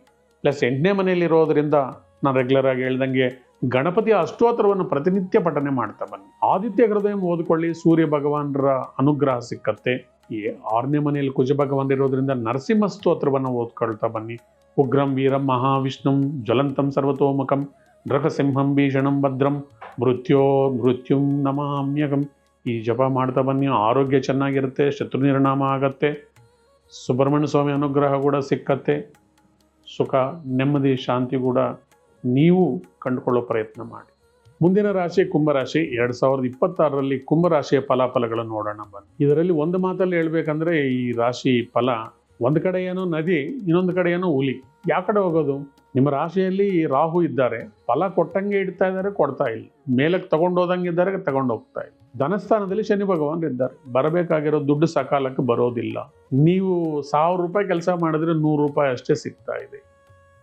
ಪ್ಲಸ್ 8ನೇ ಮನೆಯಲ್ಲಿರೋದ್ರಿಂದ ನಾನು ರೆಗ್ಯುಲರ್ ಆಗಿ ಹೇಳ್ದಂಗೆ ಗಣಪತಿಯ ಅಷ್ಟೋತ್ತರವನ್ನು ಪ್ರತಿನಿತ್ಯ ಪಠನೆ ಮಾಡ್ತಾ ಬನ್ನಿ. ಆದಿತ್ಯ ಹೃದಯ ಓದ್ಕೊಳ್ಳಿ, ಸೂರ್ಯ ಭಗವಾನರ ಅನುಗ್ರಹ ಸಿಕ್ಕತ್ತೆ. ಈ 6ನೇ ಮನೆಯಲ್ಲಿ ಕುಜ ಭಗವಾನ್ ಇರೋದ್ರಿಂದ ನರಸಿಂಹ ಸ್ತೋತ್ರವನ್ನು ಓದ್ಕೊಳ್ತಾ ಬನ್ನಿ. ಉಗ್ರಂ ವೀರಂ ಮಹಾವಿಷ್ಣುಂ ಜ್ವಲಂತಂ ಸರ್ವತೋಮುಖಂ ನೃಕಸಿಂಹಂ ಭೀಷಣಂ ಭದ್ರಂ ಮೃತ್ಯುಂ ನಮಾಮ್ಯಗಂ. ಈ ಜಪ ಮಾಡ್ತಾ ಬನ್ನಿ. ಆರೋಗ್ಯ ಚೆನ್ನಾಗಿರುತ್ತೆ, ಶತ್ರು ನಿರ್ನಾಮ ಆಗತ್ತೆ, ಸುಬ್ರಹ್ಮಣ್ಯ ಸ್ವಾಮಿ ಅನುಗ್ರಹ ಕೂಡ ಸಿಕ್ಕತ್ತೆ, ಸುಖ ನೆಮ್ಮದಿ ಶಾಂತಿ ಕೂಡ ನೀವು ಕಂಡುಕೊಳ್ಳೋ ಪ್ರಯತ್ನ ಮಾಡಿ. ಮುಂದಿನ ರಾಶಿ ಕುಂಭರಾಶಿ. 2026ರಲ್ಲಿ ಕುಂಭರಾಶಿಯ ಫಲಾಫಲಗಳನ್ನು ನೋಡೋಣ ಬನ್ನಿ. ಇದರಲ್ಲಿ ಒಂದು ಮಾತಲ್ಲಿ ಹೇಳ್ಬೇಕಂದ್ರೆ ಈ ರಾಶಿ ಫಲ, ಒಂದು ಕಡೆ ಏನೋ ನದಿ, ಇನ್ನೊಂದು ಕಡೆ ಏನೋ ಹುಲಿ. ಯಾವ ಕಡೆ ಹೋಗೋದು? ನಿಮ್ಮ ರಾಶಿಯಲ್ಲಿ ರಾಹು ಇದ್ದಾರೆ, ಫಲ ಕೊಟ್ಟಂಗೆ ಇಡ್ತಾ ಇದ್ದಾರೆ, ಕೊಡ್ತಾ ಇಲ್ಲ. ಮೇಲಕ್ಕೆ ತಗೊಂಡೋದಂಗೆ ಇದ್ದಾರೆ, ತಗೊಂಡು ಹೋಗ್ತಾ ಇಲ್ಲ. ಧನಸ್ಥಾನದಲ್ಲಿ ಶನಿ ಭಗವಾನ್ ಇದ್ದಾರೆ, ಬರಬೇಕಾಗಿರೋ ದುಡ್ಡು ಸಕಾಲಕ್ಕೆ ಬರೋದಿಲ್ಲ. ನೀವು 1000 ರೂಪಾಯಿ ಕೆಲಸ ಮಾಡಿದ್ರೆ 100 ರೂಪಾಯಿ ಅಷ್ಟೇ ಸಿಗ್ತಾ ಇದೆ.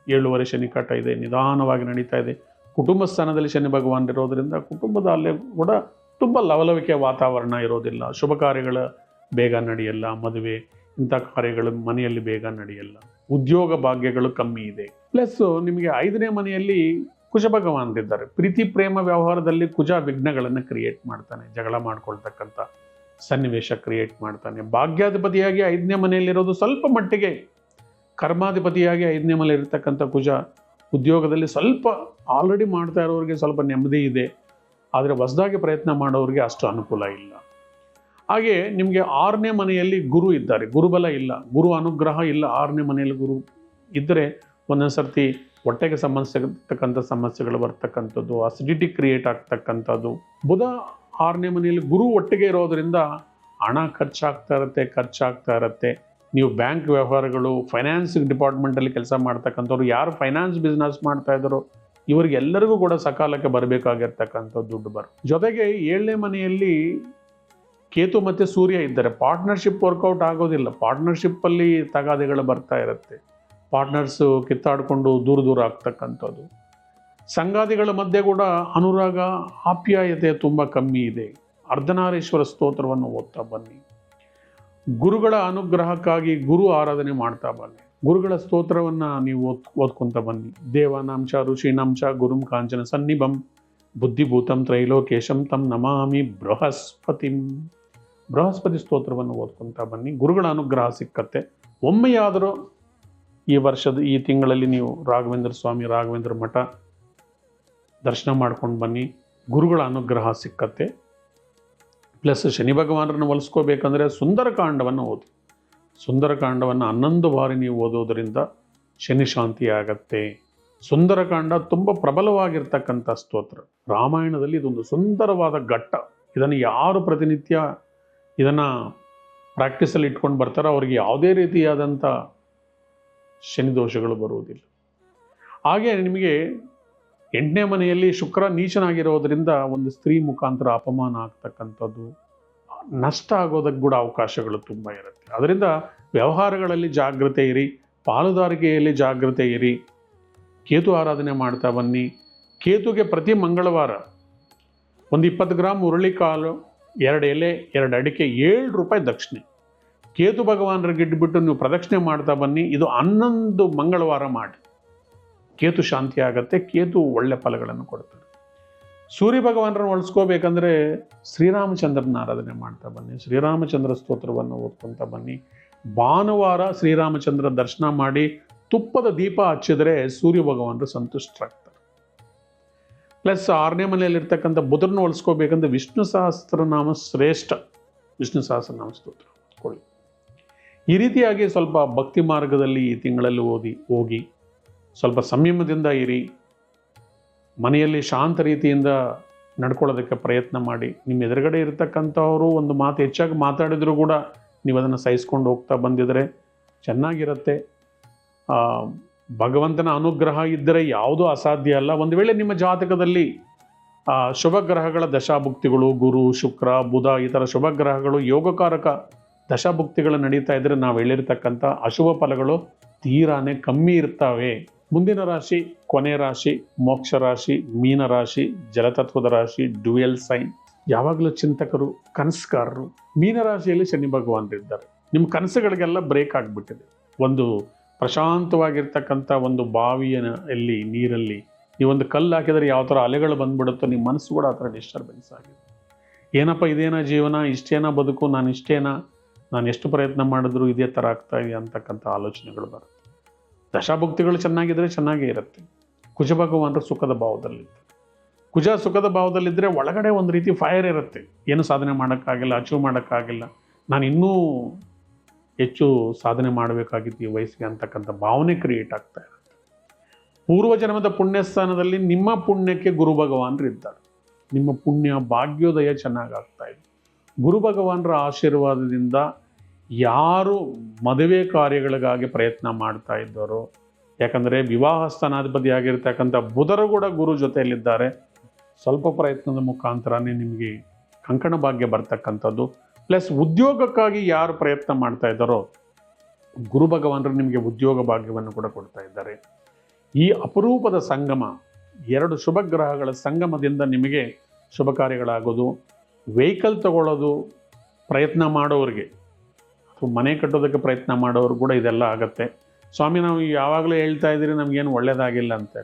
7 ಶನಿ ಕಾಟ ಇದೆ, ನಿಧಾನವಾಗಿ ನಡೀತಾ ಇದೆ. ಕುಟುಂಬ ಸ್ಥಾನದಲ್ಲಿ ಶನಿ ಭಗವಾನ್ ಇರೋದ್ರಿಂದ ಕುಟುಂಬದಲ್ಲೇ ಕೂಡ ತುಂಬ ಲವಲವಿಕೆ ವಾತಾವರಣ ಇರೋದಿಲ್ಲ. ಶುಭ ಕಾರ್ಯಗಳ ಬೇಗ ನಡೆಯಲ್ಲ, ಮದುವೆ ಇಂಥ ಕಾರ್ಯಗಳು ಮನೆಯಲ್ಲಿ ಬೇಗ ನಡೆಯಲ್ಲ. ಉದ್ಯೋಗ ಭಾಗ್ಯಗಳು ಕಮ್ಮಿ ಇದೆ. ಪ್ಲಸ್ ನಿಮಗೆ 5ನೇ ಮನೆಯಲ್ಲಿ ಕುಜ ಭಗವಾನ್ ಇದ್ದಾರೆ. ಪ್ರೀತಿ ಪ್ರೇಮ ವ್ಯವಹಾರದಲ್ಲಿ ಕುಜ ವಿಘ್ನಗಳನ್ನು ಕ್ರಿಯೇಟ್ ಮಾಡ್ತಾನೆ, ಜಗಳ ಮಾಡ್ಕೊಳ್ತಕ್ಕಂಥ ಸನ್ನಿವೇಶ ಕ್ರಿಯೇಟ್ ಮಾಡ್ತಾನೆ. ಭಾಗ್ಯಾಧಿಪತಿಯಾಗಿ 5ನೇ ಮನೆಯಲ್ಲಿರೋದು ಸ್ವಲ್ಪ ಮಟ್ಟಿಗೆ, ಕರ್ಮಾಧಿಪತಿಯಾಗಿ 5ನೇ ಮನೆ ಇರತಕ್ಕಂಥ ಕುಜ ಉದ್ಯೋಗದಲ್ಲಿ ಸ್ವಲ್ಪ ಆಲ್ರೆಡಿ ಮಾಡ್ತಾ ಇರೋರಿಗೆ ಸ್ವಲ್ಪ ನೆಮ್ಮದಿ ಇದೆ, ಆದರೆ ಹೊಸದಾಗಿ ಪ್ರಯತ್ನ ಮಾಡೋರಿಗೆ ಅಷ್ಟು ಅನುಕೂಲ ಇಲ್ಲ. ಹಾಗೆ ನಿಮಗೆ 6ನೇ ಮನೆಯಲ್ಲಿ ಗುರು ಇದ್ದಾರೆ, ಗುರುಬಲ ಇಲ್ಲ, ಗುರು ಅನುಗ್ರಹ ಇಲ್ಲ. 6ನೇ ಮನೆಯಲ್ಲಿ ಗುರು ಇದ್ದರೆ ಒಂದೊಂದು ಸರ್ತಿ ಹೊಟ್ಟೆಗೆ ಸಂಬಂಧಿಸಿರ್ತಕ್ಕಂಥ ಸಮಸ್ಯೆಗಳು ಬರ್ತಕ್ಕಂಥದ್ದು, ಅಸಿಡಿಟಿ ಕ್ರಿಯೇಟ್ ಆಗ್ತಕ್ಕಂಥದ್ದು. ಬುಧ 6ನೇ ಮನೆಯಲ್ಲಿ ಗುರು ಒಟ್ಟಿಗೆ ಇರೋದರಿಂದ ಹಣ ಖರ್ಚಾಗ್ತಾ ಇರುತ್ತೆ. ನೀವು ಬ್ಯಾಂಕ್ ವ್ಯವಹಾರಗಳು, ಫೈನಾನ್ಸ್ ಡಿಪಾರ್ಟ್ಮೆಂಟಲ್ಲಿ ಕೆಲಸ ಮಾಡ್ತಕ್ಕಂಥವ್ರು, ಯಾರು ಫೈನಾನ್ಸ್ ಬಿಸ್ನೆಸ್ ಮಾಡ್ತಾ ಇದ್ದಾರೋ ಇವರಿಗೆಲ್ಲರಿಗೂ ಕೂಡ ಸಕಾಲಕ್ಕೆ ಬರಬೇಕಾಗಿರ್ತಕ್ಕಂಥ ದುಡ್ಡು ಜೊತೆಗೆ 7ನೇ ಮನೆಯಲ್ಲಿ ಕೇತು ಮತ್ತು ಸೂರ್ಯ ಇದ್ದಾರೆ. ಪಾರ್ಟ್ನರ್ಶಿಪ್ ವರ್ಕೌಟ್ ಆಗೋದಿಲ್ಲ. ಪಾರ್ಟ್ನರ್ಶಿಪ್ಪಲ್ಲಿ ತಗಾದೆಗಳು ಬರ್ತಾ ಇರುತ್ತೆ. ಪಾರ್ಟ್ನರ್ಸು ಕಿತ್ತಾಡಿಕೊಂಡು ದೂರ ಆಗ್ತಕ್ಕಂಥದ್ದು. ಸಂಗಾತಿಗಳ ಮಧ್ಯೆ ಕೂಡ ಅನುರಾಗ, ಆಪ್ಯಾಯತೆ ತುಂಬ ಕಮ್ಮಿ ಇದೆ. ಅರ್ಧನಾರೀಶ್ವರ ಸ್ತೋತ್ರವನ್ನು ಓದ್ತಾ ಬನ್ನಿ. ಗುರುಗಳ ಅನುಗ್ರಹಕ್ಕಾಗಿ ಗುರು ಆರಾಧನೆ ಮಾಡ್ತಾ ಬನ್ನಿ. ಗುರುಗಳ ಸ್ತೋತ್ರವನ್ನು ನೀವು ಓದ್ಕೊಂತ ಬನ್ನಿ. ದೇವಾನಾಂಶ ಋಷೀನಾಂಶ ಗುರುಂ ಕಾಂಚನ ಸನ್ನಿಭಂ ಬುದ್ಧಿಭೂತಂ ತ್ರೈಲೋಕೇಶಂ ತಂ ನಮಾಮಿ ಬೃಹಸ್ಪತಿ ಸ್ತೋತ್ರವನ್ನು ಓದ್ಕೊಂತ ಬನ್ನಿ. ಗುರುಗಳ ಅನುಗ್ರಹ ಸಿಕ್ಕತ್ತೆ. ಒಮ್ಮೆಯಾದರೂ ಈ ತಿಂಗಳಲ್ಲಿ ನೀವು ರಾಘವೇಂದ್ರ ಮಠ ದರ್ಶನ ಮಾಡ್ಕೊಂಡು ಬನ್ನಿ. ಗುರುಗಳ ಅನುಗ್ರಹ ಸಿಕ್ಕತ್ತೆ. ಪ್ಲಸ್ ಶನಿ ಭಗವಾನರನ್ನು ಒಲಿಸ್ಕೋಬೇಕಂದ್ರೆ ಸುಂದರಕಾಂಡವನ್ನು ಓದಿ. ಸುಂದರಕಾಂಡವನ್ನು 11 ಬಾರಿ ನೀವು ಓದೋದರಿಂದ ಶನಿ ಶಾಂತಿ ಆಗತ್ತೆ. ಸುಂದರಕಾಂಡ ತುಂಬ ಪ್ರಬಲವಾಗಿರ್ತಕ್ಕಂಥ ಸ್ತೋತ್ರ. ರಾಮಾಯಣದಲ್ಲಿ ಇದೊಂದು ಸುಂದರವಾದ ಘಟ್ಟ. ಇದನ್ನು ಯಾರು ಪ್ರತಿನಿತ್ಯ ಇದನ್ನು ಪ್ರಾಕ್ಟೀಸಲ್ಲಿ ಇಟ್ಕೊಂಡು ಬರ್ತಾರೋ ಅವ್ರಿಗೆ ಯಾವುದೇ ರೀತಿಯಾದಂಥ ಶನಿ ದೋಷಗಳು ಬರುವುದಿಲ್ಲ. ಹಾಗೆ ನಿಮಗೆ 8ನೇ ಮನೆಯಲ್ಲಿ ಶುಕ್ರ ನೀಚನಾಗಿರೋದರಿಂದ ಒಂದು ಸ್ತ್ರೀ ಮುಖಾಂತರ ಅಪಮಾನ ಆಗ್ತಕ್ಕಂಥದ್ದು, ನಷ್ಟ ಆಗೋದಕ್ಕೆ ಕೂಡ ಅವಕಾಶಗಳು ತುಂಬ ಇರುತ್ತೆ. ಅದರಿಂದ ವ್ಯವಹಾರಗಳಲ್ಲಿ ಜಾಗ್ರತೆ ಇರಿ, ಪಾಲುದಾರಿಕೆಯಲ್ಲಿ ಜಾಗ್ರತೆ ಇರಿ. ಕೇತು ಆರಾಧನೆ ಮಾಡ್ತಾ ಬನ್ನಿ. ಕೇತುಗೆ ಪ್ರತಿ ಮಂಗಳವಾರ ಒಂದು 20 ಗ್ರಾಮ್ ಹುರುಳಿಕಾಳು, 2 ಎಲೆ, 2 ಅಡಿಕೆ, 7 ರೂಪಾಯಿ ದಕ್ಷಿಣೆ ಕೇತು ಭಗವಾನರಿಗೆ ಇಟ್ಬಿಟ್ಟು ನೀವು ಪ್ರದಕ್ಷಿಣೆ ಮಾಡ್ತಾ ಬನ್ನಿ. ಇದು 11 ಮಂಗಳವಾರ ಮಾಡಿ. ಕೇತು ಶಾಂತಿ ಆಗತ್ತೆ. ಕೇತು ಒಳ್ಳೆ ಫಲಗಳನ್ನು ಕೊಡ್ತಾರೆ. ಸೂರ್ಯ ಭಗವಾನರನ್ನು ಒಲಿಸ್ಕೋಬೇಕಂದ್ರೆ ಶ್ರೀರಾಮಚಂದ್ರನ ಆರಾಧನೆ ಮಾಡ್ತಾ ಬನ್ನಿ. ಶ್ರೀರಾಮಚಂದ್ರ ಸ್ತೋತ್ರವನ್ನು ಓದ್ಕೊತ ಬನ್ನಿ. ಭಾನುವಾರ ಶ್ರೀರಾಮಚಂದ್ರ ದರ್ಶನ ಮಾಡಿ ತುಪ್ಪದ ದೀಪ ಹಚ್ಚಿದ್ರೆ ಸೂರ್ಯ ಭಗವಾನರು ಸಂತುಷ್ಟರಾಗ್ತಾರೆ. ಪ್ಲಸ್ 6ನೇ ಮನೆಯಲ್ಲಿರ್ತಕ್ಕಂಥ ಬುಧರನ್ನು ಒಲಿಸ್ಕೋಬೇಕಂದ್ರೆ ವಿಷ್ಣು ಸಹಸ್ರನಾಮ ಶ್ರೇಷ್ಠ ವಿಷ್ಣು ಸಹಸ್ರನಾಮ ಸ್ತೋತ್ರ ಕೊಳ್ಳಿ. ಈ ರೀತಿಯಾಗಿ ಸ್ವಲ್ಪ ಭಕ್ತಿ ಮಾರ್ಗದಲ್ಲಿ ಈ ತಿಂಗಳಲ್ಲಿ ಹೋಗಿ ಸ್ವಲ್ಪ ಸಂಯಮದಿಂದ ಇರಿ. ಮನೆಯಲ್ಲಿ ಶಾಂತ ರೀತಿಯಿಂದ ನಡ್ಕೊಳ್ಳೋದಕ್ಕೆ ಪ್ರಯತ್ನ ಮಾಡಿ. ನಿಮ್ಮ ಎದುರುಗಡೆ ಇರತಕ್ಕಂಥವರು ಒಂದು ಮಾತು ಹೆಚ್ಚಾಗಿ ಮಾತಾಡಿದರೂ ಕೂಡ ನೀವು ಅದನ್ನು ಸಹಿಸ್ಕೊಂಡು ಹೋಗ್ತಾ ಬಂದಿದ್ರೆ ಚೆನ್ನಾಗಿರುತ್ತೆ. ಭಗವಂತನ ಅನುಗ್ರಹ ಇದ್ದರೆ ಯಾವುದೂ ಅಸಾಧ್ಯ ಅಲ್ಲ. ಒಂದು ವೇಳೆ ನಿಮ್ಮ ಜಾತಕದಲ್ಲಿ ಶುಭ ಗ್ರಹಗಳ ದಶಾಭುಕ್ತಿಗಳು, ಗುರು, ಶುಕ್ರ, ಬುಧ ಈ ಥರ ಶುಭ ಗ್ರಹಗಳು ಯೋಗಕಾರಕ ದಶಭುಕ್ತಿಗಳು ನಡೀತಾ ಇದ್ರೆ ನಾವು ಹೇಳಿರ್ತಕ್ಕಂಥ ಅಶುಭ ಫಲಗಳು ತೀರಾನೇ ಕಮ್ಮಿ ಇರ್ತವೆ. ಮುಂದಿನ ರಾಶಿ, ಕೊನೆ ರಾಶಿ, ಮೋಕ್ಷ ರಾಶಿ, ಮೀನ ರಾಶಿ, ಜಲತತ್ವದ ರಾಶಿ, ಡ್ಯುಯಲ್ ಸೈನ್, ಯಾವಾಗಲೂ ಚಿಂತಕರು, ಕನಸುಗಾರರು. ಮೀನ ರಾಶಿಯಲ್ಲಿ ಶನಿ ಭಗವಾನರಿದ್ದಾರೆ. ನಿಮ್ಮ ಕನಸುಗಳಿಗೆಲ್ಲ ಬ್ರೇಕ್ ಆಗಿಬಿಟ್ಟಿದೆ. ಒಂದು ಪ್ರಶಾಂತವಾಗಿರ್ತಕ್ಕಂಥ ಒಂದು ಬಾವಿಯಲ್ಲಿ ನೀರಲ್ಲಿ ನೀವೊಂದು ಕಲ್ಲು ಹಾಕಿದರೆ ಯಾವ ಥರ ಅಲೆಗಳು ಬಂದ್ಬಿಡುತ್ತೋ ನಿಮ್ಮ ಮನಸ್ಸು ಕೂಡ ಆ ಥರ ಡಿಸ್ಟರ್ಬೆನ್ಸ್ ಆಗಿದೆ. ಏನಪ್ಪ ಇದೇನಾ ಜೀವನ, ಇಷ್ಟೇನಾ ಬದುಕು, ನಾನು ಇಷ್ಟೇನಾ, ನಾನು ಎಷ್ಟು ಪ್ರಯತ್ನ ಮಾಡಿದ್ರು ಇದೇ ಥರ ಆಗ್ತಾ ಇದೆ ಅಂತಕ್ಕಂಥ ಆಲೋಚನೆಗಳು ಬರುತ್ತೆ. ದಶಾಭುಕ್ತಿಗಳು ಚೆನ್ನಾಗಿದ್ದರೆ ಚೆನ್ನಾಗೇ ಇರುತ್ತೆ. ಕುಜ ಭಗವಾನರು ಸುಖದ ಭಾವದಲ್ಲಿದ್ದರು. ಕುಜ ಸುಖದ ಭಾವದಲ್ಲಿದ್ದರೆ ಒಳಗಡೆ ಒಂದು ರೀತಿ ಫೈರ್ ಇರುತ್ತೆ. ಏನು ಸಾಧನೆ ಮಾಡೋಕ್ಕಾಗಿಲ್ಲ, ಅಚೀವ್ ಮಾಡೋಕ್ಕಾಗಿಲ್ಲ, ನಾನು ಇನ್ನೂ ಹೆಚ್ಚು ಸಾಧನೆ ಮಾಡಬೇಕಾಗಿತ್ತು ಈ ವಯಸ್ಸಿಗೆ ಅಂತಕ್ಕಂಥ ಭಾವನೆ ಕ್ರಿಯೇಟ್ ಆಗ್ತಾ ಇರುತ್ತೆ. ಪೂರ್ವ ಜನ್ಮದ ಪುಣ್ಯಸ್ಥಾನದಲ್ಲಿ ನಿಮ್ಮ ಪುಣ್ಯಕ್ಕೆ ಗುರು ಭಗವಾನರು ಇದ್ದಾರೆ. ನಿಮ್ಮ ಪುಣ್ಯ ಭಾಗ್ಯೋದಯ ಚೆನ್ನಾಗಾಗ್ತಾ ಇದೆ. ಗುರು ಭಗವಾನರ ಆಶೀರ್ವಾದದಿಂದ ಯಾರು ಮದುವೆ ಕಾರ್ಯಗಳಿಗಾಗಿ ಪ್ರಯತ್ನ ಮಾಡ್ತಾ ಇದ್ದಾರೋ, ಯಾಕಂದರೆ ವಿವಾಹ ಸ್ಥಾನಾಧಿಪತಿ ಆಗಿರ್ತಕ್ಕಂಥ ಬುಧರು ಕೂಡ ಗುರು ಜೊತೆಯಲ್ಲಿದ್ದಾರೆ. ಸ್ವಲ್ಪ ಪ್ರಯತ್ನದ ಮುಖಾಂತರನೇ ನಿಮಗೆ ಕಂಕಣ ಭಾಗ್ಯ ಬರ್ತಕ್ಕಂಥದ್ದು. ಪ್ಲಸ್ ಉದ್ಯೋಗಕ್ಕಾಗಿ ಯಾರು ಪ್ರಯತ್ನ ಮಾಡ್ತಾ ಇದ್ದಾರೋ ಗುರು ಭಗವಾನರು ನಿಮಗೆ ಉದ್ಯೋಗ ಭಾಗ್ಯವನ್ನು ಕೂಡ ಕೊಡ್ತಾ ಇದ್ದಾರೆ. ಈ ಅಪರೂಪದ ಸಂಗಮ, ಎರಡು ಶುಭ ಗ್ರಹಗಳ ಸಂಗಮದಿಂದ ನಿಮಗೆ ಶುಭ ಕಾರ್ಯಗಳಾಗೋದು. ವೆಹಿಕಲ್ ತಗೊಳ್ಳೋದು ಪ್ರಯತ್ನ ಮಾಡೋರಿಗೆ ಅಥವಾ ಮನೆ ಕಟ್ಟೋದಕ್ಕೆ ಪ್ರಯತ್ನ ಮಾಡೋರು ಕೂಡ ಇದೆಲ್ಲ ಆಗುತ್ತೆ. ಸ್ವಾಮಿ, ನಾವು ಯಾವಾಗಲೂ ಹೇಳ್ತಾ ಇದ್ದೀರಿ ನಮಗೇನು ಒಳ್ಳೆಯದಾಗಿಲ್ಲ ಅಂತ.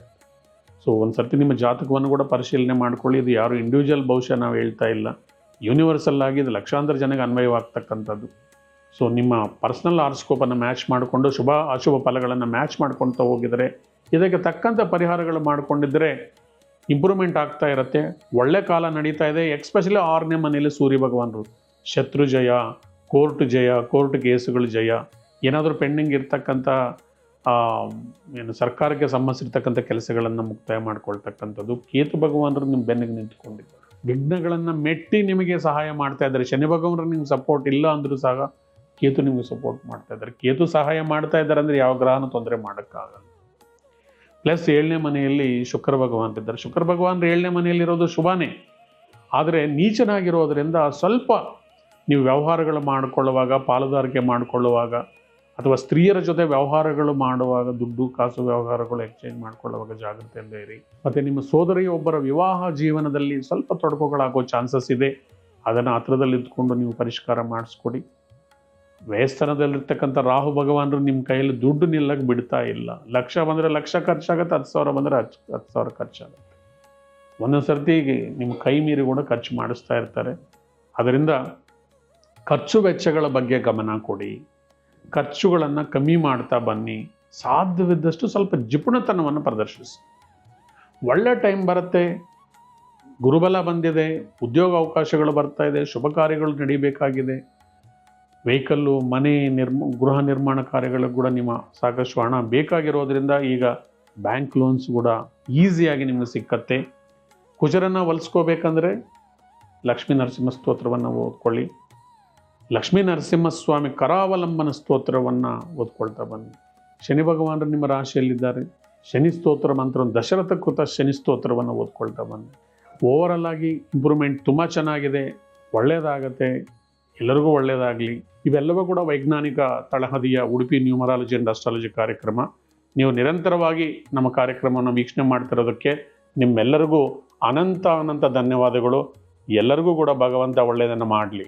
ಸೊ ಒಂದು ಸರ್ತಿ ನಿಮ್ಮ ಜಾತಕವನ್ನು ಕೂಡ ಪರಿಶೀಲನೆ ಮಾಡ್ಕೊಳ್ಳಿ. ಇದು ಯಾರು ಇಂಡಿವಿಜುವಲ್ ಬಹುಶಃ ನಾವು ಹೇಳ್ತಾ ಇಲ್ಲ, ಯೂನಿವರ್ಸಲ್ ಆಗಿ ಇದು ಲಕ್ಷಾಂತರ ಜನಕ್ಕೆ ಅನ್ವಯವಾಗ್ತಕ್ಕಂಥದ್ದು. ಸೊ ನಿಮ್ಮ ಪರ್ಸ್ನಲ್ ಹಾರ್ಸ್ಕೋಪನ್ನು ಮ್ಯಾಚ್ ಮಾಡಿಕೊಂಡು ಶುಭ ಅಶುಭ ಫಲಗಳನ್ನು ಮ್ಯಾಚ್ ಮಾಡ್ಕೊಳ್ತಾ ಹೋಗಿದರೆ, ಇದಕ್ಕೆ ತಕ್ಕಂಥ ಪರಿಹಾರಗಳು ಮಾಡಿಕೊಂಡಿದ್ದರೆ ಇಂಪ್ರೂವ್ಮೆಂಟ್ ಆಗ್ತಾ ಇರುತ್ತೆ. ಒಳ್ಳೆ ಕಾಲ ನಡೀತಾ ಇದೆ. ಎಕ್ಸ್ಪೆಷಲಿ 6ನೇ ಮನೆಯಲ್ಲಿ ಸೂರ್ಯ ಭಗವಾನರು. ಶತ್ರು ಜಯ, ಕೋರ್ಟ್ ಜಯ, ಕೋರ್ಟ್ ಕೇಸುಗಳು ಜಯ, ಏನಾದರೂ ಪೆಂಡಿಂಗ್ ಇರ್ತಕ್ಕಂಥ ಏನು ಸರ್ಕಾರಕ್ಕೆ ಸಂಬಂಧಿಸಿರ್ತಕ್ಕಂಥ ಕೆಲಸಗಳನ್ನು ಮುಕ್ತಾಯ ಮಾಡ್ಕೊಳ್ತಕ್ಕಂಥದ್ದು. ಕೇತು ಭಗವಾನರು ನಿಮ್ಮ ಬೆನ್ನಿಗೆ ನಿಂತುಕೊಂಡಿದ್ದಾರೆ. ವಿಘ್ನಗಳನ್ನು ಮೆಟ್ಟಿ ನಿಮಗೆ ಸಹಾಯ ಮಾಡ್ತಾ ಇದ್ದಾರೆ. ಶನಿ ಭಗವಾನರು ನಿಮ್ಗೆ ಸಪೋರ್ಟ್ ಇಲ್ಲ ಅಂದರೂ ಸಹ ಕೇತು ನಿಮಗೆ ಸಪೋರ್ಟ್ ಮಾಡ್ತಾ ಇದ್ದಾರೆ. ಕೇತು ಸಹಾಯ ಮಾಡ್ತಾ ಇದ್ದಾರೆ ಅಂದರೆ ಯಾವ ಗ್ರಹನ ತೊಂದರೆ ಮಾಡೋಕ್ಕಾಗಲ್ಲ. ಪ್ಲಸ್ 7ನೇ ಮನೆಯಲ್ಲಿ ಶುಕ್ರ ಭಗವಾನರಿದ್ದಾರೆ. ಶುಕ್ರ ಭಗವಾನರು 7ನೇ ಮನೆಯಲ್ಲಿರೋದು ಶುಭನೇ, ಆದರೆ ನೀಚನಾಗಿರೋದರಿಂದ ಸ್ವಲ್ಪ ನೀವು ವ್ಯವಹಾರಗಳು ಮಾಡಿಕೊಳ್ಳುವಾಗ, ಪಾಲುದಾರಿಕೆ ಮಾಡಿಕೊಳ್ಳುವಾಗ ಅಥವಾ ಸ್ತ್ರೀಯರ ಜೊತೆ ವ್ಯವಹಾರಗಳು ಮಾಡುವಾಗ, ದುಡ್ಡು ಕಾಸು ವ್ಯವಹಾರಗಳು ಎಕ್ಸ್ಚೇಂಜ್ ಮಾಡಿಕೊಳ್ಳುವಾಗ ಜಾಗ್ರತೆಯಿಂದ ಇರಿ. ಮತ್ತು ನಿಮ್ಮ ಸೋದರಿಯೊಬ್ಬರ ವಿವಾಹ ಜೀವನದಲ್ಲಿ ಸ್ವಲ್ಪ ತೊಡಕುಗಳಾಗೋ ಚಾನ್ಸಸ್ ಇದೆ. ಅದನ್ನು ಹತ್ರದಲ್ಲಿ ಇದ್ಕೊಂಡು ನೀವು ಪರಿಷ್ಕಾರ ಮಾಡಿಸ್ಕೊಡಿ. ವ್ಯಯಸ್ಥಾನದಲ್ಲಿರ್ತಕ್ಕಂಥ ರಾಹು ಭಗವಾನರು ನಿಮ್ಮ ಕೈಯಲ್ಲಿ ದುಡ್ಡು ನಿಲ್ಲಕ್ಕೆ ಬಿಡ್ತಾ ಇಲ್ಲ. ಲಕ್ಷ ಬಂದರೆ ಲಕ್ಷ ಖರ್ಚಾಗುತ್ತೆ, 10,000 ಬಂದರೆ 10,000 ಖರ್ಚಾಗುತ್ತೆ. ಒಂದೊಂದು ಸರ್ತಿ ನಿಮ್ಮ ಕೈ ಮೀರಿ ಕೂಡ ಖರ್ಚು ಮಾಡಿಸ್ತಾ ಇರ್ತಾರೆ. ಅದರಿಂದ ಖರ್ಚು ವೆಚ್ಚಗಳ ಬಗ್ಗೆ ಗಮನ ಕೊಡಿ. ಖರ್ಚುಗಳನ್ನು ಕಮ್ಮಿ ಮಾಡ್ತಾ ಬನ್ನಿ. ಸಾಧ್ಯವಿದ್ದಷ್ಟು ಸ್ವಲ್ಪ ಜಿಪುಣತನವನ್ನು ಪ್ರದರ್ಶಿಸಿ. ಒಳ್ಳೆ ಟೈಮ್ ಬರುತ್ತೆ. ಗುರುಬಲ ಬಂದಿದೆ, ಉದ್ಯೋಗ ಅವಕಾಶಗಳು ಬರ್ತಾ ಇದೆ, ಶುಭ ಕಾರ್ಯಗಳು ನಡೀಬೇಕಾಗಿದೆ. ವೆಹಿಕಲ್ಲು, ಮನೆ ಗೃಹ ನಿರ್ಮಾಣ ಕಾರ್ಯಗಳಿಗೆ ಕೂಡ ನಿಮ್ಮ ಸಾಕಷ್ಟು ಹಣ ಬೇಕಾಗಿರೋದ್ರಿಂದ ಈಗ ಬ್ಯಾಂಕ್ ಲೋನ್ಸ್ ಕೂಡ ಈಸಿಯಾಗಿ ನಿಮಗೆ ಸಿಕ್ಕತ್ತೆ. ಕುಜರನ್ನು ಹೊಲಿಸ್ಕೋಬೇಕಂದ್ರೆ ಲಕ್ಷ್ಮೀ ನರಸಿಂಹ ಸ್ತೋತ್ರವನ್ನು ಓದ್ಕೊಳ್ಳಿ. ಲಕ್ಷ್ಮೀ ನರಸಿಂಹಸ್ವಾಮಿ ಕರಾವಲಂಬನ ಸ್ತೋತ್ರವನ್ನು ಓದ್ಕೊಳ್ತಾ ಬನ್ನಿ. ಶನಿ ಭಗವಾನರು ನಿಮ್ಮ ರಾಶಿಯಲ್ಲಿದ್ದಾರೆ. ಶನಿ ಸ್ತೋತ್ರ ಮಂತ್ರ, ದಶರಥ ಕೃತ ಶನಿ ಸ್ತೋತ್ರವನ್ನು ಓದ್ಕೊಳ್ತಾ ಬನ್ನಿ. ಓವರಲ್ ಆಗಿ ಇಂಪ್ರೂವ್ಮೆಂಟ್ ತುಂಬ ಚೆನ್ನಾಗಿದೆ. ಒಳ್ಳೆಯದಾಗತ್ತೆ, ಎಲ್ಲರಿಗೂ ಒಳ್ಳೆಯದಾಗಲಿ. ಇವೆಲ್ಲವೂ ಕೂಡ ವೈಜ್ಞಾನಿಕ ತಳಹದಿಯ ಉಡುಪಿ ನ್ಯೂಮರಾಲಜಿ ಆ್ಯಂಡ್ ಅಸ್ಟ್ರಾಲಜಿ ಕಾರ್ಯಕ್ರಮ. ನೀವು ನಿರಂತರವಾಗಿ ನಮ್ಮ ಕಾರ್ಯಕ್ರಮವನ್ನು ವೀಕ್ಷಣೆ ಮಾಡ್ತಿರೋದಕ್ಕೆ ನಿಮ್ಮೆಲ್ಲರಿಗೂ ಅನಂತ ಧನ್ಯವಾದಗಳು. ಎಲ್ಲರಿಗೂ ಕೂಡ ಭಗವಂತ ಒಳ್ಳೆಯದನ್ನು ಮಾಡಲಿ.